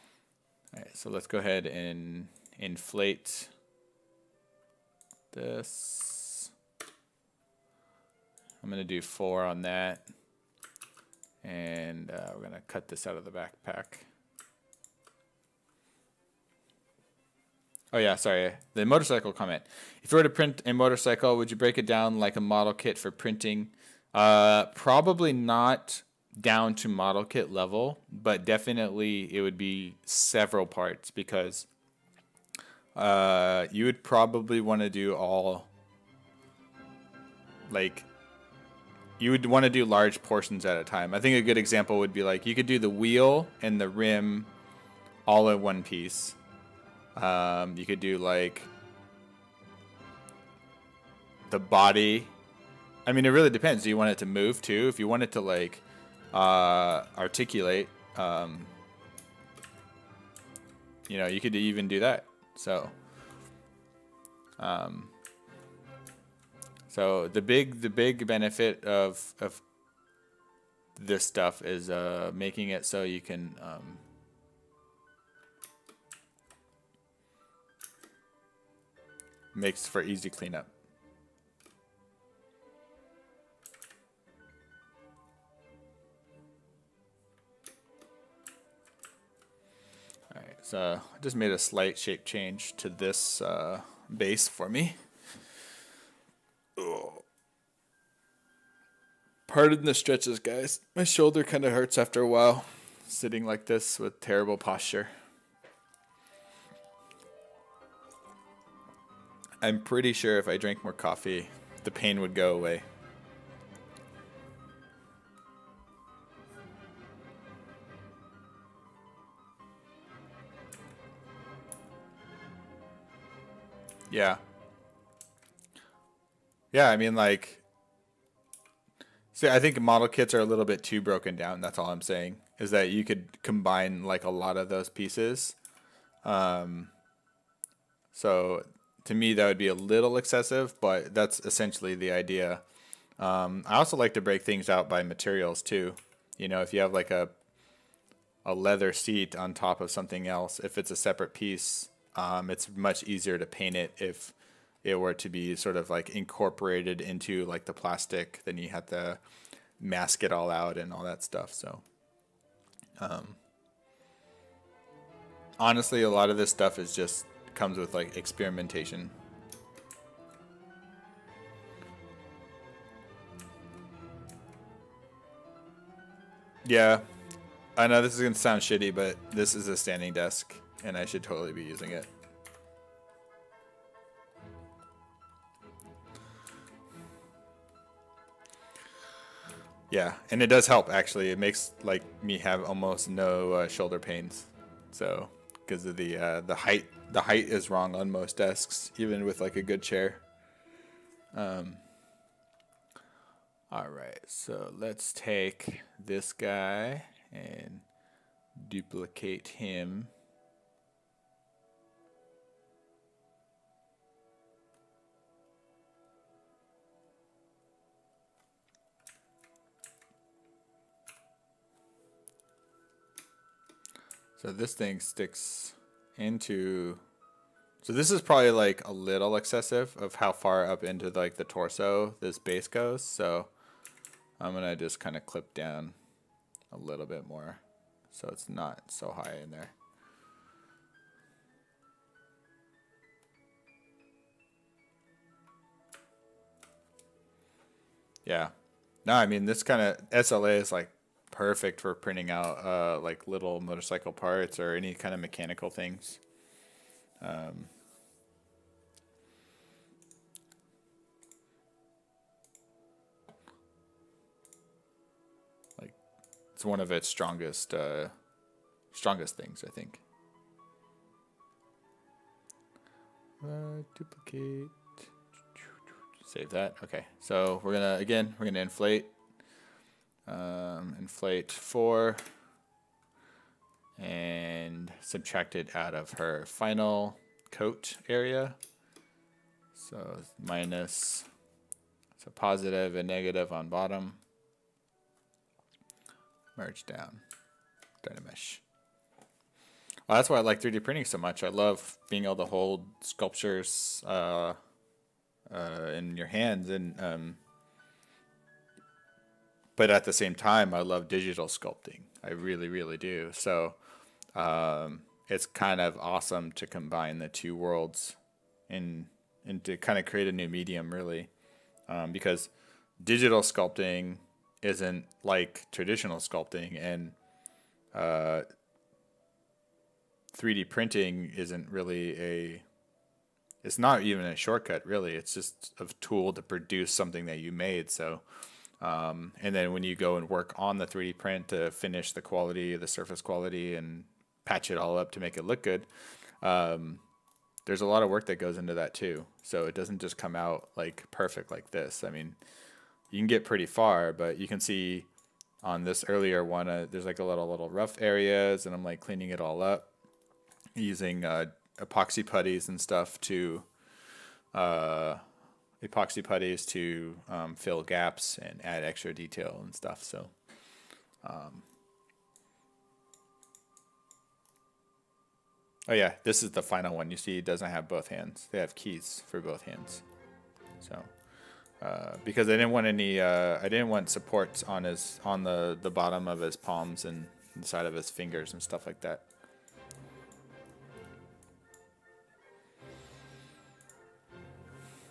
S1: right, so let's go ahead and inflate this. I'm gonna do 4 on that, and we're gonna cut this out of the backpack. Oh yeah, sorry, the motorcycle comment. If you were to print a motorcycle, would you break it down like a model kit for printing? Probably not down to model kit level, but definitely it would be several parts, because you would probably want to do all, like, you would want to do large portions at a time. I think a good example would be like, you could do the wheel and the rim all in one piece. You could do like the body. I mean, it really depends. Do you want it to move too? If you want it to like articulate, you know, you could even do that. So, so the big benefit of this stuff is making it so you can makes for easy cleanup. All right, so I just made a slight shape change to this base for me. Oh. Pardon the stretches, guys. My shoulder kind of hurts after a while, sitting like this with terrible posture. I'm pretty sure if I drank more coffee, the pain would go away. Yeah. Yeah, I mean, like, see, I think model kits are a little bit too broken down. That's all I'm saying. is that you could combine like a lot of those pieces. So to me, that would be a little excessive, but that's essentially the idea. I also like to break things out by materials too. You know, if you have like a leather seat on top of something else, if it's a separate piece, it's much easier to paint it if it were to be sort of like incorporated into like the plastic. Then you have to mask it all out and all that stuff. So honestly, a lot of this stuff is just comes with like experimentation. Yeah, I know this is gonna sound shitty, but this is a standing desk and I should totally be using it. Yeah, and it does help actually. It makes like me have almost no shoulder pains. So because of the height, the height is wrong on most desks, even with like a good chair. All right, so let's take this guy and duplicate him. So this thing sticks into, so this is probably like a little excessive of how far up into like the torso this base goes. So I'm gonna just kind of clip down a little bit more so it's not so high in there. Yeah. No, I mean, this kind of SLA is like perfect for printing out like little motorcycle parts or any kind of mechanical things. Like it's one of its strongest things, I think. Duplicate. Save that. Okay, so we're gonna inflate. Inflate 4 and subtract it out of her final coat area. So minus, so positive and negative on bottom. Merge down. Dynamesh. Well, that's why I like 3D printing so much. I love being able to hold sculptures in your hands, and but at the same time, I love digital sculpting. I really, really do. So it's kind of awesome to combine the two worlds and to kind of create a new medium, really, because digital sculpting isn't like traditional sculpting, and 3D printing isn't really it's not even a shortcut, really. It's just a tool to produce something that you made. So, and then when you go and work on the 3D print to finish the quality, the surface quality, and patch it all up to make it look good, there's a lot of work that goes into that too. So it doesn't just come out like perfect like this. I mean, you can get pretty far, but you can see on this earlier one, there's like a little rough areas, and I'm like cleaning it all up using epoxy putties and stuff to fill gaps and add extra detail and stuff. So oh yeah, this is the final one. You see it doesn't have both hands. They have keys for both hands. So because I didn't want any I didn't want supports on the bottom of his palms and inside of his fingers and stuff like that.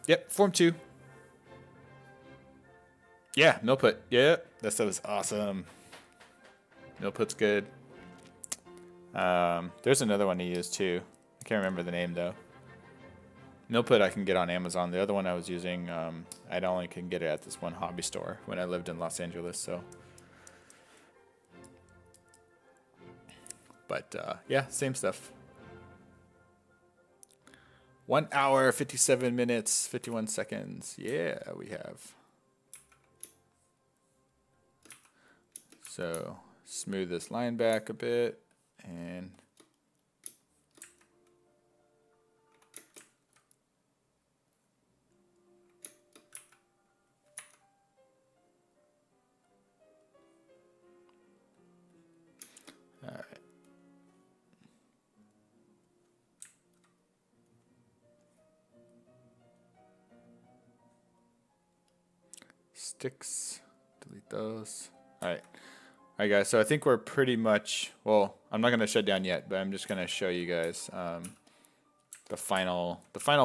S1: Yep, Form 2. Yeah, mill put. Yeah, that stuff is awesome. Mill put's good. There's another one to use too. I can't remember the name though. Mill put I can get on Amazon. The other one I was using, I only can get it at this one hobby store when I lived in Los Angeles. So, but yeah, same stuff. 1 hour, 57 minutes, 51 seconds. Yeah, we have. So smooth this line back a bit, and all right. Sticks, delete those. All right. All right, guys, so I think we're pretty much, well, I'm not going to shut down yet, but I'm just going to show you guys the final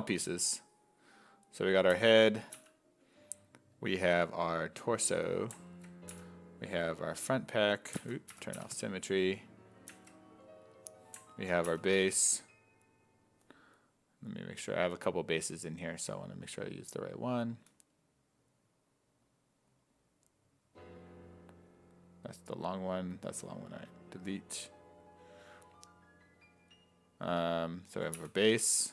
S1: pieces. So we got our head, we have our torso, we have our front pack, turn off symmetry, we have our base. Let me make sure, I have a couple bases in here, so I want to make sure I use the right one. That's the long one. That's the long one. All right. Delete. So we have our base.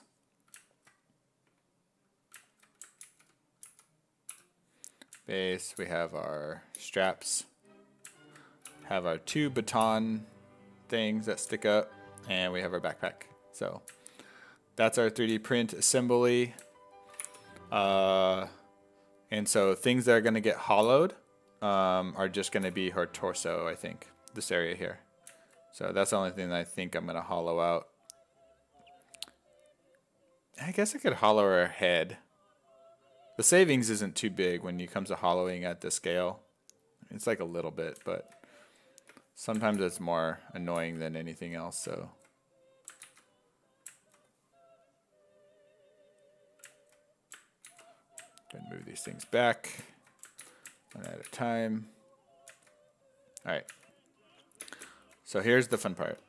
S1: Base. We have our straps. Have our two baton things that stick up, and we have our backpack. So that's our 3D print assembly. And so things that are going to get hollowed are just going to be her torso, I think, this area here. So that's the only thing that I think I'm going to hollow out. I guess I could hollow her head. The savings isn't too big when it comes to hollowing at this scale. It's like a little bit, but sometimes it's more annoying than anything else. So then move these things back one at a time. All right. So here's the fun part.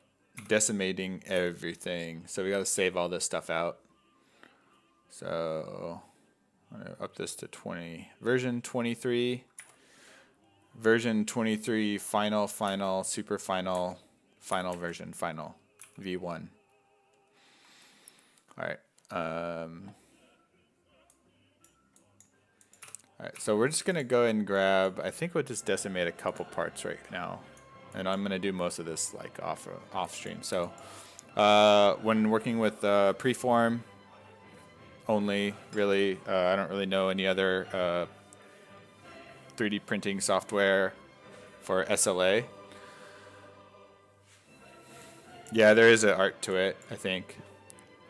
S1: Decimating everything. So we got to save all this stuff out. So I'm going to up this to 20. Version 23. Version 23 final, super final, final version, final. V1. All right. Alright, so we're just going to go and grab, I think we'll just decimate a couple parts right now. And I'm going to do most of this like off stream. So when working with preform only, really, I don't really know any other 3D printing software for SLA. Yeah, there is an art to it, I think.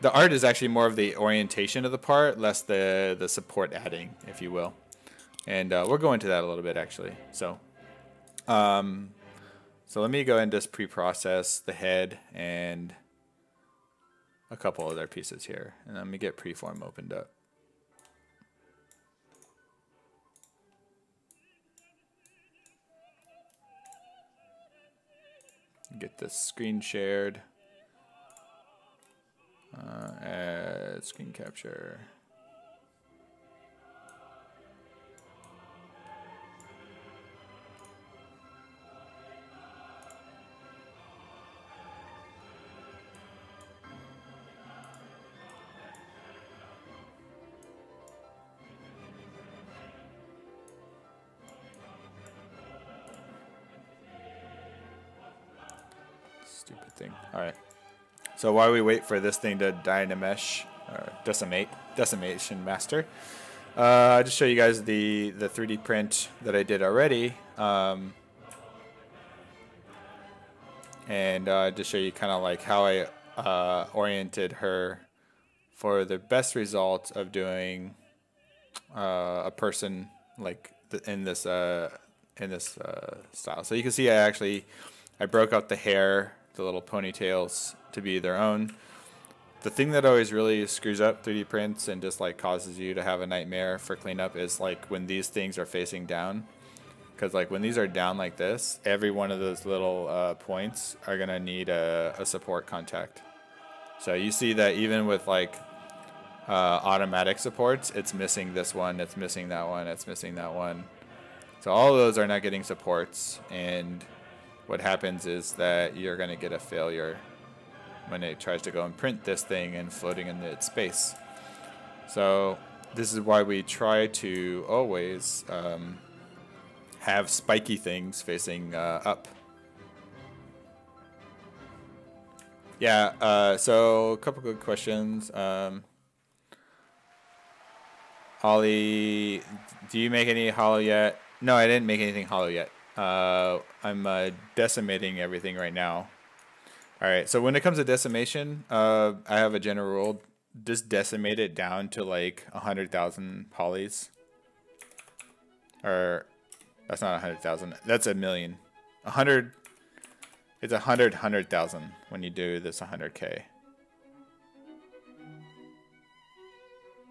S1: The art is actually more of the orientation of the part, less the support adding, if you will. And we'll go into that a little bit, actually. So let me go and just pre-process the head and a couple other pieces here. And let me get preform opened up. Get this screen shared. Add screen capture. Stupid thing. All right. So while we wait for this thing to dynamesh or decimation master, I just show you guys the 3D print that I did already, and just show you kind of like how I oriented her for the best result of doing a person like in this style. So you can see I broke out the hair, the little ponytails, to be their own. The thing that always really screws up 3D prints and just like causes you to have a nightmare for cleanup is like when these things are facing down. Because like when these are down like this, every one of those little points are gonna need a support contact. So you see that even with like automatic supports, it's missing this one, it's missing that one, it's missing that one. So all of those are not getting supports, and what happens is that you're going to get a failure when it tries to go and print this thing and floating in its space. So this is why we try to always have spiky things facing up. Yeah, so a couple good questions. Holly, do you make any hollow yet? No, I didn't make anything hollow yet. I'm decimating everything right now. All right, so when it comes to decimation, I have a general rule. Just decimate it down to like 100,000 polys. Or, that's not 100,000. That's a million. 100, it's 100,000 when you do this 100K.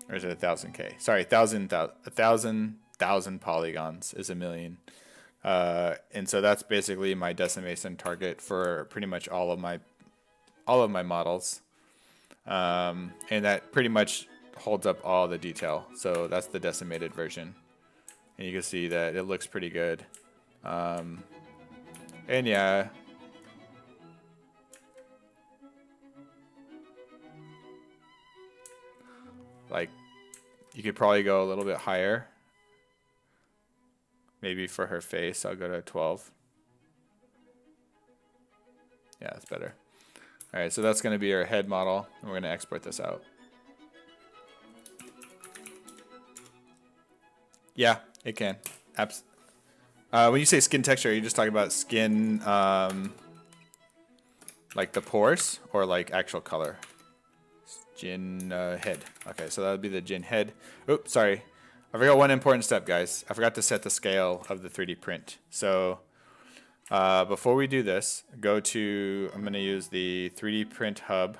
S1: Or is it 1,000K? Sorry, 1,000 polygons is a million. And so that's basically my decimation target for pretty much all of my models. And that pretty much holds up all the detail. So that's the decimated version. And you can see that it looks pretty good. And yeah. Like, you could probably go a little bit higher. Maybe for her face, I'll go to 12. Yeah, that's better. All right, so that's going to be our head model, and we're going to export this out. Yeah, it can. When you say skin texture, are you just talking about skin, like the pores, or like actual color? Jyn head. Okay, so that would be the Jyn head. Oops, sorry. I forgot one important step, guys. I forgot to set the scale of the 3D print. So before we do this, I'm going to use the 3D print hub,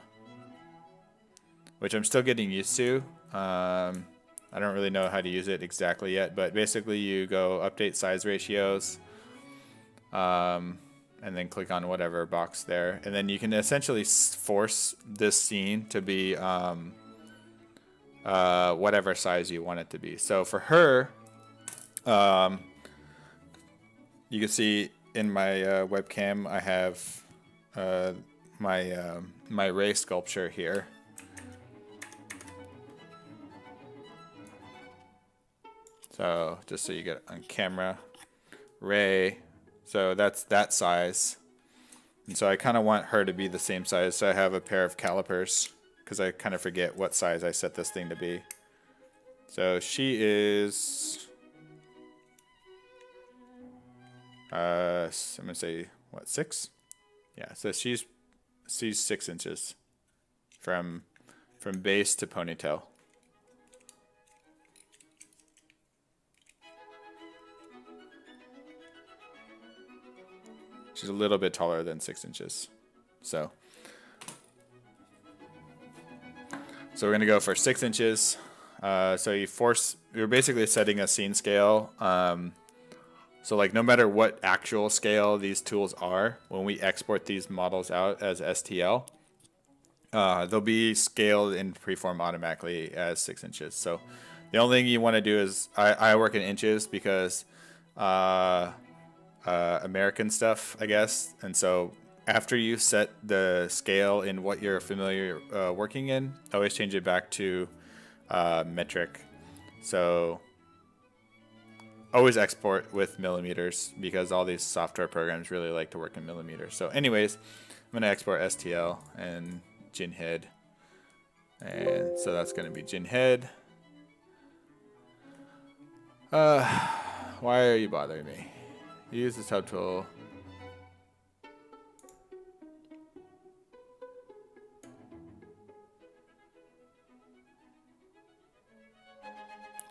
S1: which I'm still getting used to. I don't really know how to use it exactly yet, but basically you go update size ratios, and then click on whatever box there. And then you can essentially force this scene to be whatever size you want it to be. So for her, you can see in my webcam, I have my ray sculpture here. So just so you get on camera, ray. So that's that size. And so I kind of want her to be the same size. So I have a pair of calipers because I kind of forget what size I set this thing to be. So she is, I'm going to say, what, 6? Yeah, so she's 6 inches from base to ponytail. She's a little bit taller than 6 inches. So we're going to go for 6 inches. So you're basically setting a scene scale. So like no matter what actual scale these tools are, when we export these models out as STL, they'll be scaled in preform automatically as 6 inches. So the only thing you want to do is, I work in inches because American stuff, I guess. And so after you set the scale in what you're familiar working in, always change it back to metric. So always export with millimeters because all these software programs really like to work in millimeters. So anyways, I'm going to export STL and Jyn head. And so that's going to be Jyn head. Why are you bothering me? Use the subtool.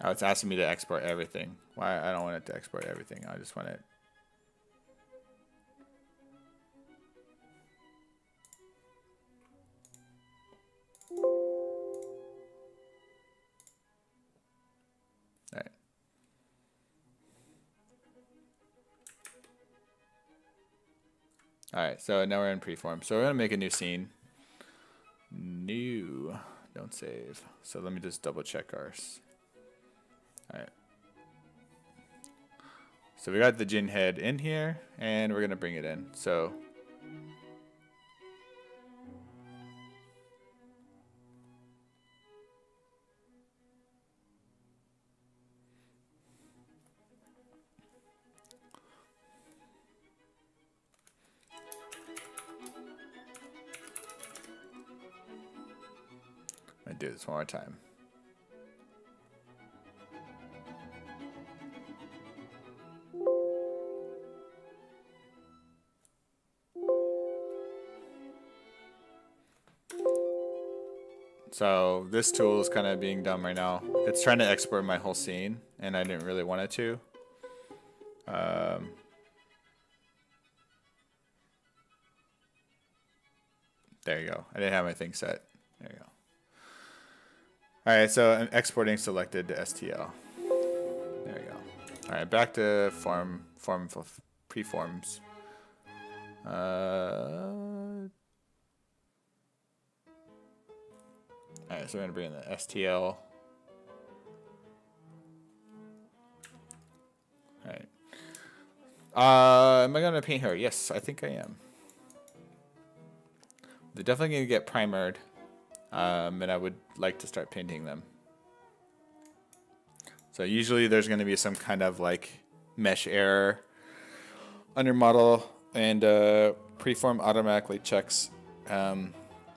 S1: Oh, it's asking me to export everything. Why? I don't want it to export everything. I just want it. All right. All right, so now we're in preform. So we're gonna make a new scene. New, don't save. So let me just double check ours. All right. So we got the Jyn head in here, and we're gonna bring it in. So I'm gonna do this one more time. So this tool is kind of being dumb right now. It's trying to export my whole scene, and I didn't really want it to. There you go. I didn't have my thing set. There you go. All right, so I'm exporting selected to STL. There you go. All right, back to preforms. All right, so we're gonna bring in the STL. All right. Am I gonna paint her? Yes, I think I am. They're definitely gonna get primered, and I would like to start painting them. So usually there's gonna be some kind of like mesh error under model, and preform automatically checks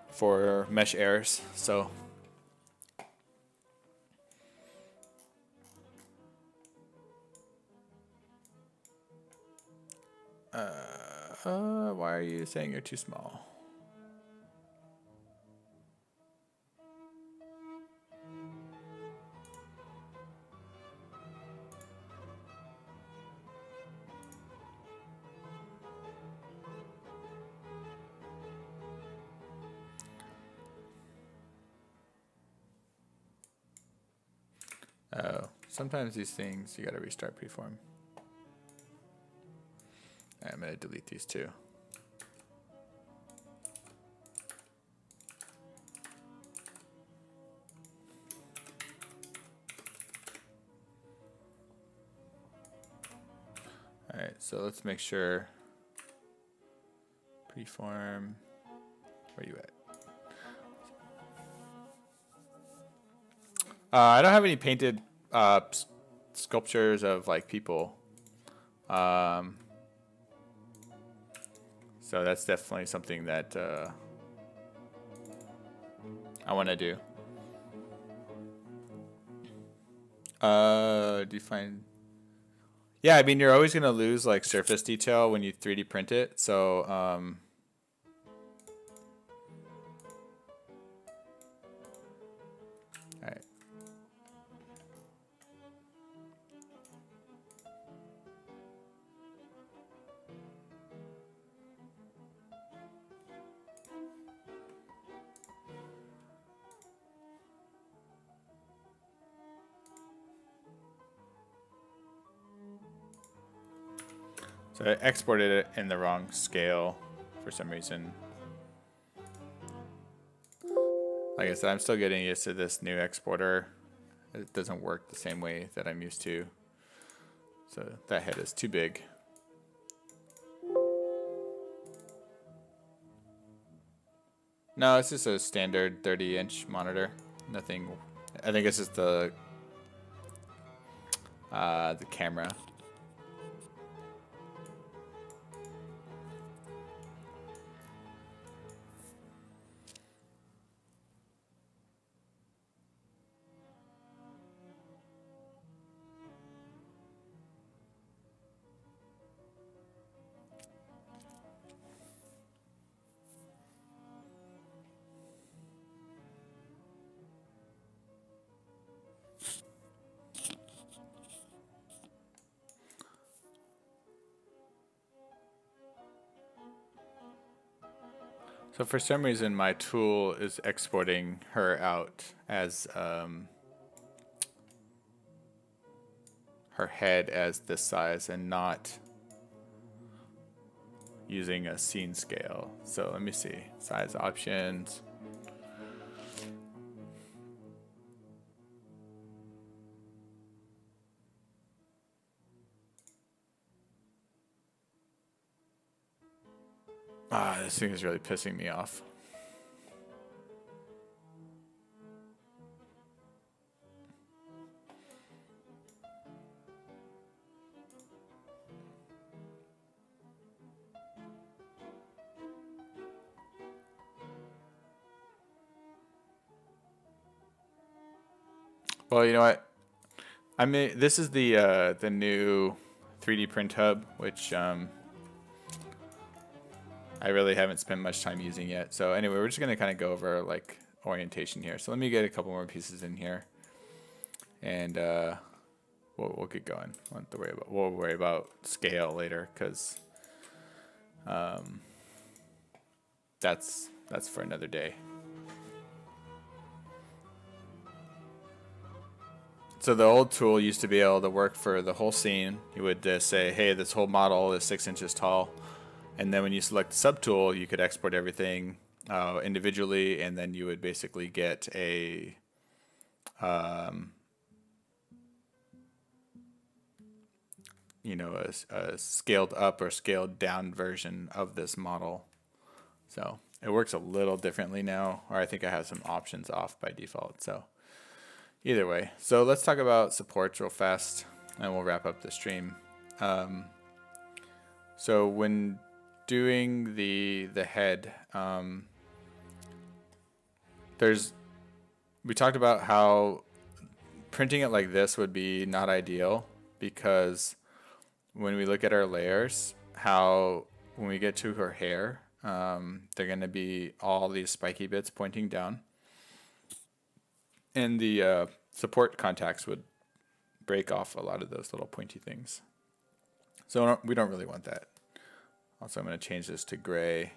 S1: for mesh errors. So why are you saying you're too small? Oh, sometimes these things you gotta restart preform. I'm gonna delete these two. All right, so let's make sure preform. Where you at? I don't have any painted sculptures of like people. So that's definitely something that I want to do. Define. Yeah, I mean, you're always going to lose like surface detail when you 3D print it. So all right. So I exported it in the wrong scale for some reason. Like I said, I'm still getting used to this new exporter. It doesn't work the same way that I'm used to. So that head is too big. No, it's just a standard 30-inch monitor. Nothing. I think it's just the camera. So for some reason, my tool is exporting her out as her head as this size and not using a scene scale. So let me see, size options. This thing is really pissing me off. Well, you know what? I mean, this is the new 3D print hub, which I really haven't spent much time using yet. So anyway, we're just gonna kind of go over like orientation here. So let me get a couple more pieces in here, and we'll get going. We'll worry about scale later, because that's for another day. So the old tool used to be able to work for the whole scene. You would just say, hey, this whole model is 6 inches tall. And then when you select the subtool, you could export everything individually, and then you would basically get a you know, a scaled up or scaled down version of this model. So it works a little differently now, or I think I have some options off by default. So either way, so let's talk about supports real fast, and we'll wrap up the stream. So when doing the head, we talked about how printing it like this would be not ideal, because when we look at our layers, how when we get to her hair, they're going to be all these spiky bits pointing down, and the support contacts would break off a lot of those little pointy things. So we don't really want that. Also, I'm going to change this to gray.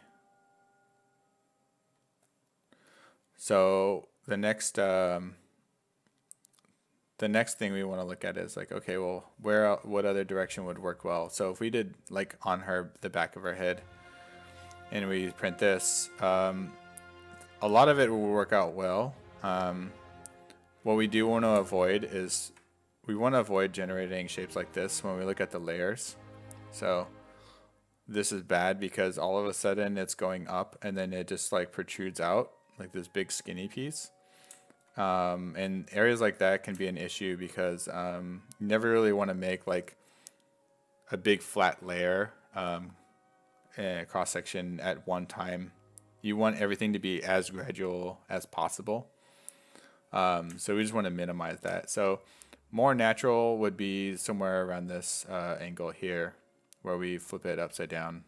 S1: So the next thing we want to look at is like, okay, well, what other direction would work well? So if we did like on the back of her head, and we print this, a lot of it will work out well. What we do want to avoid is we want to avoid generating shapes like this when we look at the layers. So this is bad because all of a sudden it's going up and then it just like protrudes out like this big skinny piece. And areas like that can be an issue because you never really want to make like a big flat layer cross section at one time. You want everything to be as gradual as possible. So we just want to minimize that. So more natural would be somewhere around this angle here, where we flip it upside down.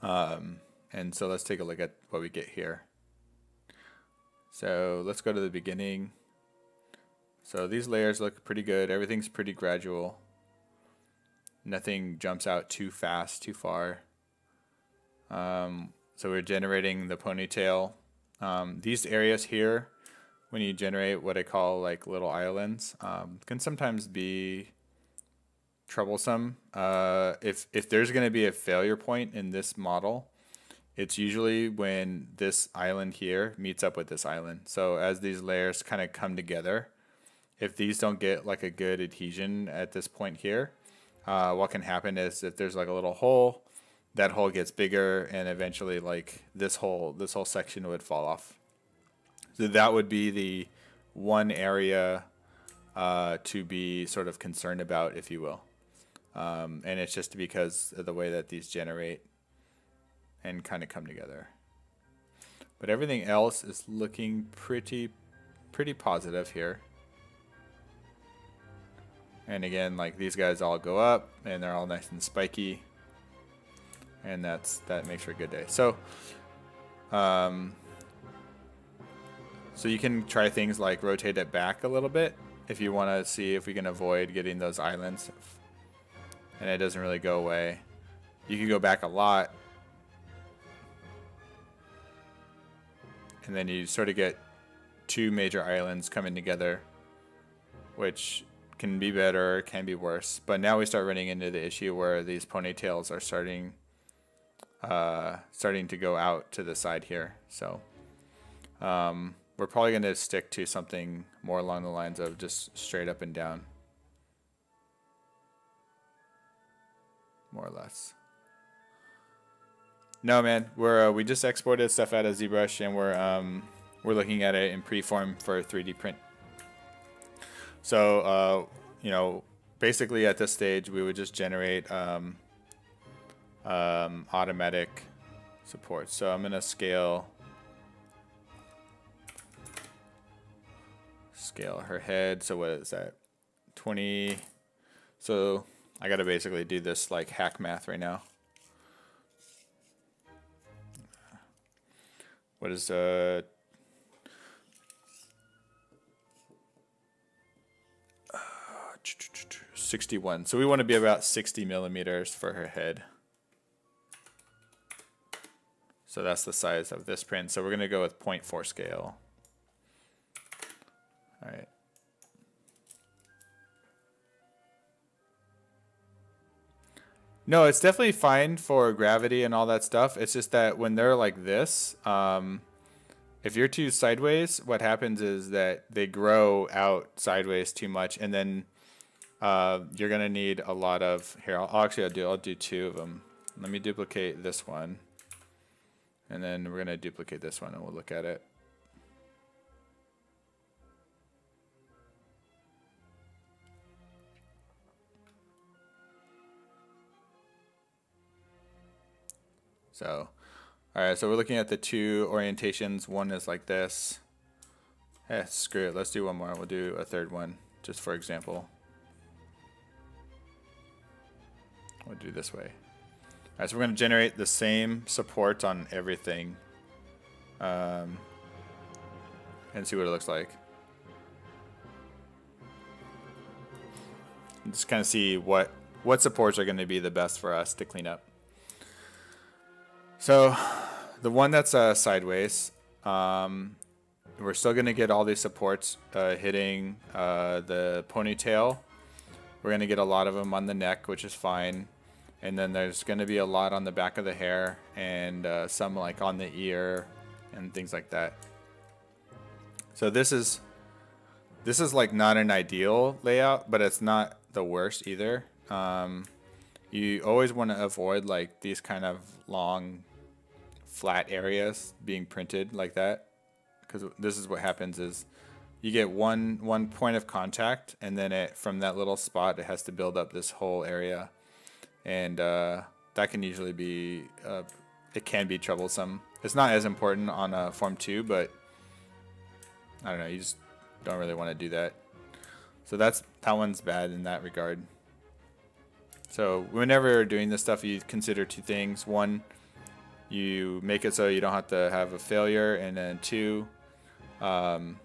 S1: And so let's take a look at what we get here. So let's go to the beginning. So these layers look pretty good. Everything's pretty gradual. Nothing jumps out too fast, too far. So we're generating the ponytail. These areas here, when you generate what I call like little islands, can sometimes be troublesome. If there's going to be a failure point in this model, it's usually when this island here meets up with this island. So as these layers kind of come together, if these don't get like a good adhesion at this point here, what can happen is if there's like a little hole, that hole gets bigger, and eventually like this whole section would fall off. So that would be the one area to be sort of concerned about, if you will. And it's just because of the way that these generate and kind of come together. But everything else is looking pretty positive here. And again, like these guys all go up and they're all nice and spiky, and that makes for a good day. So so you can try things like rotate it back a little bit if you want to see if we can avoid getting those islands, and it doesn't really go away. You can go back a lot, and then you sort of get two major islands coming together, which can be better, can be worse. But now we start running into the issue where these ponytails are starting to go out to the side here. So we're probably going to stick to something more along the lines of just straight up and down, more or less. No, man, we just exported stuff out of ZBrush, and we're looking at it in preform for 3D print. So you know, basically at this stage we would just generate automatic supports. So I'm gonna scale her head. So what is that? 20. So I gotta basically do this like hack math right now. What is 61? So we want to be about 60 millimeters for her head. So that's the size of this print. So we're gonna go with 0.4 scale. All right. No, it's definitely fine for gravity and all that stuff. It's just that when they're like this, if you're too sideways, what happens is that they grow out sideways too much, and then you're gonna need a lot of here. I'll do 2 of them. Let me duplicate this one, and then we're gonna duplicate this one, and we'll look at it. So, all right, so we're looking at the 2 orientations. One is like this. Screw it. Let's do one more. We'll do a third one, just for example. We'll do this way. All right, so we're going to generate the same support on everything, and see what it looks like. And just kind of see what supports are going to be the best for us to clean up. So the one that's sideways, we're still going to get all these supports hitting the ponytail. We're going to get a lot of them on the neck, which is fine. And then there's going to be a lot on the back of the hair and some like on the ear and things like that. So this is like not an ideal layout, but it's not the worst either. You always want to avoid like these kind of long flat areas being printed like that, because this is what happens is you get one point of contact, and then from that little spot it has to build up this whole area, and that can usually be it can be troublesome. It's not as important on a Form 2, but I don't know, you just don't really want to do that. So that one's bad in that regard. So whenever you're doing this stuff, you consider 2 things. 1, you make it so you don't have to have a failure, and then 2, don't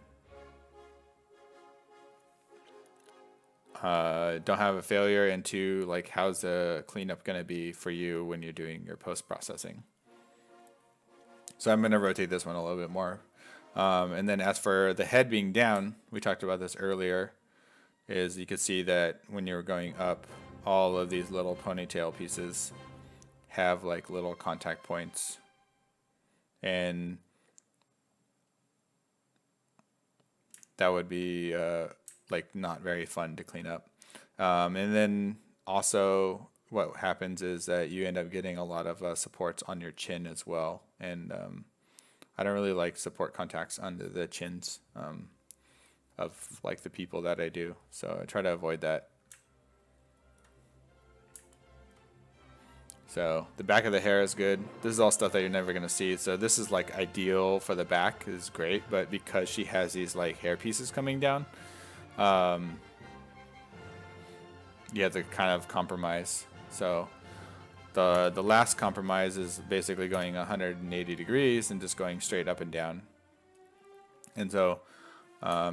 S1: have a failure, and 2, like how's the cleanup going to be for you when you're doing your post-processing. So I'm going to rotate this one a little bit more. And then as for the head being down, we talked about this earlier, is you could see that when you're going up, all of these little ponytail pieces have like little contact points, and that would be like not very fun to clean up. And then also what happens is that you end up getting a lot of supports on your chin as well, and I don't really like support contacts under the chins of like the people that I do, so I try to avoid that. So the back of the hair is good. This is all stuff that you're never going to see. So this is like ideal for the back, is great. But because she has these like hair pieces coming down, you have to kind of compromise. So the last compromise is basically going 180 degrees and just going straight up and down. And so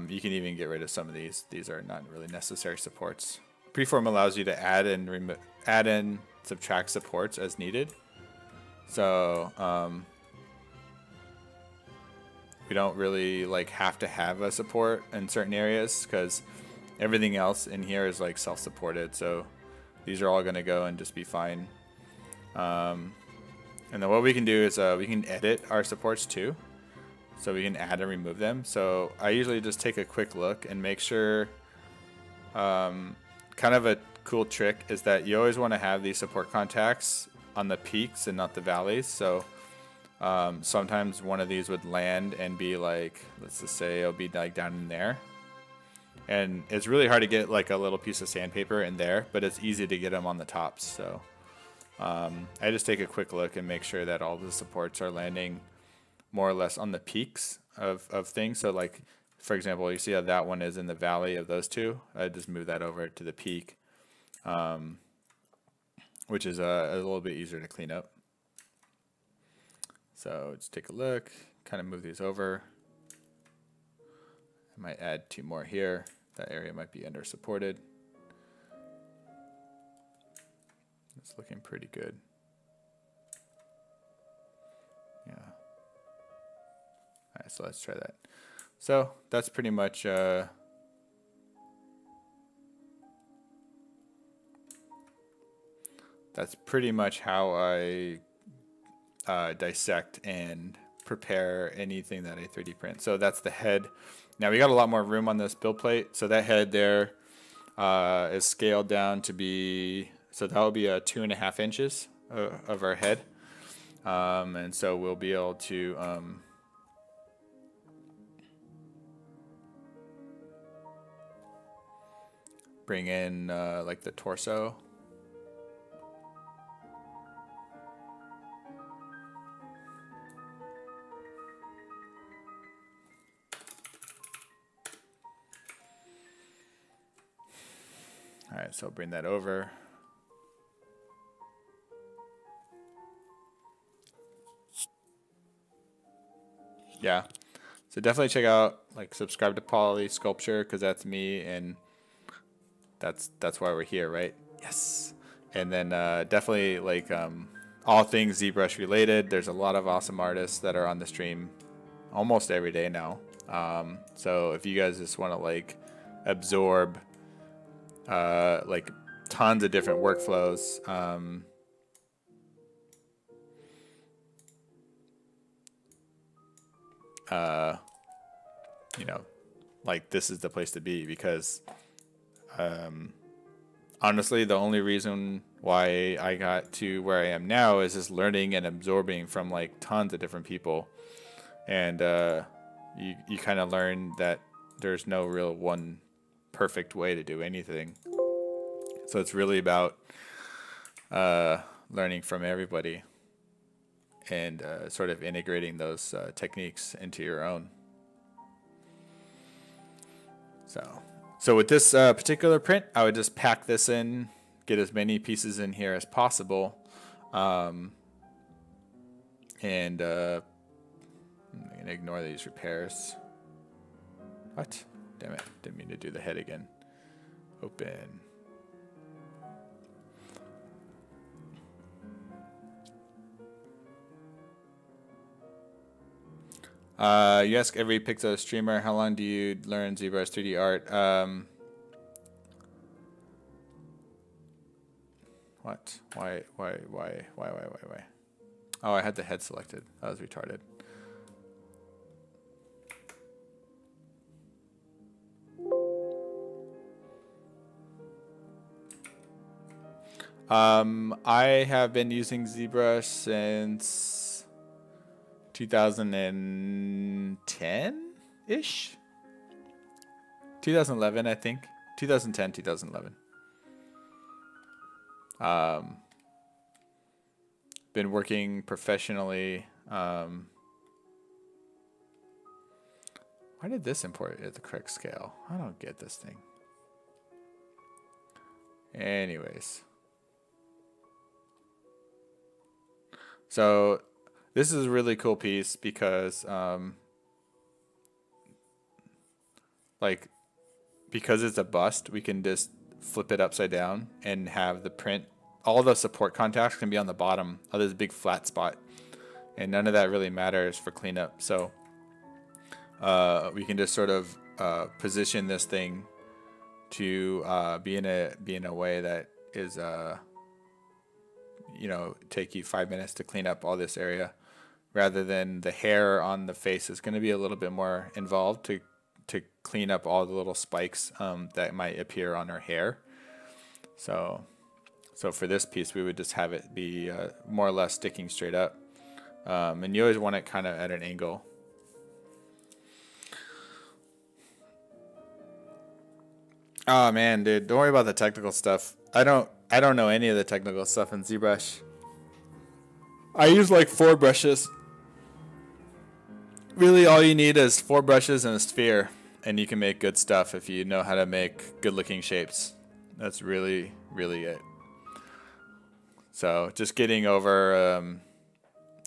S1: you can even get rid of some of these. These are not really necessary supports. Preform allows you to add and subtract supports as needed. So we don't really like have to have a support in certain areas, because everything else in here is like self-supported. So these are all going to go and just be fine. And then what we can do is we can edit our supports too. So we can add and remove them. So I usually just take a quick look and make sure, kind of a cool trick is that you always want to have these support contacts on the peaks and not the valleys. So sometimes one of these would land and be like, let's just say it'll be like down in there. And it's really hard to get like a little piece of sandpaper in there, but it's easy to get them on the tops. So I just take a quick look and make sure that all the supports are landing more or less on the peaks of things. So like, for example, you see how that one is in the valley of those two. I just move that over to the peak, which is a little bit easier to clean up. So let's take a look, kind of move these over. I might add 2 more here. That area might be under supported. It's looking pretty good. Yeah. All right, so let's try that. So that's pretty much how I dissect and prepare anything that I 3D print. So that's the head. Now we got a lot more room on this build plate. So that head there is scaled down to be, so that will be 2.5 inches of our head. And so we'll be able to bring in like the torso. All right, so I'll bring that over. Yeah, so definitely check out, like, subscribe to Poly Sculpture, because that's me, and that's why we're here, right? Yes. And then definitely, like, all things ZBrush related. There's a lot of awesome artists that are on the stream almost every day now. So if you guys just want to, like, absorb like tons of different workflows, you know, like, this is the place to be, because honestly, the only reason why I got to where I am now is just learning and absorbing from, like, tons of different people. And you kind of learn that there's no real one perfect way to do anything. So it's really about learning from everybody and sort of integrating those techniques into your own. So with this particular print, I would just pack this in, get as many pieces in here as possible, and I'm gonna ignore these repairs. What? Damn it, didn't mean to do the head again. Open. You ask every Pixel streamer, how long do you learn ZBrush 3D art? What? Why? Oh, I had the head selected. That was retarded. I have been using ZBrush since 2010-ish? 2011, I think. 2010, 2011. Been working professionally. Why did this import at the correct scale? I don't get this thing. Anyways. So this is a really cool piece because because it's a bust, we can just flip it upside down and have the print, all the support contacts can be on the bottom of this big flat spot, and none of that really matters for cleanup. So we can just sort of position this thing to be in a way that is take you 5 minutes to clean up all this area, rather than the hair on the face is going to be a little bit more involved to clean up all the little spikes that might appear on our hair. So for this piece, we would just have it be more or less sticking straight up. And you always want it kind of at an angle. Oh man, dude, don't worry about the technical stuff. I don't know any of the technical stuff in ZBrush. I use like 4 brushes. Really, all you need is 4 brushes and a sphere, and you can make good stuff if you know how to make good-looking shapes. That's really, really it. So just getting over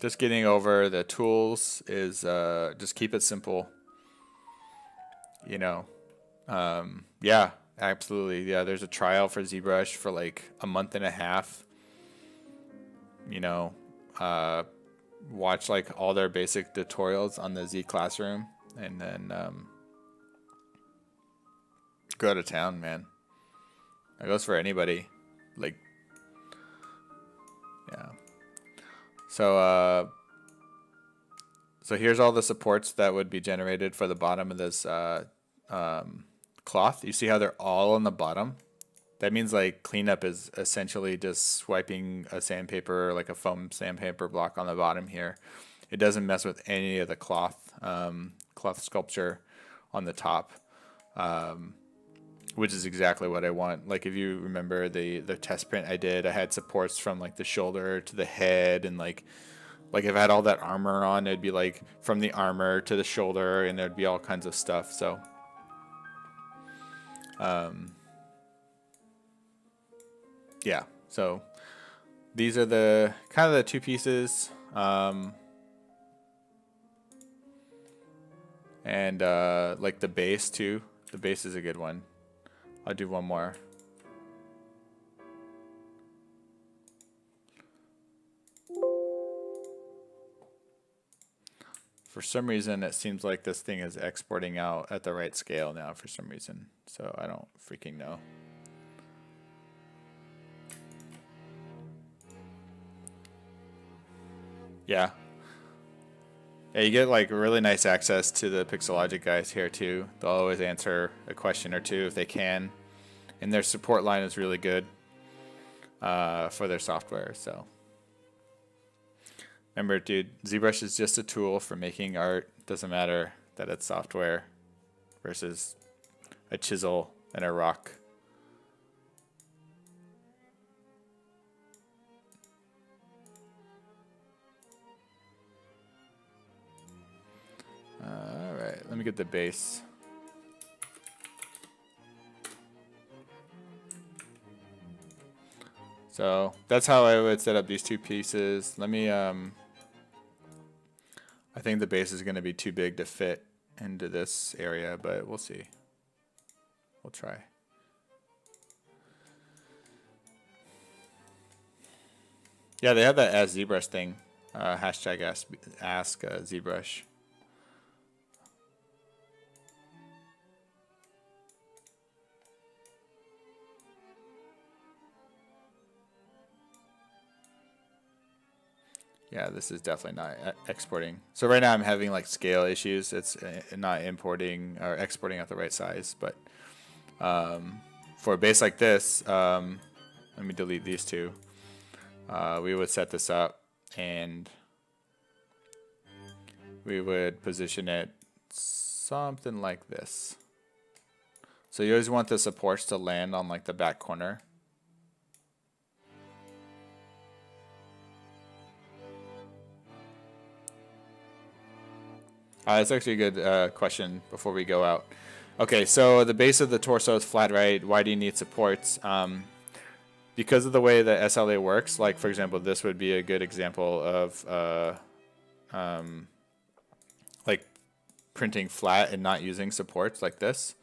S1: the tools is just keep it simple. You know, yeah, absolutely. Yeah, there's a trial for ZBrush for like a month and a half. You know, watch like all their basic tutorials on the Z Classroom, and then go to town, man. That goes for anybody. Like, yeah. So so here's all the supports that would be generated for the bottom of this cloth. You see how they're all on the bottom? That means like cleanup is essentially just swiping a sandpaper, like a foam sandpaper block on the bottom here. It doesn't mess with any of the cloth sculpture on the top, which is exactly what I want. Like if you remember the test print I did, I had supports from like the shoulder to the head, and like if I had all that armor on, it'd be like from the armor to the shoulder, and there'd be all kinds of stuff. So yeah, so these are the kind of the 2 pieces, and like the base too. The base is a good one. I'll do one more. For some reason, it seems like this thing is exporting out at the right scale now for some reason, so I don't freaking know. Yeah. Yeah, you get like really nice access to the Pixelogic guys here too. They'll always answer a question or two if they can, and their support line is really good for their software. So remember, dude, ZBrush is just a tool for making art. Doesn't matter that it's software versus a chisel and a rock. All right, let me get the base. So that's how I would set up these 2 pieces. Let me, I think the base is going to be too big to fit into this area, but we'll see. We'll try. Yeah, they have that Ask ZBrush thing. Hashtag ask ZBrush. Yeah, this is definitely not exporting. So right now I'm having like scale issues. It's not importing or exporting at the right size. But for a base like this, let me delete these 2. We would set this up and we would position it something like this. So you always want the supports to land on like the back corner. That's actually a good question before we go out. Okay, so the base of the torso is flat, right? Why do you need supports? Because of the way the SLA works, like for example, this would be a good example of like printing flat and not using supports like this.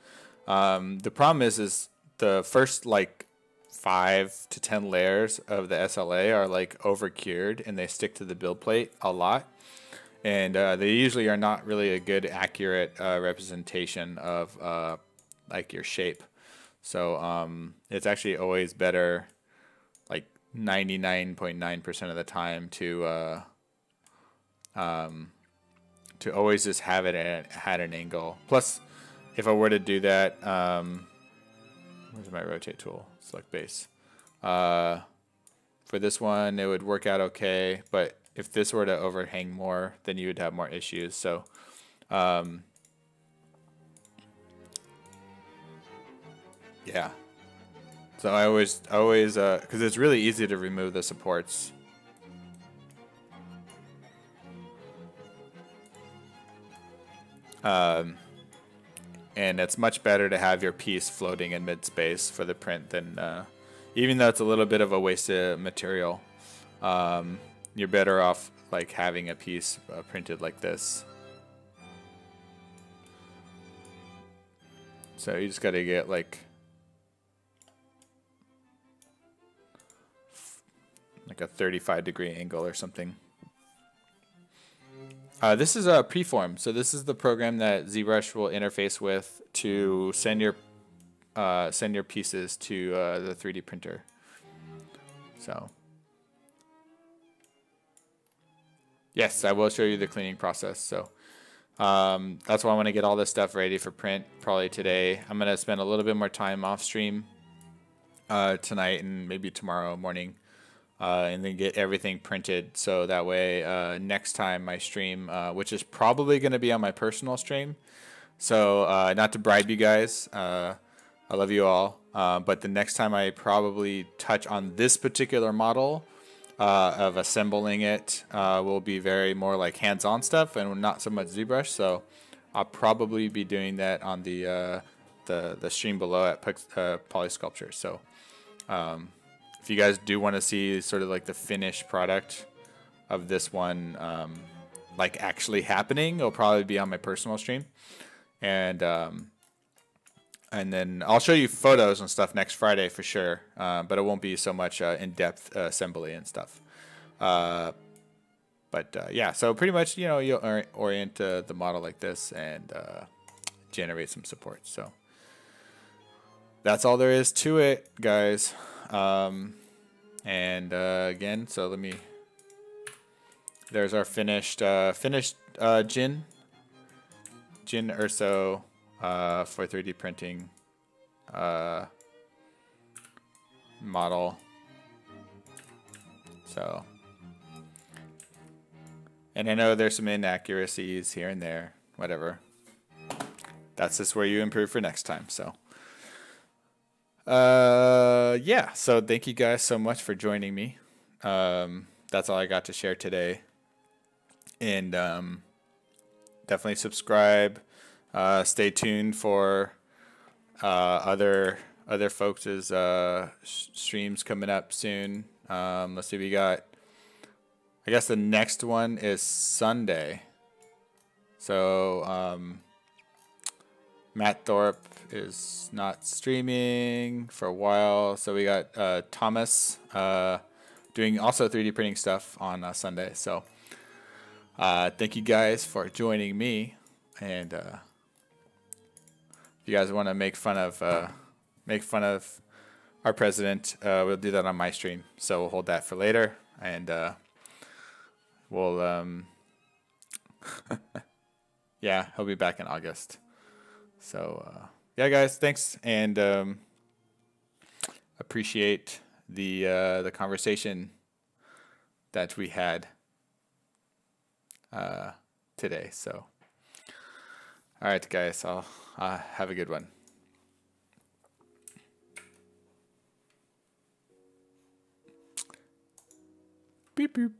S1: The problem is the first like 5 to 10 layers of the SLA are like over cured and they stick to the build plate a lot. And they usually are not really a good, accurate representation of like your shape. So it's actually always better, like 99.9% of the time, to always just have it at an angle. Plus, if I were to do that, where's my rotate tool? Select base. For this one, it would work out okay, but if this were to overhang more, then you would have more issues. So yeah. So I always because it's really easy to remove the supports. And it's much better to have your piece floating in mid-space for the print than, even though it's a little bit of a waste of material, you're better off like having a piece printed like this. So you just got to get like a 35-degree angle or something. This is a preform, so this is the program that ZBrush will interface with to send your pieces to the 3D printer. So yes, I will show you the cleaning process. So that's why I want to get all this stuff ready for print probably today. I'm gonna spend a little bit more time off stream tonight and maybe tomorrow morning. And then get everything printed so that way next time I stream, which is probably going to be on my personal stream. So not to bribe you guys, I love you all, but the next time I probably touch on this particular model of assembling it will be very more like hands-on stuff and not so much ZBrush. So I'll probably be doing that on the stream below at Polysculpture. So if you guys do want to see sort of like the finished product of this one, like actually happening, it'll probably be on my personal stream, and then I'll show you photos and stuff next Friday for sure. But it won't be so much in-depth assembly and stuff. Yeah, so pretty much, you know, you'll orient the model like this and generate some support. So that's all there is to it, guys. Again, so there's our finished Jyn Erso for 3D printing model. So, and I know there's some inaccuracies here and there, whatever. That's just where you improve for next time. So yeah, so thank you guys so much for joining me. That's all I got to share today, and definitely subscribe. Stay tuned for other folks' streams coming up soon. Let's see, we got, I guess the next one is Sunday, so Matt Thorpe is not streaming for a while, so we got Thomas doing also 3D printing stuff on Sunday. So thank you guys for joining me, and if you guys want to make fun of our president, we'll do that on my stream. So we'll hold that for later, and we'll yeah, he'll be back in August. So yeah, guys, thanks, and appreciate the conversation that we had today. So all right, guys, I'll have a good one. Beep, beep.